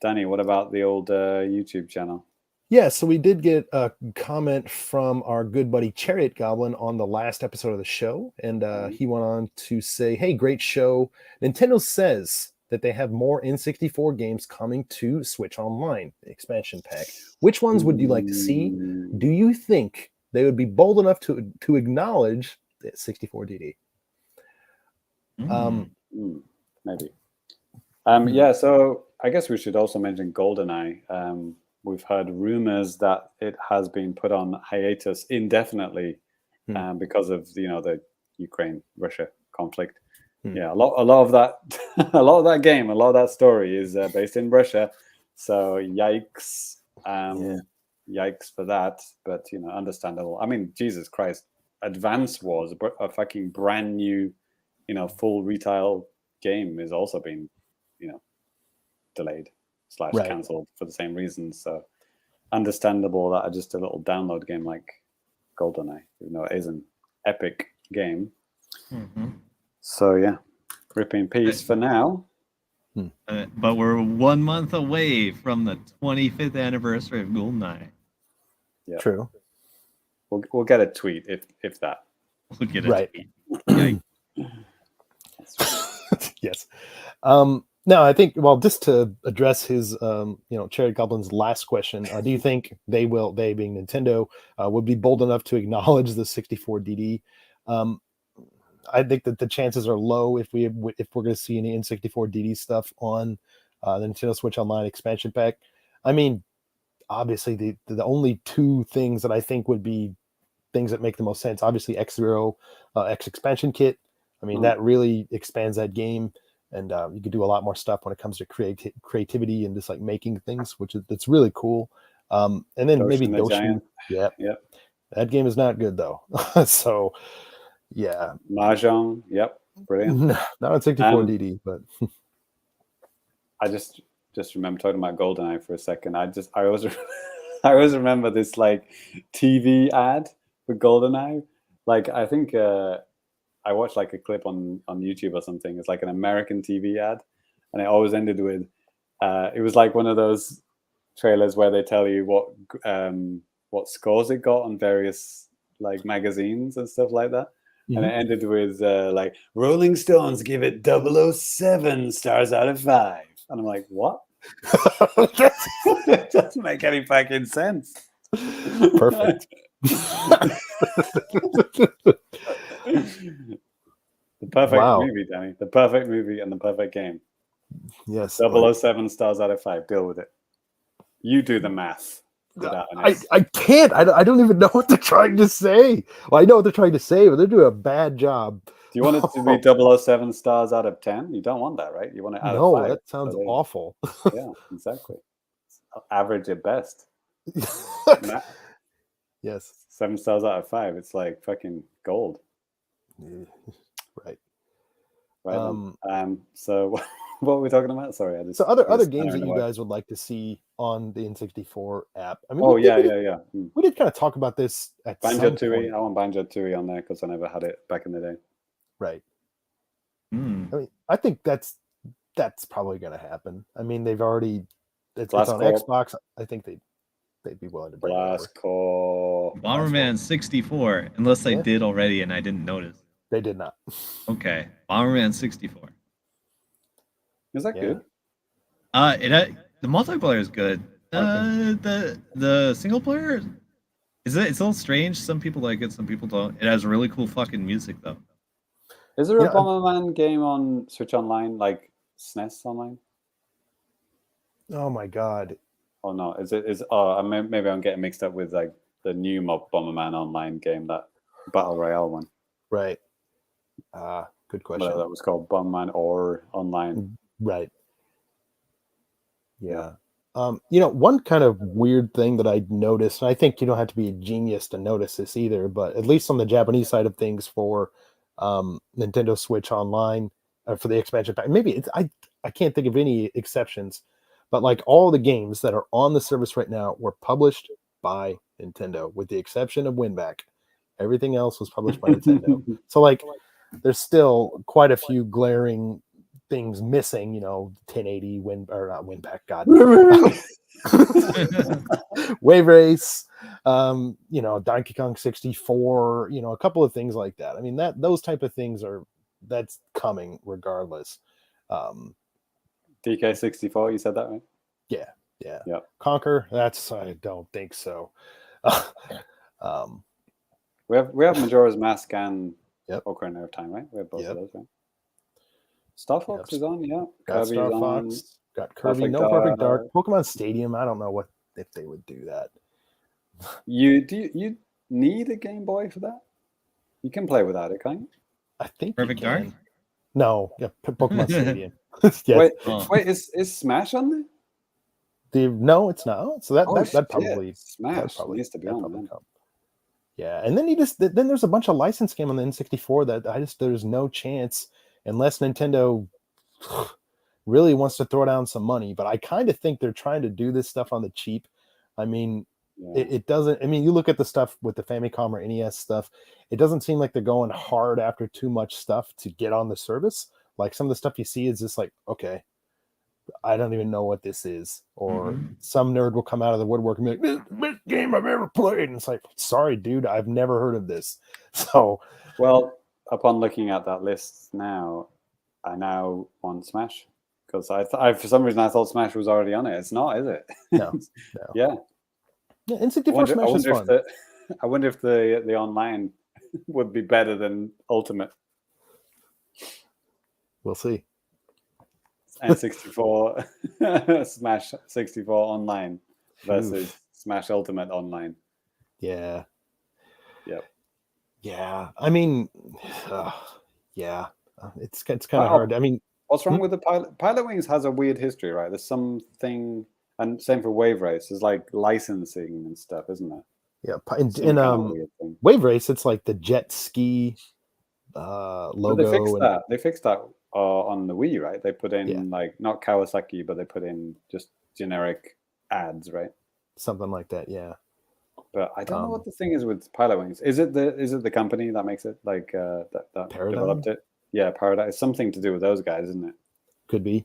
Danny, what about the old YouTube channel? Yeah, so we did get a comment from our good buddy Chariot Goblin on the last episode of the show, and he went on to say, "Hey, great show. Nintendo says that they have more N64 games coming to Switch Online, the expansion pack. Which ones would you like to see? Do you think they would be bold enough to acknowledge the 64DD?" Maybe. Yeah, so I guess we should also mention GoldenEye. We've heard rumors that it has been put on hiatus indefinitely because of the Ukraine-Russia conflict. Yeah, a lot of that, a lot of that game, a lot of that story is based in Russia. So yikes, yikes for that. But understandable. I mean, Jesus Christ, Advance Wars, a fucking brand new, full retail game, is also been, delayed / cancelled for the same reasons. So understandable that just a little download game like GoldenEye, even though it is an epic game. So yeah, rip in peace for now. But we're 1 month away from the 25th anniversary of GoldenEye. Yeah, true. We'll get a tweet if that. We'll get a tweet. Yes. No, I think, well, just to address his, Chariot Goblin's last question, do you think they being Nintendo, would be bold enough to acknowledge the 64DD? I think that the chances are low if we're going to see any N64DD stuff on the Nintendo Switch Online expansion pack. I mean, obviously the only two things that I think would be things that make the most sense, obviously X-Zero X expansion kit. I mean, that really expands that game, and you could do a lot more stuff when it comes to creativity and just like making things, it's really cool. And then maybe Goshen the Goshen. Giant. Yep. Yep. That game is not good though. So yeah. Mahjong. Yep. Brilliant. Not on 64 DD, but I just remember talking about GoldenEye for a second. I always I always remember this like TV ad for GoldenEye. Like I think I watched like a clip on YouTube or something. It's like an American TV ad, and it always ended with it was like one of those trailers where they tell you what scores it got on various like magazines and stuff like that. And it ended with like Rolling Stones give it 007 stars out of 5. And I'm like, what? It doesn't make any fucking sense. Perfect. The perfect movie, Danny. The perfect movie and the perfect game. Yes. 007 stars out of 5. Deal with it. You do the math. I can't. I don't even know what they're trying to say. Well, I know what they're trying to say, but they're doing a bad job. Do you want it to be 007 stars out of 10? You don't want that, right? You want it out of 5. No, that sounds awful. Yeah, exactly. Average at best. Yes. 7 stars out of 5. It's like fucking gold. Right. Right. So what were we talking about? Sorry, so other games that you guys would like to see on the N64 app. I mean, we did kind of talk about this at Banjo-Tooie. I want Banjo-Tooie on there because I never had it back in the day. Right. I mean, I think that's probably going to happen. I mean, they've already it's on Xbox. I think they'd be willing to bring it over. Bomberman 64, unless they did already and I didn't notice. They did not. Okay, Bomberman 64. Is that good? The multiplayer is good. The single player it's a little strange. Some people like it, some people don't. It has really cool fucking music though. Is there a Bomberman game on Switch Online, like SNES Online? Oh my god! Oh no, maybe I'm getting mixed up with like the new Bomberman Online game, that Battle Royale one. Right. Good question. That was called Bomberman or Online. Right. Yeah. One kind of weird thing that I noticed, and I think you don't have to be a genius to notice this either, but at least on the Japanese side of things for Nintendo Switch Online for the expansion pack, maybe it's I can't think of any exceptions, but like all the games that are on the service right now were published by Nintendo, with the exception of Winback. Everything else was published by Nintendo. So like, there's still quite a few glaring things missing, 1080 Winback, God, Wave Race, Donkey Kong 64, a couple of things like that. I mean, those type of things that's coming regardless. DK64, you said that, right? Yeah. Conquer, I don't think so. We have Majora's Mask and Ocarina of Time, right? We have both of those, right? Star Fox is on, Got Star Fox, got Kirby, Perfect Dark, Pokemon Stadium. I don't know if they would do that. You need a Game Boy for that? You can play without it, can't you? I think Perfect Dark? No, Pokemon Stadium. Yes. Wait, is Smash on there? No, it's not. So that probably Smash needs to be on there. Yeah, and then there's a bunch of licensed game on the N64 that there's no chance unless Nintendo really wants to throw down some money. But I kind of think they're trying to do this stuff on the cheap. I mean, it doesn't. I mean, you look at the stuff with the Famicom or NES stuff. It doesn't seem like they're going hard after too much stuff to get on the service. Like some of the stuff you see is just like, okay, I don't even know what this is. Or some nerd will come out of the woodwork and be like, this best game I've ever played. And it's like, sorry, dude, I've never heard of this. So, well, upon looking at that list now, I now want Smash. Because I for some reason, I thought Smash was already on it. It's not, is it? No. Yeah, N64 Smash is fun. I wonder if the online would be better than Ultimate. We'll see. N64 Smash 64 online versus Smash Ultimate online. Yeah. Yep. Yeah. I mean, it's kind of hard. I mean, what's wrong with the Pilot Wings has a weird history, right? There's something. And same for Wave Race. It's like licensing and stuff, isn't it? Yeah, Some kind of weird thing. Wave Race, it's like the jet ski But logo. they fixed that. They fixed that on the Wii, right? They put in Yeah. like not Kawasaki, but they put in just generic ads, right? Something like that, yeah. But I don't know what the thing is with Pilot Wings. Is it the company that makes it, like that Paradigm? developed it? Yeah, Paradigm. It's something to do with those guys, isn't it? Could be.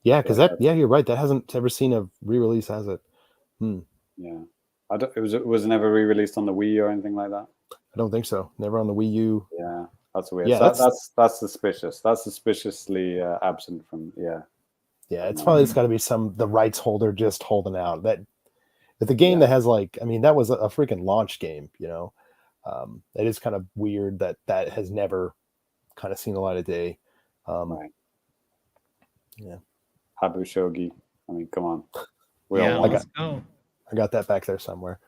Yeah, because you're right. That hasn't ever seen a re-release, has it? Yeah, it was never re-released on the Wii or anything like that. I don't think so. Never on the Wii U. Yeah, that's weird. Yeah, So that's suspicious. That's suspiciously absent from. Yeah. Yeah, it's got to be the rights holder just holding out. That the game that has that was a freaking launch game. You know, it is kind of weird that has never kind of seen the light of day. Right. Yeah. Habu Shogi. I mean, come on. Let's go. I got that back there somewhere.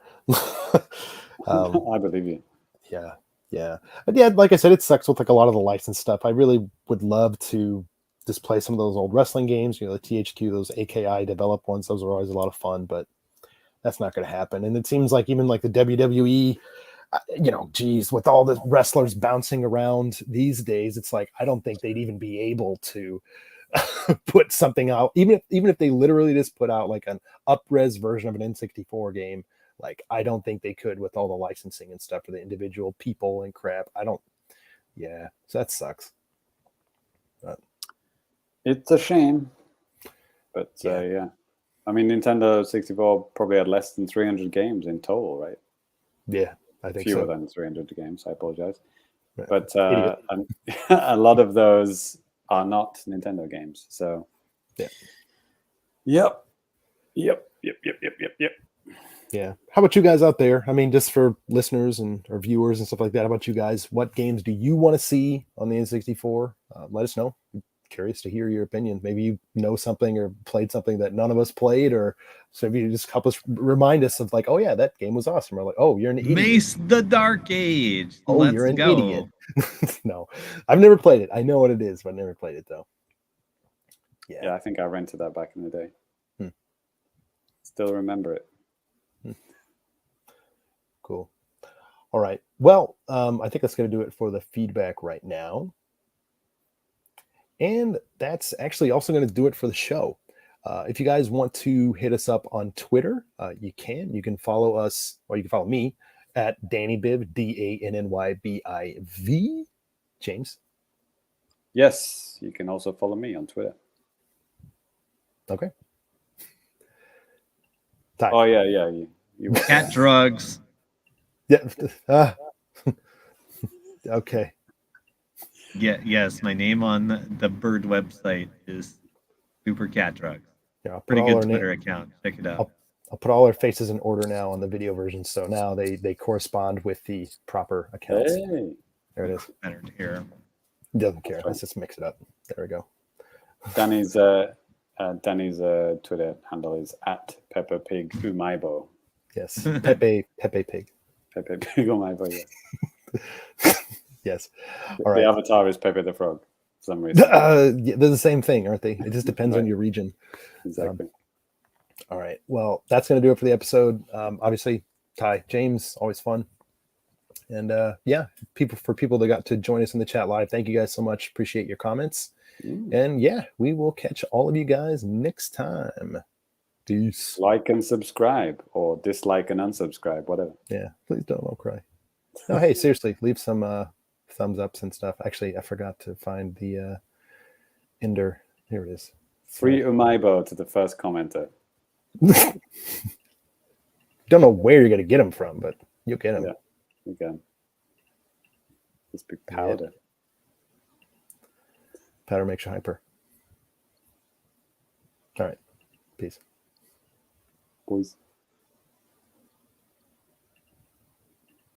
I believe you. Yeah. But yeah, like I said, it sucks with like a lot of the licensed stuff. I really would love to just play some of those old wrestling games, the THQ, those AKI developed ones. Those are always a lot of fun, but that's not going to happen. And it seems like even like the WWE, geez, with all the wrestlers bouncing around these days, it's like, I don't think they'd even be able to put something out, even if they literally just put out like an up-res version of an N64 game. Like, I don't think they could with all the licensing and stuff for the individual people and crap. So that sucks. But it's a shame. But yeah. I mean, Nintendo 64 probably had less than 300 games in total, right? Yeah, I think fewer so. than 300 games. I apologize. Right. But a lot of those are not Nintendo games. So, Yep. Yeah. How about you guys out there? I mean, just for listeners or viewers and stuff like that, how about you guys? What games do you want to see on the N64? Let us know. I'm curious to hear your opinion. Maybe you know something or played something that none of us played, or so if you just help us remind us of like, oh yeah, that game was awesome. Or like, oh, you're an idiot. Mace the Dark Age. Oh, you're an idiot. No, I've never played it. I know what it is, but I never played it though. Yeah, I think I rented that back in the day. Still remember it. Cool. All right. Well, I think that's going to do it for the feedback right now. And that's actually also going to do it for the show. If you guys want to hit us up on Twitter, you can. You can follow us, or you can follow me at DannyBiv, DANNYBIV. James? Yes, you can also follow me on Twitter. Okay. Ty. Oh, yeah. You Cat drugs. Yeah. Okay. Yeah. Yes, my name on the Bird website is Super Cat Drugs. Yeah, I'll put pretty all good our Twitter account. Check it out. I'll put all our faces in order now on the video version, so now they correspond with the proper accounts. Hey. There it is. Better to hear. He doesn't care. Let's just mix it up. There we go. Danny's Twitter handle is at Peppa Pig Umaibo. Yes, Pepe Pig. Pepe Pig Umaibo. Yeah. Yes. All right. The avatar is Pepe the Frog. For some reason. Yeah, they're the same thing, aren't they? It just depends on your region. Exactly. All right. Well, that's going to do it for the episode. Obviously, Ty, James, always fun. And people that got to join us in the chat live, thank you guys so much. Appreciate your comments. And we will catch all of you guys next time. Peace. Like and subscribe, or dislike and unsubscribe, whatever. Yeah, please don't cry. No, hey, seriously, leave some thumbs ups and stuff. Actually, I forgot to find the Ender. Here it is. Free Umaibo to the first commenter. Don't know where you're going to get them from, but you'll get them. Yeah, you can. This big powder. Yeah. Powder makes you hyper. All right. Peace. Boys.